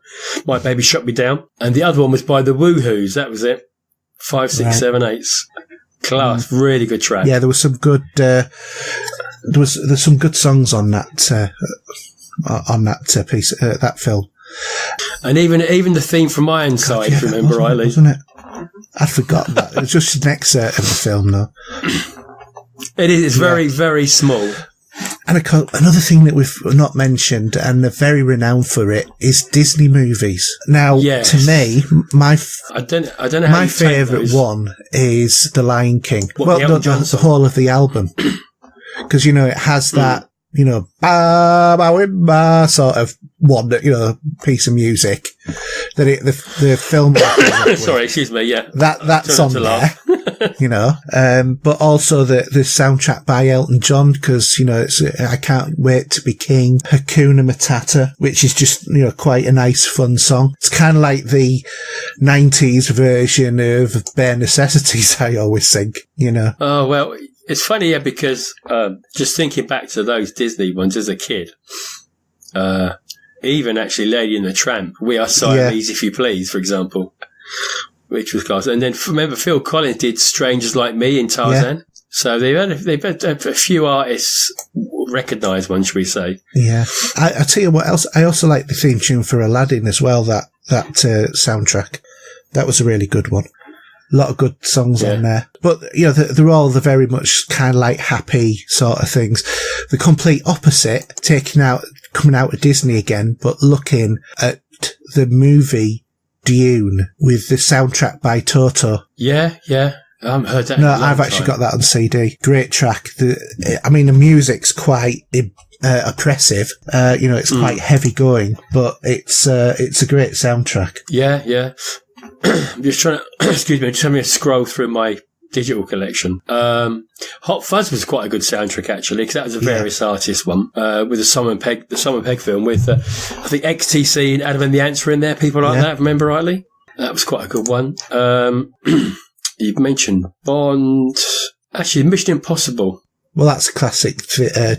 My Baby Shot Me Down. And the other one was by the Woohoos. That was it. 5, 6, 7, 8. Class. Really good track. Yeah, there was some good, there's some good songs on that piece, that film. And even the theme from Ironside, if you remember rightly. Wasn't it? I'd forgotten that. It was just an excerpt of the film, though. It is very, very small. And another thing that we've not mentioned, and they're very renowned for it, is Disney movies. Now, to me, my favourite one is The Lion King. The whole of the album. Because, it has that, ba ba ba sort of one, piece of music that the film. Sorry, excuse me. Yeah, that's on there. But also the soundtrack by Elton John, because it's I Can't Wait to Be King, Hakuna Matata, which is just quite a nice fun song. It's kind of like the 90s version of Bare Necessities, I always think. Oh well. It's funny, because just thinking back to those Disney ones as a kid, even actually Lady and the Tramp, We Are Siamese, If You Please, for example. which was class. And then remember, Phil Collins did "Strangers Like Me" in Tarzan. Yeah. So they've had a few artists, recognised ones, should we say? Yeah. I tell you what else. I also like the theme tune for Aladdin as well. That soundtrack. That was a really good one. A lot of good songs on there. But, they're all the very much kind of like happy sort of things. The complete opposite, coming out of Disney again, but looking at the movie Dune with the soundtrack by Toto. Yeah. I haven't heard that. No, I've actually got that on CD. Great track. The music's quite oppressive. It's quite heavy going, but it's a great soundtrack. Yeah. I'm just trying to scroll through my digital collection. Hot Fuzz was quite a good soundtrack actually, because that was a various artist one with the Simon Pegg film with I think XTC and Adam and the Ants were in there. People like that, if I remember rightly. That was quite a good one. You've mentioned Bond. Actually, Mission Impossible. Well, that's a classic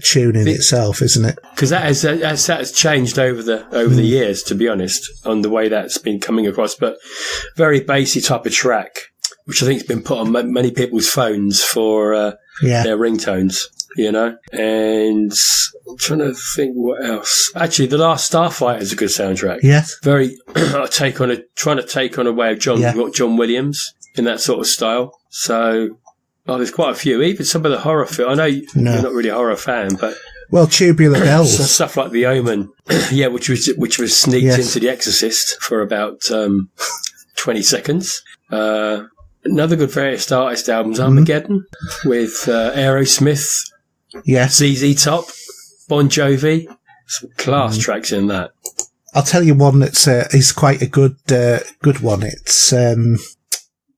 tune in itself, isn't it? Because that has changed over the years, to be honest, on the way that's been coming across. But very bassy type of track, which I think has been put on many people's phones for their ringtones, And I'm trying to think what else. Actually, The Last Starfighter is a good soundtrack. Yes. Very trying to take on a way of John Williams in that sort of style. So. Oh, there's quite a few. Even some of the horror films. I know you're not really a horror fan, but Tubular Bells, stuff like The Omen, which was sneaked into The Exorcist for about 20 seconds. Another good various artist albums, Armageddon with Aerosmith, ZZ Top, Bon Jovi, some class tracks in that. I'll tell you one that's is quite a good one. It's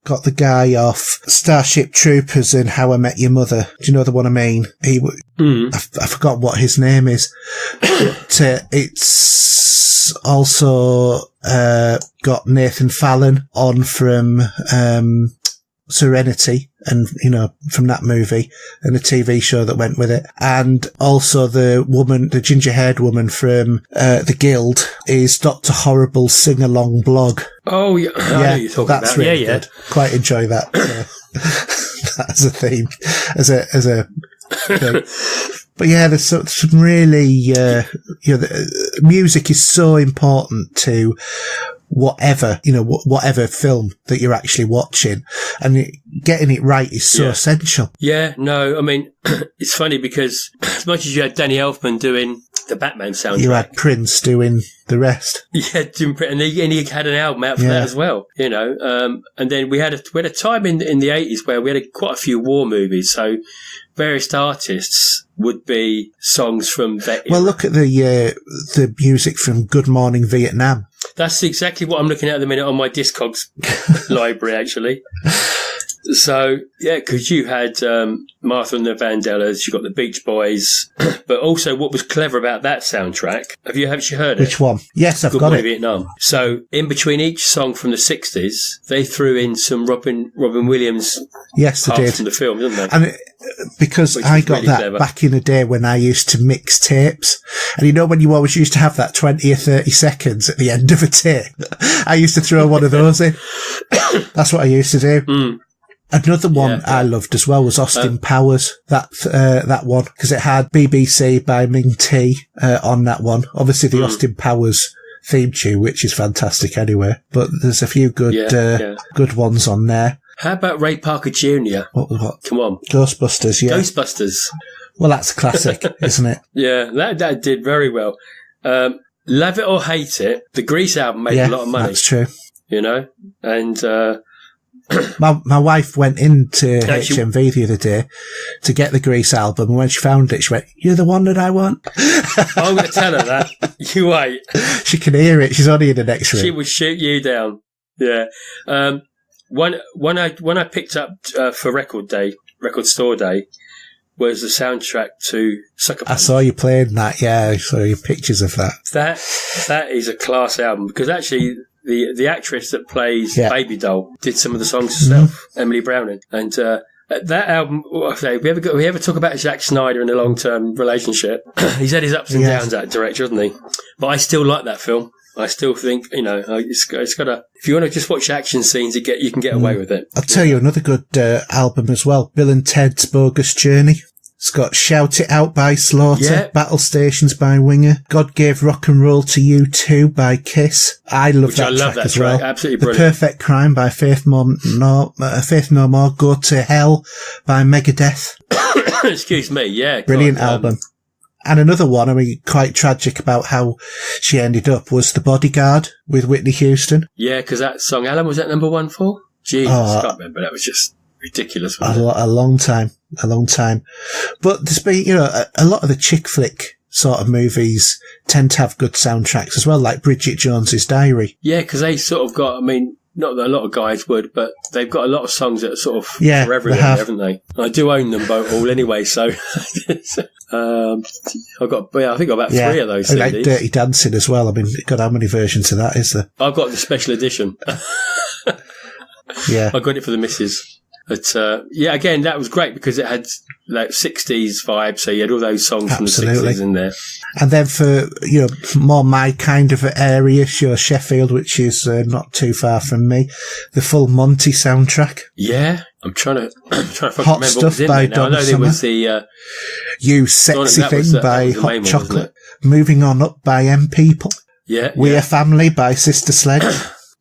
got the guy off Starship Troopers and How I Met Your Mother. Do you know the one I mean? I forgot what his name is. But, it's also got Nathan Fallon on from Serenity, and from that movie, and the TV show that went with it, and also the ginger-haired woman from the Guild is Dr. Horrible's sing-along blog. Oh yeah, I know you're talking that's about. Really good. Quite enjoy that. As a theme, as a thing. But there's some really, music is so important to whatever film that you're actually watching, and getting it right is so essential. Yeah, no, I mean, it's funny because as much as you had Danny Elfman doing the Batman soundtrack, you had Prince doing the rest. Yeah, and he had an album out for that as well, and then we had a time in the 80s where we had quite a few war movies, so various artists would be songs from that. Well, look at the music from Good Morning Vietnam. That's exactly what I'm looking at the minute on my Discogs library, actually. So, because you had Martha and the Vandellas, you got the Beach Boys, but also what was clever about that soundtrack, have you actually heard it? Which one? Yes, I've got it. Vietnam. So, in between each song from the 60s, they threw in some Robin Williams parts from the film, didn't they? And because I got really that clever back in the day when I used to mix tapes, and when you always used to have that 20 or 30 seconds at the end of a tape, I used to throw one of those in. That's what I used to do. Another one I loved as well was Austin Powers, that one, because it had BBC by Ming T on that one. Obviously the Austin Powers theme tune, which is fantastic anyway, but there's a few good ones on there. How about Ray Parker Jr.? What? Come on. Ghostbusters, yeah. Ghostbusters. Well, that's a classic, isn't it? Yeah, that did very well. Love It or Hate It, the Grease album made a lot of money. That's true. And my wife went into HMV the other day to get the Grease album, and when she found it, she went, "You're the one that I want." I'm going to tell her that. You wait. She can hear it. She's only in the next room. She will shoot you down. Yeah. When I picked up for Record Store Day, was the soundtrack to Sucker Punch. I saw you playing that. Yeah, I saw your pictures of that. That is a class album, because actually the actress that plays Baby Doll did some of the songs herself, Emily Browning, and that album. We ever talk about Zack Snyder in a long-term relationship? He's had his ups and downs, that director, hasn't he? But I still like that film. I still think, it's got to, if you want to just watch action scenes, you can get away with it. I'll tell you another good album as well. Bill and Ted's Bogus Journey. It's got Shout It Out by Slaughter, Battle Stations by Winger, God Gave Rock and Roll to You Too by Kiss. I love that track as well. Absolutely The brilliant. Perfect Crime by Faith No More, Go to Hell by Megadeth. Excuse me, yeah. Brilliant album. And another one, quite tragic about how she ended up, was The Bodyguard with Whitney Houston. Yeah, because that song, Alan, was that number 1 for? Jesus, I can't remember. That was just ridiculous. A long time. But there's been, a lot of the chick flick sort of movies tend to have good soundtracks as well, like Bridget Jones's Diary. Yeah, because they sort of got, not that a lot of guys would, but they've got a lot of songs that are sort of for everyone, haven't they? I do own them all anyway, so I think I've got about 3 of those CDs. Like Dirty Dancing as well. God, how many versions of that is there? I've got the special edition. Yeah. I got it for the missus. But, again, that was great because it had like 60s vibe, so you had all those songs from the 60s in there. And then for, more my kind of area, Sheffield, which is not too far from me, the full Monty soundtrack. Yeah, I'm trying to Hot remember Stuff what was in by there now. I know there was the You Sexy Thing by Hot Chocolate, Moving On Up by M People, We're Family by Sister Sledge.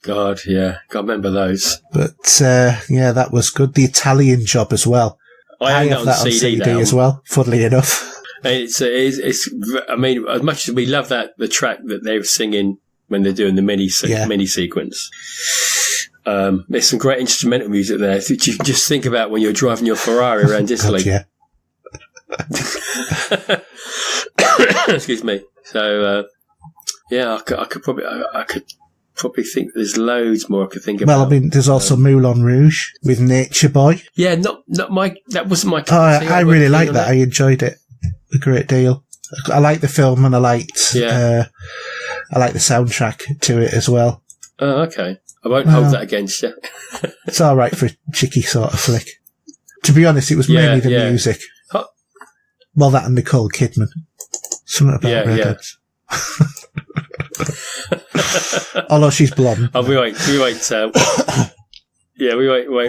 God, yeah, can't remember those. But that was good. The Italian Job as well. I have that on CD as well, funnily enough. It's as much as we love the track that they were singing when they're doing the mini sequence. There's some great instrumental music there that you can just think about when you're driving your Ferrari around Italy. God, yeah. Excuse me. So, I could probably think there's loads more I could think about. Well, there's also Moulin Rouge with Nature Boy. Yeah, that wasn't my I really liked that. I enjoyed it a great deal. I like the film and I liked the soundtrack to it as well. Oh, okay. I won't hold that against you. It's all right for a chicky sort of flick. To be honest, it was mainly the music. Well, that and Nicole Kidman. Something about redheads. Although she's blonde. Oh, we won't. we won't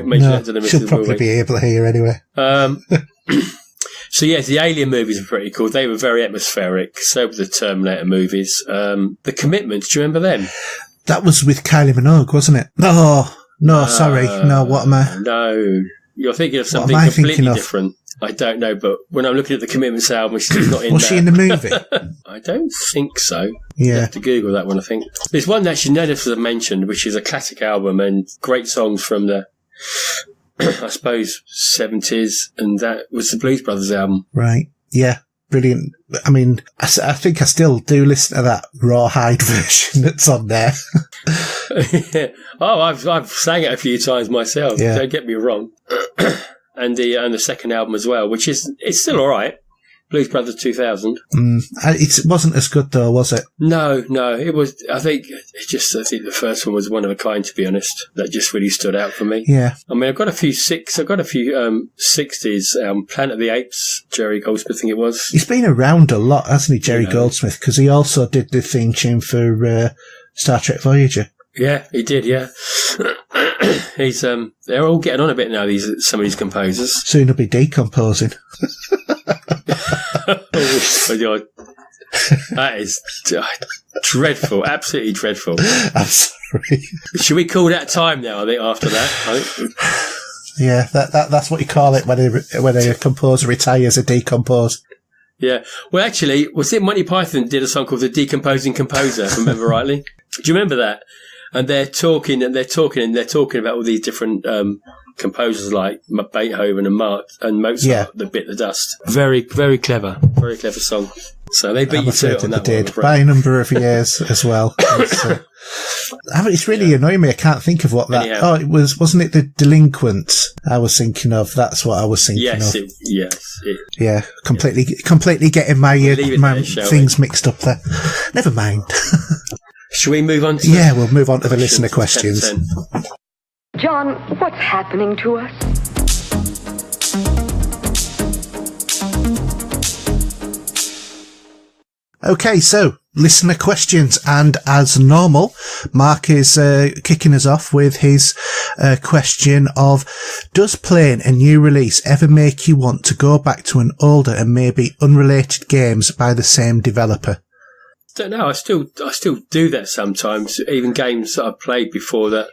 mention that to the missus. She'll probably be able to hear anyway. So yes, the Alien movies are pretty cool. They were very atmospheric. So were the Terminator movies. The Commitments, do you remember them? That was with Kylie Minogue, wasn't it? No, sorry. No, what am I? No, you're thinking of something completely different. I don't know, but when I'm looking at the Commitments album, she's not in Was she in the movie? I don't think so. Yeah. You have to Google that one, I think. There's one that none of us have mentioned, which is a classic album and great songs from the, I suppose, 70s, and that was the Blues Brothers album. Right. Yeah. Brilliant. I think I still do listen to that Rawhide version that's on there. Yeah. Oh, I've sang it a few times myself. Yeah. Don't get me wrong. And the second album as well, which it's still all right. Blues Brothers 2000. It wasn't as good though, was it? No, it was. I think the first one was one of a kind. To be honest, that just really stood out for me. Yeah. I've got a few 60s. Planet of the Apes, Jerry Goldsmith, I think it was. He's been around a lot, hasn't he, Jerry Goldsmith? Because he also did the theme tune for Star Trek Voyager. Yeah, he did. Yeah. He's they're all getting on a bit now. Some of these composers. Soon he'll be decomposing. Oh, God. That is dreadful, absolutely dreadful. I'm sorry. Should we call that time now? I think after that. Yeah, that's what you call it when a composer retires, a decompose. Yeah. Well, actually, was it Monty Python did a song called "The Decomposing Composer"? If I remember rightly. Do you remember that? And they're talking about all these different composers like Beethoven and Mozart that bit the dust. Very, very clever song. So they beat you to it on that one. By a number of years as well. It's really annoying me. I can't think of what that. Anyhow. Wasn't it the Delinquents? I was thinking of. That's what I was thinking of. Yeah, completely getting my things mixed up there. Never mind. Shall we move on to we'll move on to the listener questions. John, what's happening to us? Okay, so listener questions. And as normal, Mark is kicking us off with his question of, does playing a new release ever make you want to go back to an older and maybe unrelated games by the same developer? Don't know. I still do that sometimes. Even games that I've played before, that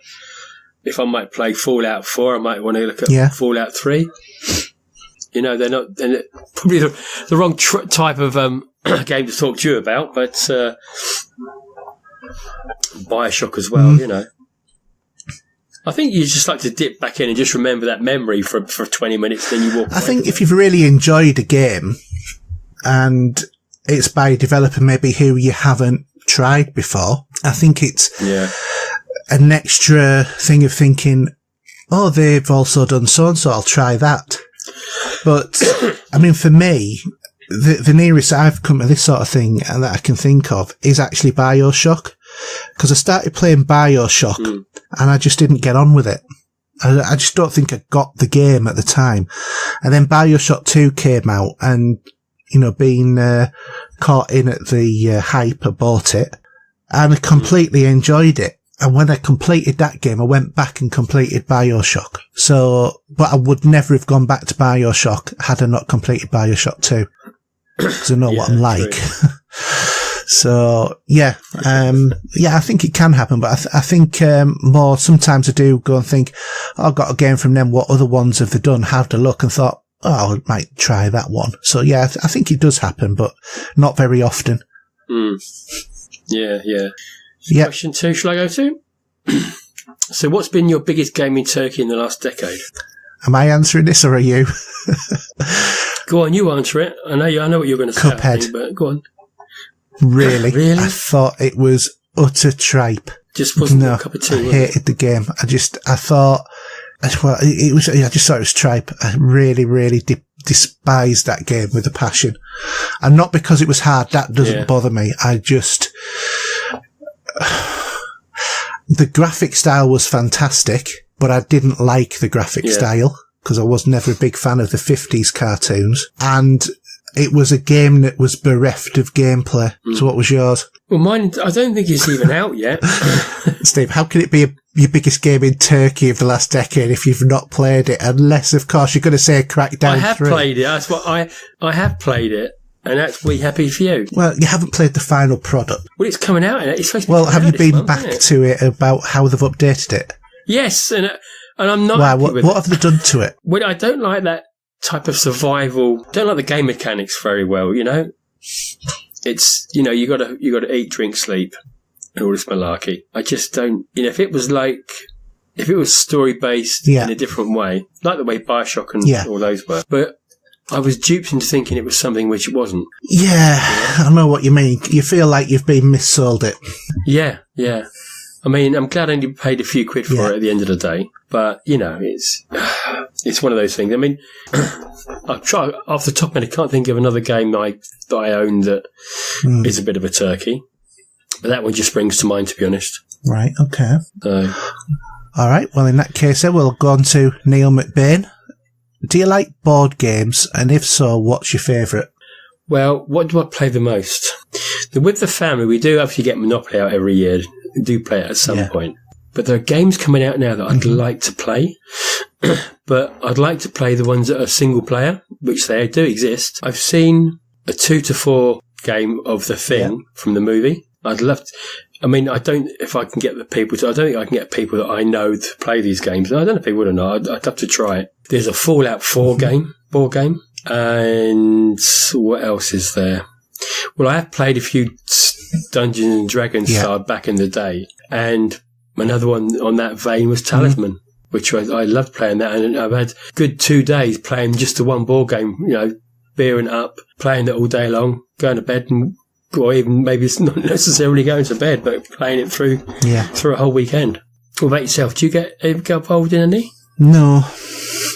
if I might play Fallout 4, I might want to look at Fallout 3. You know, they're probably the wrong type of game to talk to you about, but Bioshock as well, you know. I think you just like to dip back in and just remember that memory for 20 minutes, then you walk away. I think if you've really enjoyed a game and it's by a developer maybe who you haven't tried before, I think it's an extra thing of thinking, oh, they've also done so-and-so, I'll try that. But, I mean, for me, the nearest I've come to this sort of thing that I can think of is actually Bioshock. Because I started playing Bioshock and I just didn't get on with it. I just don't think I got the game at the time. And then Bioshock 2 came out and, you know, being caught in at the hype, I bought it and I completely enjoyed it. And when I completed that game, I went back and completed Bioshock. So, but I would never have gone back to Bioshock had I not completed Bioshock 2. Because I know what I'm like. So, I think it can happen, but I think more sometimes I do go and think, oh, I've got a game from them, what other ones have they done? Had a look and thought, oh, I might try that one. So, yeah, I think it does happen, but not very often. Yeah. Question 2, shall I go to? So what's been your biggest gaming turkey in the last decade? Am I answering this or are you? Go on, you answer it. I know what you're going to say, Cuphead. But go on. Really? I thought it was utter tripe. Just wasn't a cup of tea. I hated the game. I just thought it was tripe. I really, really despised that game with a passion. And not because it was hard. That doesn't bother me. The graphic style was fantastic, but I didn't like the graphic style because I was never a big fan of the 50s cartoons. And it was a game that was bereft of gameplay. So what was yours? Well, mine, I don't think it's even out yet. Steve, how can it be your biggest game in Turkey of the last decade if you've not played it? Unless, of course, you're going to say Crackdown 3. I have played it. That's what I have played it. And that's We Happy Few. Well, you haven't played the final product. Well, it's coming out. It's supposed to be have you been back to it about how they've updated it? Yes, and I'm not happy with it. What have they done to it? Well, I don't like that type of survival. Don't like the game mechanics very well, you know? It's, you know, you gotta eat, drink, sleep, and all this malarkey. I just don't, you know, if it was story-based in a different way, like the way Bioshock and all those were, but I was duped into thinking it was something which it wasn't. Yeah, I know what you mean. You feel like you've been missold it. Yeah. I mean, I'm glad I only paid a few quid for it at the end of the day. But, you know, it's one of those things. I mean, I've tried, off the top of my head, I can't think of another game that I own that is a bit of a turkey. But that one just springs to mind, to be honest. Right, okay. All right, well, in that case, then we'll go on to Neil McBain. Do you like board games? And if so, what's your favourite? Well, what do I play the most? With the family, we do actually get Monopoly out every year. We do play it at some point. But there are games coming out now that I'd like to play. But I'd like to play the ones that are single player, which they do exist. I've seen a 2 to 4 game of The Thing from the movie. I'd love to. I mean, I don't think I can get people that I know to play these games. I don't know if they would or not. I'd have to try it. There's a Fallout 4 board game. And what else is there? Well, I have played a few Dungeons and Dragons back in the day. And another one on that vein was Talisman, which I loved playing that. And I've had good 2 days playing just the one board game, you know, beering up, playing it all day long, going to bed or even maybe it's not necessarily going to bed, but playing it through a whole weekend. What about yourself? Do you get involved in any? No.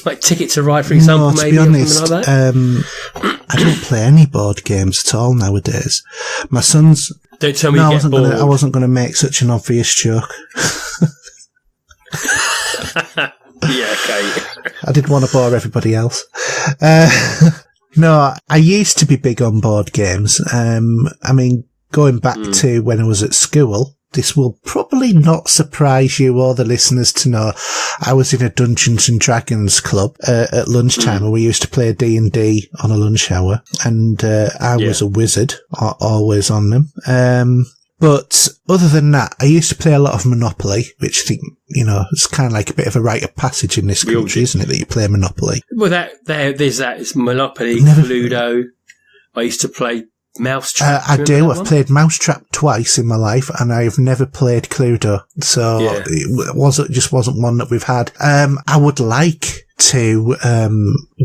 Like Ticket to Ride, for example, to maybe? Be honest, or something like that? I don't play any board games at all nowadays. My son's... Don't tell me you get bored. I wasn't going to make such an obvious joke. Yeah, okay. I didn't want to bore everybody else. No, I used to be big on board games. I mean, going back to when I was at school, this will probably not surprise you or the listeners to know, I was in a Dungeons and Dragons club at lunchtime, and we used to play D&D on a lunch hour, and I was a wizard, always on them. But other than that, I used to play a lot of Monopoly, which I think, it's kind of like a bit of a rite of passage in this country, isn't it, that you play Monopoly? Well, there's that. It's Monopoly, Cluedo. I used to play Mousetrap. I do. I've played Mousetrap twice in my life, and I've never played Cluedo. So it just wasn't one that we've had. I would like to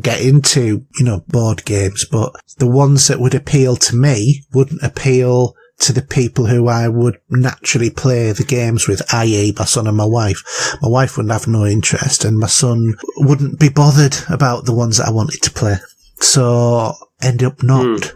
get into, board games, but the ones that would appeal to me wouldn't appeal to the people who I would naturally play the games with, i.e. my son and my wife. My wife wouldn't have no interest, and my son wouldn't be bothered about the ones that I wanted to play. So, end up not.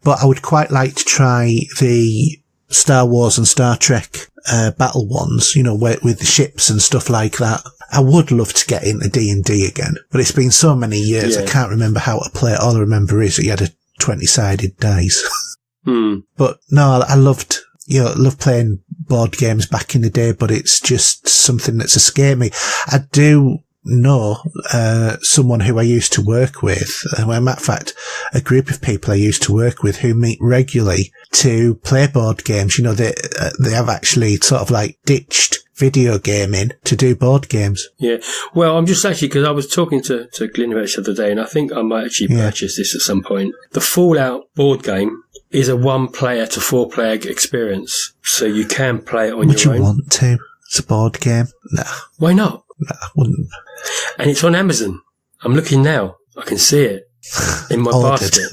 But I would quite like to try the Star Wars and Star Trek battle ones, with the ships and stuff like that. I would love to get into D&D again, but it's been so many years, I can't remember how to play it. All I remember is that you had a 20-sided dice. But no, I loved playing board games back in the day, but it's just something that's escaped me. I do know someone who I used to work with, matter of fact, a group of people I used to work with who meet regularly to play board games. They have actually sort of like ditched video gaming to do board games. Yeah. Well, I'm just actually, because I was talking to Glyn about it the other day, and I think I might actually purchase this at some point. The Fallout board game is a 1-player to 4-player experience, so you can play it on your own. Would you want to? It's a board game. No. Why not? No, I wouldn't. And it's on Amazon. I'm looking now. I can see it in my basket.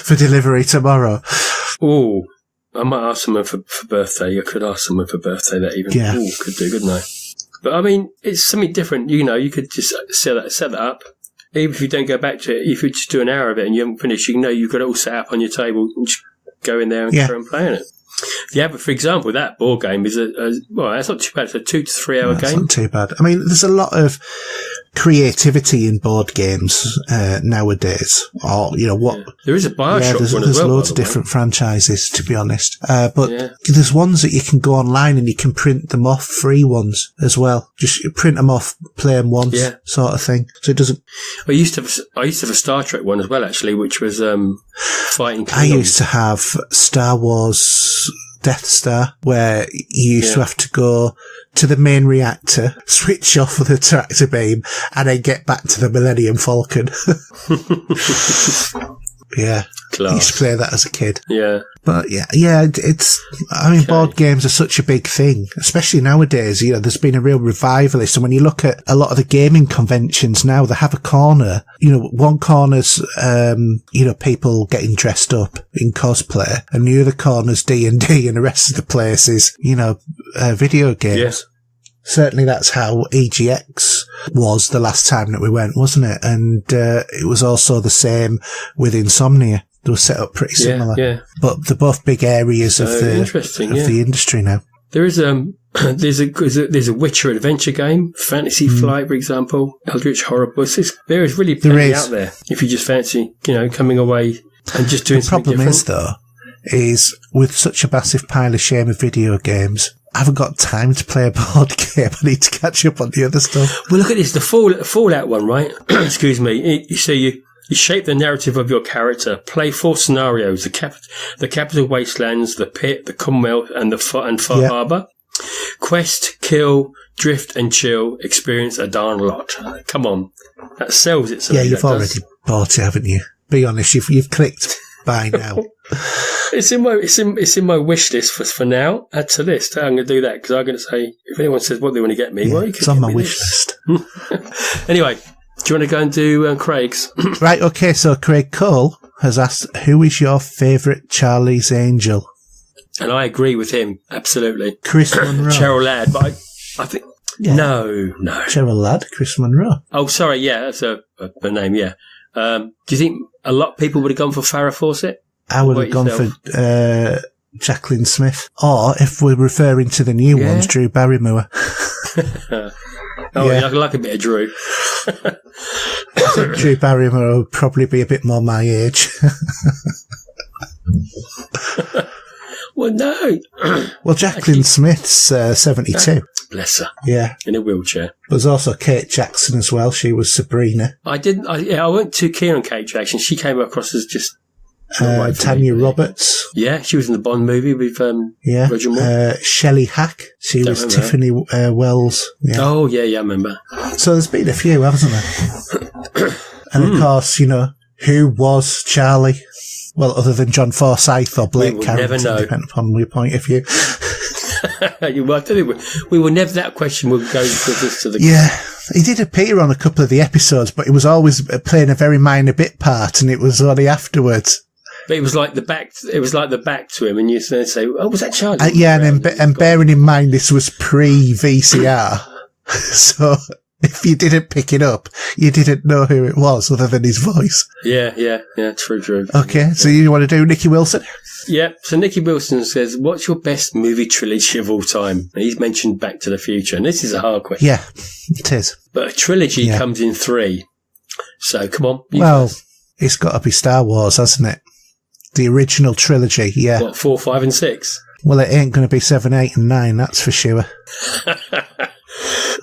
For delivery tomorrow. Oh, I might ask someone for birthday. I could ask someone for birthday that even could do, couldn't I? But I mean, it's something different. You could just set that up. Even if you don't go back to it, if you just do an hour of it and you haven't finished, you've got it all set up on your table and just go in there and carry on playing it. For example, that board game is that's not too bad. It's a 2 to 3 hour game. That's not too bad. I mean, there's a lot of creativity in board games nowadays. Or there is a BioShock one as well. There's loads of different franchises, to be honest. But there's ones that you can go online and you can print them off, free ones as well. Just print them off, play them once, sort of thing. So it doesn't. I used to have a Star Trek one as well, actually, which was fighting. I used to have Star Wars Death Star, where you used to have to go to the main reactor, switch off the tractor beam, and then get back to the Millennium Falcon. Yeah. Class. I used to play that as a kid. Yeah. But board games are such a big thing, especially nowadays. There's been a real revivalist. And when you look at a lot of the gaming conventions now, they have a corner. One corner's, people getting dressed up in cosplay, and the other corner's D&D, and the rest of the place is, video games. Yeah. Certainly that's how EGX was the last time that we went, wasn't it? And it was also the same with Insomnia. They were set up pretty similar. Yeah. But they're both big areas of the industry now. There is there's a Witcher adventure game, Fantasy Flight, for example, Eldritch Horror Bosses. There is really plenty out there if you just fancy, coming away and just doing something different. The problem is with such a massive pile of shame of video games, I haven't got time to play a board game. I need to catch up on the other stuff. Well, look at this, the Fallout one, right? Excuse me. You shape the narrative of your character, play 4 scenarios, the capital wastelands, the pit, the Commonwealth, and Far Harbor. Quest, kill, drift, and chill, experience a darn lot. Come on. That sells it. Yeah, you've already bought it, haven't you? Be honest, you've clicked buy now. It's in my wish list for now. Add to list. I'm going to do that because I'm going to say, if anyone says what they want to get me, it's on my wish list. Anyway, do you want to go and do Craig's? Right, okay, so Craig Cole has asked, who is your favourite Charlie's Angel? And I agree with him, absolutely. Chris Monroe. Cheryl Ladd, but I think... Yeah. No. Cheryl Ladd, Chris Monroe. Oh, sorry, yeah, that's a name, yeah. Do you think a lot of people would have gone for Farrah Fawcett? I would have gone for Jacqueline Smith. Or, if we're referring to the new ones, Drew Barrymore. I like a bit of Drew. I think Drew Barrymore would probably be a bit more my age. Well, no. Well, Jacqueline Smith's 72. Bless her. Yeah. In a wheelchair. There's also Kate Jackson as well. She was Sabrina. I weren't too keen on Kate Jackson. She came across as just... Tanya Roberts. Yeah, she was in the Bond movie with Roger Moore. Shelley Hack. She was Tiffany Wells. Yeah. Oh, yeah, I remember. So there's been a few, hasn't there? And of course, who was Charlie? Well, other than John Forsyth or Blake Carrington, depending upon your point of view. Well, I tell you, we will never, that question will go with us to the... Yeah, he did appear on a couple of the episodes, but he was always playing a very minor bit part, and it was only afterwards. But it was like the back to him, and you say, "Oh, was that Charlie?" And bearing in mind this was pre-VCR, so if you didn't pick it up, you didn't know who it was other than his voice. Yeah, true. Okay, so you want to do Nicky Wilson? Yeah, so Nicky Wilson says, "What's your best movie trilogy of all time?" And he's mentioned Back to the Future, and this is a hard question. Yeah, it is. But a trilogy comes in 3. So come on. It's got to be Star Wars, hasn't it? The original trilogy, yeah. What, 4, 5 and 6? Well, it ain't going to be 7, 8 and 9, that's for sure.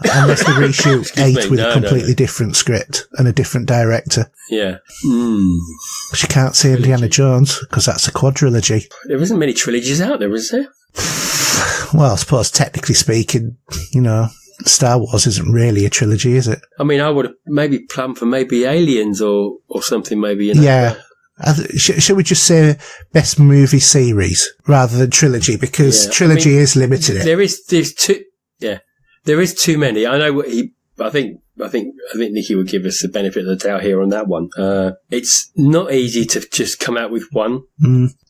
Unless they reshoot 8 with a completely different script and a different director. Yeah. But you can't say Indiana Jones, because that's a quadrilogy. There isn't many trilogies out there, is there? Well, I suppose technically speaking, Star Wars isn't really a trilogy, is it? I mean, I would have maybe plumbed for maybe Aliens or something, maybe. Yeah. Should we just say best movie series rather than trilogy? Because trilogy is limited. There is too many. I know I think Nicky would give us the benefit of the doubt here on that one. It's not easy to just come out with one.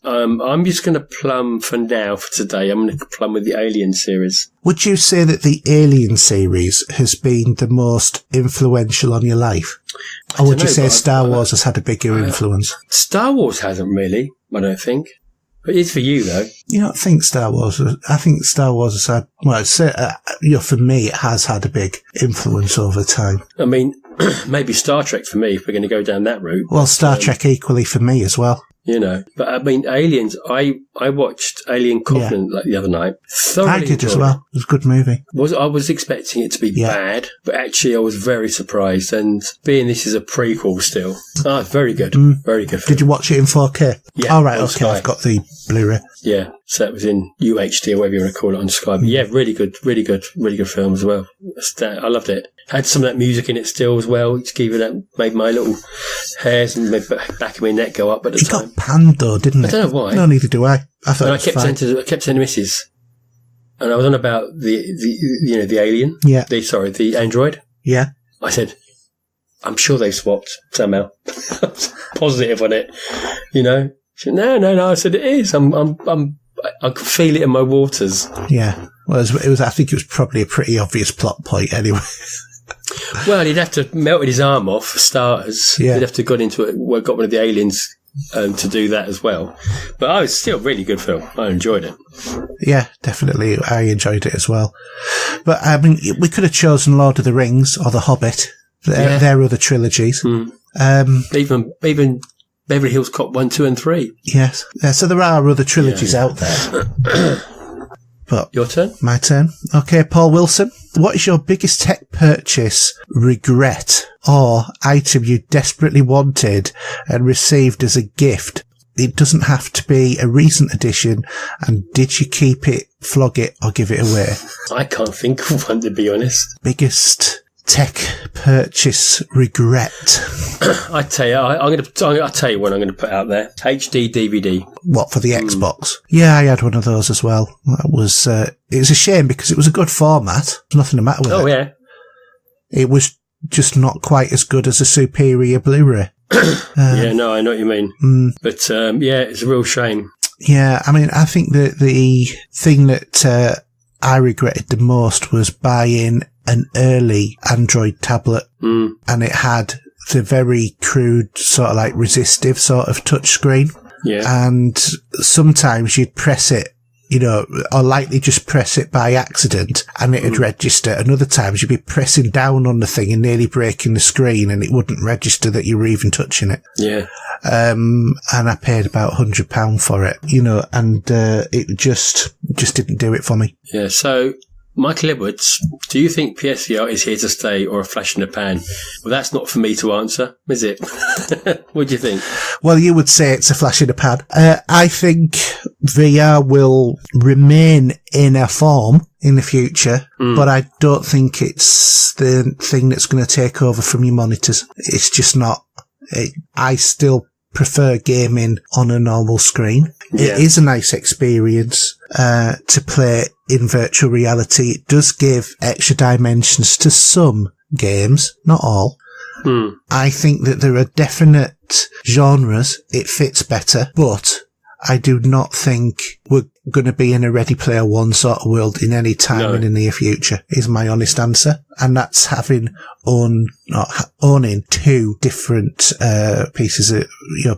I'm just going to plumb for today. I'm going to plumb with the Alien series. Would you say that the Alien series has been the most influential on your life? Or would you say Star Wars has had a bigger influence? Star Wars hasn't really, I don't think. But it's for you, though. You don't think Star Wars... I think Star Wars has had... Well, for me, it has had a big influence over time. I mean, maybe Star Trek for me, if we're going to go down that route. Well, Star Trek equally for me as well. But I mean, Aliens, I watched Alien Covenant the other night. Thoroughly I did as well. It was a good movie. I was expecting it to be bad, but actually I was very surprised. And being this is a prequel still, it's very good. Very good film. Did you watch it in 4K? Yeah. All right, okay, Sky. I've got the Blu-ray. Yeah, so it was in UHD or whatever you want to call it on Sky. But yeah, really good film as well. I loved it. Had some of that music in it still as well. Just made my little hairs and the back of my neck go up at the time. It got panned though, didn't it? I don't know why. No, neither do I. I thought I kept saying to Mrs. And I was on about the alien. Yeah. The android. Yeah. I said, I'm sure they swapped somehow. I was positive on it. She said, no. I said, it is. I could feel it in my waters. Yeah. Well, it was. I think it was probably a pretty obvious plot point anyway. Well, he'd have to melted his arm off for starters. Yeah. He'd have to got one of the aliens to do that as well. But it was still a really good film. I enjoyed it. Yeah, definitely. I enjoyed it as well. But I mean, we could have chosen Lord of the Rings or The Hobbit. They're other trilogies. Even Beverly Hills Cop 1, 2 and 3. Yes. So there are other trilogies out there. But your turn? My turn. Okay, Paul Wilson. What is your biggest tech purchase, regret, or item you desperately wanted and received as a gift? It doesn't have to be a recent addition. And did you keep it, flog it, or give it away? I can't think of one, to be honest. Biggest tech purchase regret. I tell you, I'll tell you what I'm going to put out there. HD DVD. What, for the Xbox? Yeah, I had one of those as well. That was, it was a shame because it was a good format. There's nothing the matter with it. Oh, yeah. It was just not quite as good as a superior Blu-ray. I know what you mean. But, it's a real shame. Yeah, I mean, I think that the thing that I regretted the most was buying an early Android tablet, and it had the very crude sort of like resistive sort of touch screen. Yeah. And sometimes you'd press it, or likely just press it by accident and it'd register. And other times you'd be pressing down on the thing and nearly breaking the screen and it wouldn't register that you were even touching it. Yeah. And I paid about £100 for it, and it just didn't do it for me. Yeah, so Michael Edwards, do you think PSVR is here to stay or a flash in the pan? Well, that's not for me to answer, is it? What do you think? Well, you would say it's a flash in the pan. I think VR will remain in a form in the future, but I don't think it's the thing that's going to take over from your monitors. It's just not. I still prefer gaming on a normal screen. Yeah. It is a nice experience to play in virtual reality. It does give extra dimensions to some games, not all. I think that there are definite genres it fits better, but I do not think we're going to be in a Ready Player One sort of world in any time in the near future, is my honest answer. And that's owning two different pieces of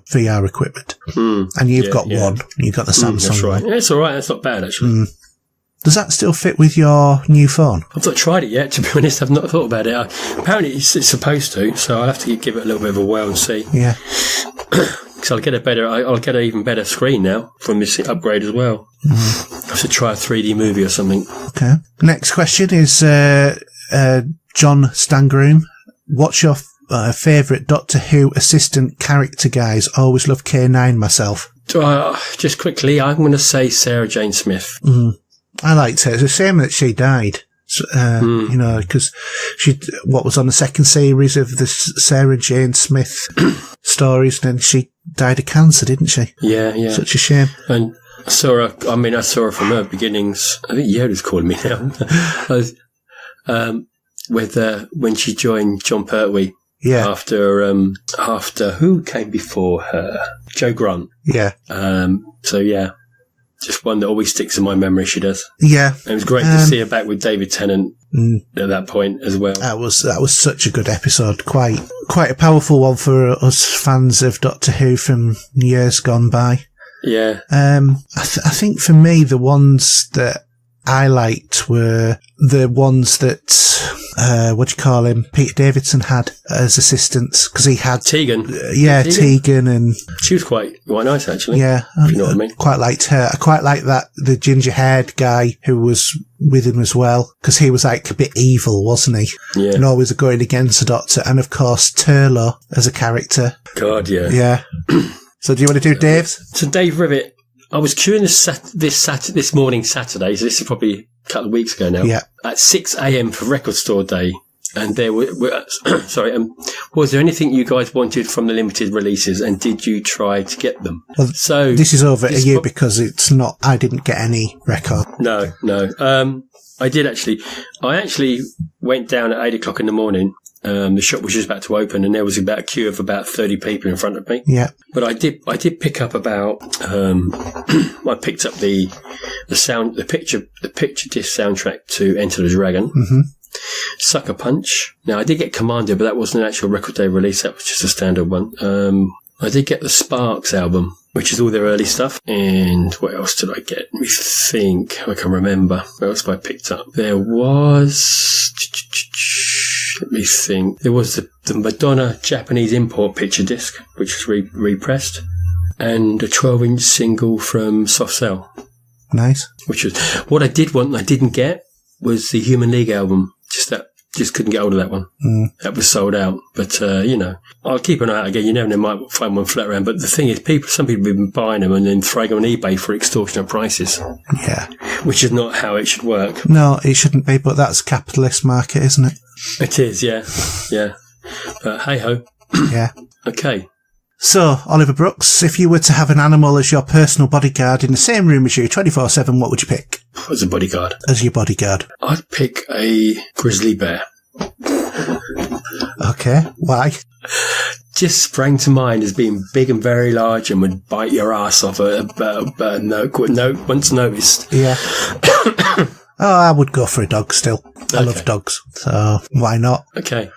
VR equipment. And you've got one. You've got the Samsung that's right. one. Yeah, it's all right. That's not bad, actually. Does that still fit with your new phone? I've not tried it yet, to be honest. I've not thought about it. Apparently it's supposed to, so I'll have to give it a little bit of a whirl and see. Yeah. Because I'll get an even better screen now from this upgrade as well. I have to try a 3D movie or something. Okay. Next question is John Stangroom. What's your favourite Doctor Who assistant character, guys? Always love K9 myself. Just quickly, I'm going to say Sarah Jane Smith. I liked her. It's a shame that she died. Because what was on the second series of the Sarah Jane Smith stories, then she died of cancer, didn't she? Yeah. Such a shame. And I saw her from her beginnings. I think Yoda's calling me now. When she joined John Pertwee. Yeah. After who came before her? Jo Grant. Yeah. Just one that always sticks in my memory, she does. Yeah. And it was great to see her back with David Tennant at that point as well. That was such a good episode. Quite a powerful one for us fans of Doctor Who from years gone by. Yeah. I think for me, the ones that I liked were the ones that, Peter Davidson had as assistants, because he had Tegan. Tegan, and she was quite nice, actually. Yeah, if you know what I mean. Quite liked her. I quite liked the ginger-haired guy who was with him as well, because he was like a bit evil, wasn't he? Yeah. And always going against the Doctor, and of course Turlough as a character. God, yeah. Yeah. So do you want to do Dave's? So Dave Rivet. I was queuing this morning, Saturday, so this is probably a couple of weeks ago now. Yeah. At 6 a.m. for Record Store Day. And there was there anything you guys wanted from the limited releases, and did you try to get them? Well, so this is over to you because I didn't get any record. No. I did actually. I actually went down at 8 o'clock in the morning. The shop was just about to open, and there was about a queue of about 30 people in front of me. Yeah. But I did pick up about. I picked up the picture disc soundtrack to Enter the Dragon. Mm-hmm. Sucker Punch. Now I did get Commander, but that wasn't an actual record day release. That was just a standard one. I did get the Sparks album, which is all their early stuff. And what else did I get? Let me think. I can remember. What else have I picked up? There was. Let me think. There was the Madonna Japanese import picture disc, which was repressed, and a 12-inch single from Soft Cell. Nice. Which was what I did want and I didn't get was the Human League album. Just couldn't get hold of that one. That was sold out. But I'll keep an eye out again. You never know, might find one float around. But the thing is, some people have been buying them and then throwing them on eBay for extortionate prices. Yeah. Which is not how it should work. No, it shouldn't be. But that's capitalist market, isn't it? It is, yeah. But hey-ho. Yeah. Okay. So, Oliver Brooks, if you were to have an animal as your personal bodyguard in the same room as you 24/7, what would you pick? As a bodyguard? As your bodyguard. I'd pick a grizzly bear. Okay. Why? Just sprang to mind as being big and very large and would bite your ass off once noticed. Yeah. Oh, I would go for a dog still. I love dogs, so why not? Okay.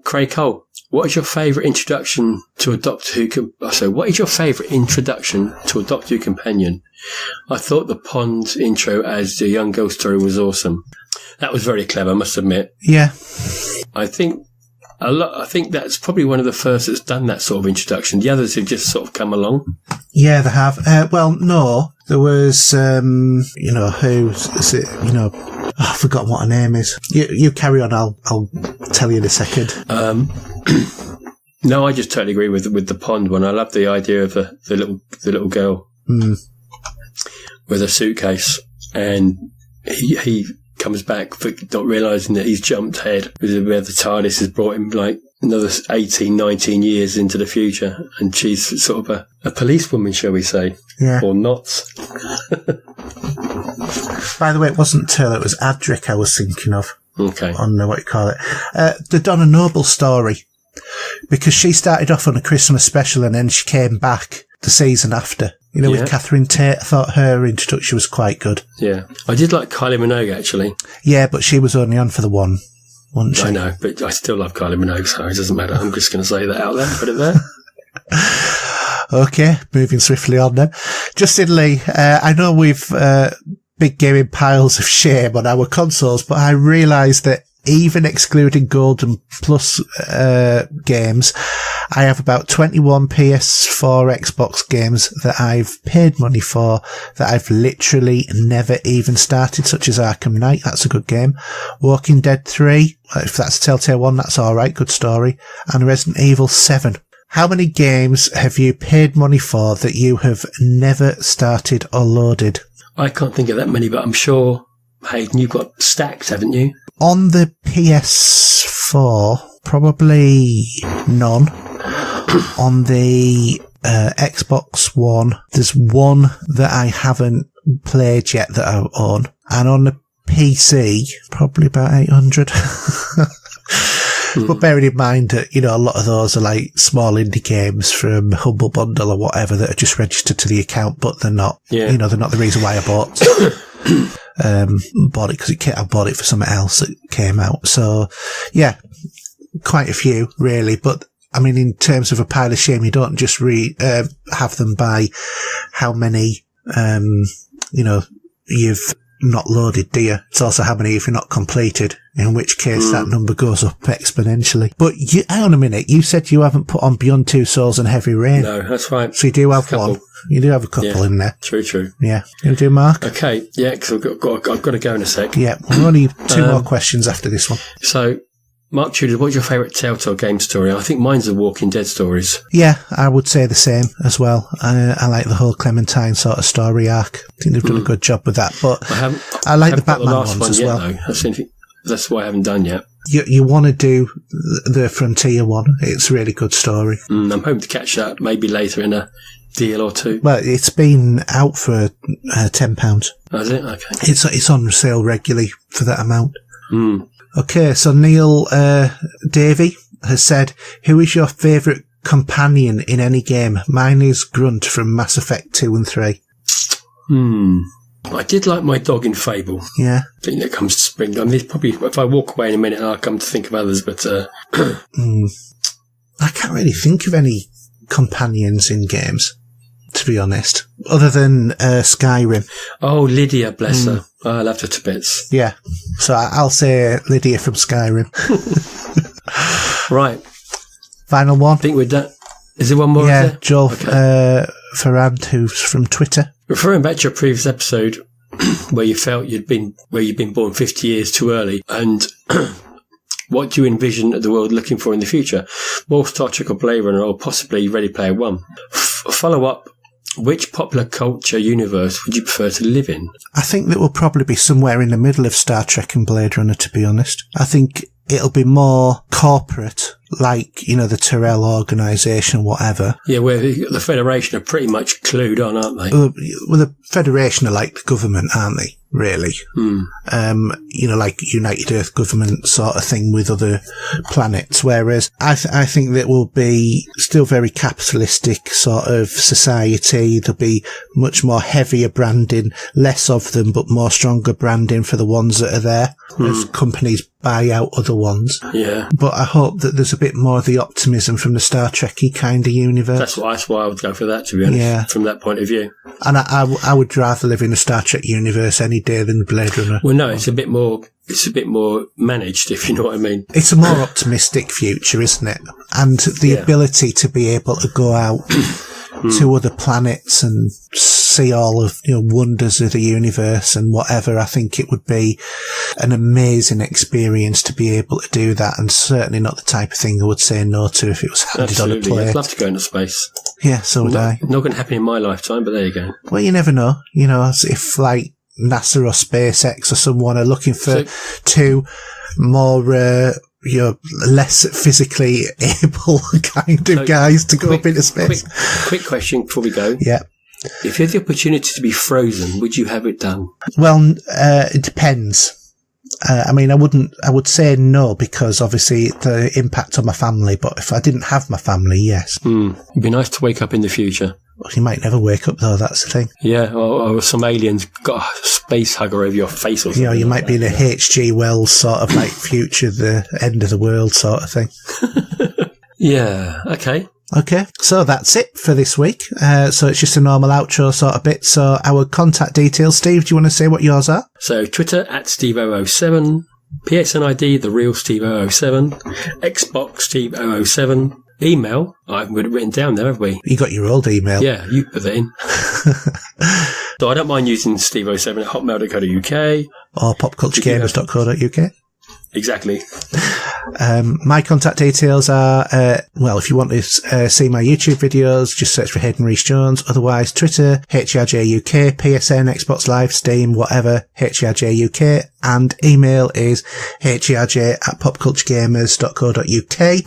Craig Cole, what is your favourite introduction to a Doctor Who... what is your favourite introduction to a Doctor Who companion? I thought the Pond intro as the young girl story was awesome. That was very clever, I must admit. Yeah. I think that's probably one of the first that's done that sort of introduction. The others have just sort of come along. Yeah, they have. No. There was, who is it? I've forgotten what her name is. You carry on. I'll tell you in a second. No, I just totally agree with the Pond one. I love the idea of the little girl with a suitcase, and he comes back not realising that he's jumped ahead, where the TARDIS has brought him like another 18, 19 years into the future, and she's sort of a policewoman, shall we say. Yeah. Or not. By the way, it wasn't Turtle, it was Adric I was thinking of. Okay. On what you call it. The Donna Noble story. Because she started off on a Christmas special and then she came back the season after. With Catherine Tate. I thought her introduction was quite good. Yeah. I did like Kylie Minogue, actually. Yeah, but she was only on for the one, wasn't she? I know, but I still love Kylie Minogue, so it doesn't matter. I'm just going to say that out there, put it there. Okay, moving swiftly on then. Justin Lee, I know we've big gaming piles of shame on our consoles, but I realised that even excluding Golden Plus games, I have about 21 PS4 Xbox games that I've paid money for that I've literally never even started, such as Arkham Knight. That's a good game. Walking Dead 3, if that's a Telltale one, that's alright, good story. And Resident Evil 7. How many games have you paid money for that you have never started or loaded? I can't think of that many, but I'm sure, Hayden, you've got stacks, haven't you? On the PS4, probably none. On the Xbox One, there's one that I haven't played yet that I own. And on the PC, probably about 800. But bearing in mind that, a lot of those are like small indie games from Humble Bundle or whatever that are just registered to the account, but they're not, they're not the reason why I bought it, because I bought it for something else that came out. So, yeah, quite a few, really. But, I mean, in terms of a pile of shame, you don't just have them by how many, you've not loaded, do you? It's also how many if you're not completed, in which case that number goes up exponentially. But hang on a minute, you said you haven't put on Beyond Two Souls and Heavy Rain. No, that's right. So you do have one. You do have a couple in there. True. Yeah. You do, Mark? Okay, yeah, because I've got to go in a sec. Yeah, we're only two more questions after this one. So, Mark Tudor, what's your favourite Telltale game story? I think mine's the Walking Dead stories. Yeah, I would say the same as well. I like the whole Clementine sort of story arc. I think they've done a good job with that. But I like the Batman ones as well. That's what I haven't done yet. You want to do the Frontier one. It's a really good story. I'm hoping to catch that maybe later in a deal or two. Well, it's been out for £10. Is it? Okay. It's on sale regularly for that amount. Okay, so Neil Davey has said, who is your favourite companion in any game? Mine is Grunt from Mass Effect 2 and 3. I did like my dog in Fable. Yeah. I think that comes to spring. I mean, probably, if I walk away in a minute, I'll come to think of others, but... I can't really think of any companions in games, to be honest, other than Skyrim. Oh, Lydia, bless her. Oh, I loved her to bits. Yeah. So I'll say Lydia from Skyrim. Right. Final one. I think we're done. Is there one more? Yeah, Joel Ferrand, who's from Twitter. Referring back to your previous episode where you felt you'd been born 50 years too early, and what do you envision the world looking for in the future? More Star Trek or Blade Runner, or possibly Ready Player One? Follow up. Which popular culture universe would you prefer to live in? I think that will probably be somewhere in the middle of Star Trek and Blade Runner, to be honest. I think it'll be more corporate, like, you know, the Tyrell organisation, whatever. Yeah, where the Federation are pretty much clued on, aren't they? Well, the Federation are like the government, aren't they? Really? You know, like United Earth government sort of thing with other planets. Whereas I think that will be still very capitalistic sort of society. There'll be much more heavier branding, less of them, but more stronger branding for the ones that are there as companies buy out other ones. Yeah. But I hope that there's a bit more of the optimism from the Star Trek-y kind of universe. That's why I would go for that, to be honest, from that point of view. And I would rather live in a Star Trek universe any day than Blade Runner. Well, no, it's a bit more managed, if you know what I mean. It's a more optimistic future, isn't it? And the ability to be able to go out to other planets and see all of, you know, wonders of the universe and whatever. I think it would be an amazing experience to be able to do that, and certainly not the type of thing I would say no to if it was handed on a plate. I'd love to go into space. Yeah, so would I. Not going to happen in my lifetime, but there you go. Well, you never know. You know, if like NASA or SpaceX or someone are looking for two more you know, less physically able kind of guys to go up into space. Quick question before we go. Yeah. If you had the opportunity to be frozen, would you have it done? Well, it depends. I mean, I would say no, because obviously the impact on my family, but if I didn't have my family, yes. It'd be nice to wake up in the future. Well, you might never wake up though, that's the thing. Yeah, or some aliens got a space hugger over your face or something. You know, you might be in a H.G. Wells sort of like future, the end of the world sort of thing. Yeah, okay. Okay, so that's it for this week. So it's just a normal outro sort of bit. So our contact details, Steve, do you want to say what yours are? So Twitter @Steve007, PSN ID, The Real Steve007, Xbox Steve007, email, I've got it written down there, have we? You got your old email. Yeah, you put that in. So I don't mind using Steve07 at hotmail.co.uk. Or popculturegamers.co.uk. Exactly. My contact details are, well, if you want to see my YouTube videos, just search for Hayden Reese Jones. Otherwise, Twitter, HRJUK, PSN, Xbox Live, Steam, whatever, HRJUK. And email is hrj@popculturegamers.co.uk.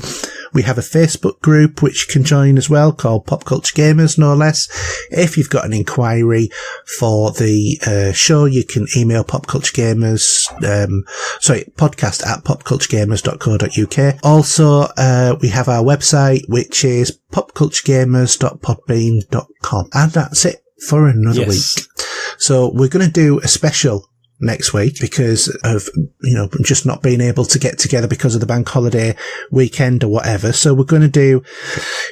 We have a Facebook group which you can join as well, called Pop Culture Gamers, no less. If you've got an inquiry for the show, you can email podcast@popculturegamers.co.uk. Also, we have our website, which is popculturegamers.podbean.com. And that's it for another week. So we're going to do a special next week because of, you know, just not being able to get together because of the bank holiday weekend or whatever. So we're going to do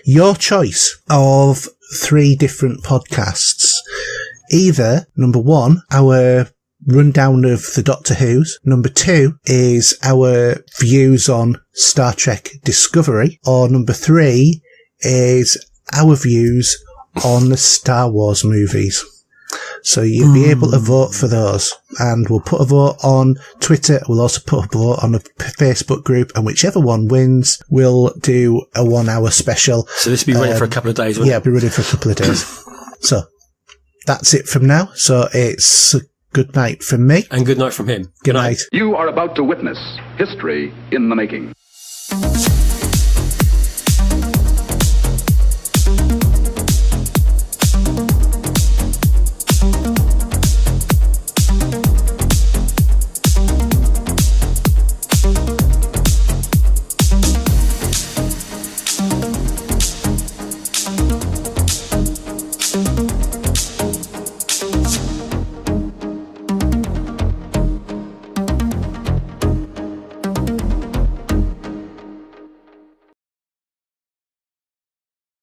your choice of 3 different podcasts. Either, number 1, our rundown of the Doctor Who's. Number 2 is our views on Star Trek Discovery. Or number 3 is our views on the Star Wars movies. So you'll be able to vote for those, and we'll put a vote on Twitter. We'll also put a vote on a Facebook group, and whichever one wins, we'll do a 1-hour special. So this will be running for a couple of days, won't it? Yeah, it'll be running for a couple of days. So that's it from now. So it's a good night from me. And good night from him. Good night. You are about to witness history in the making.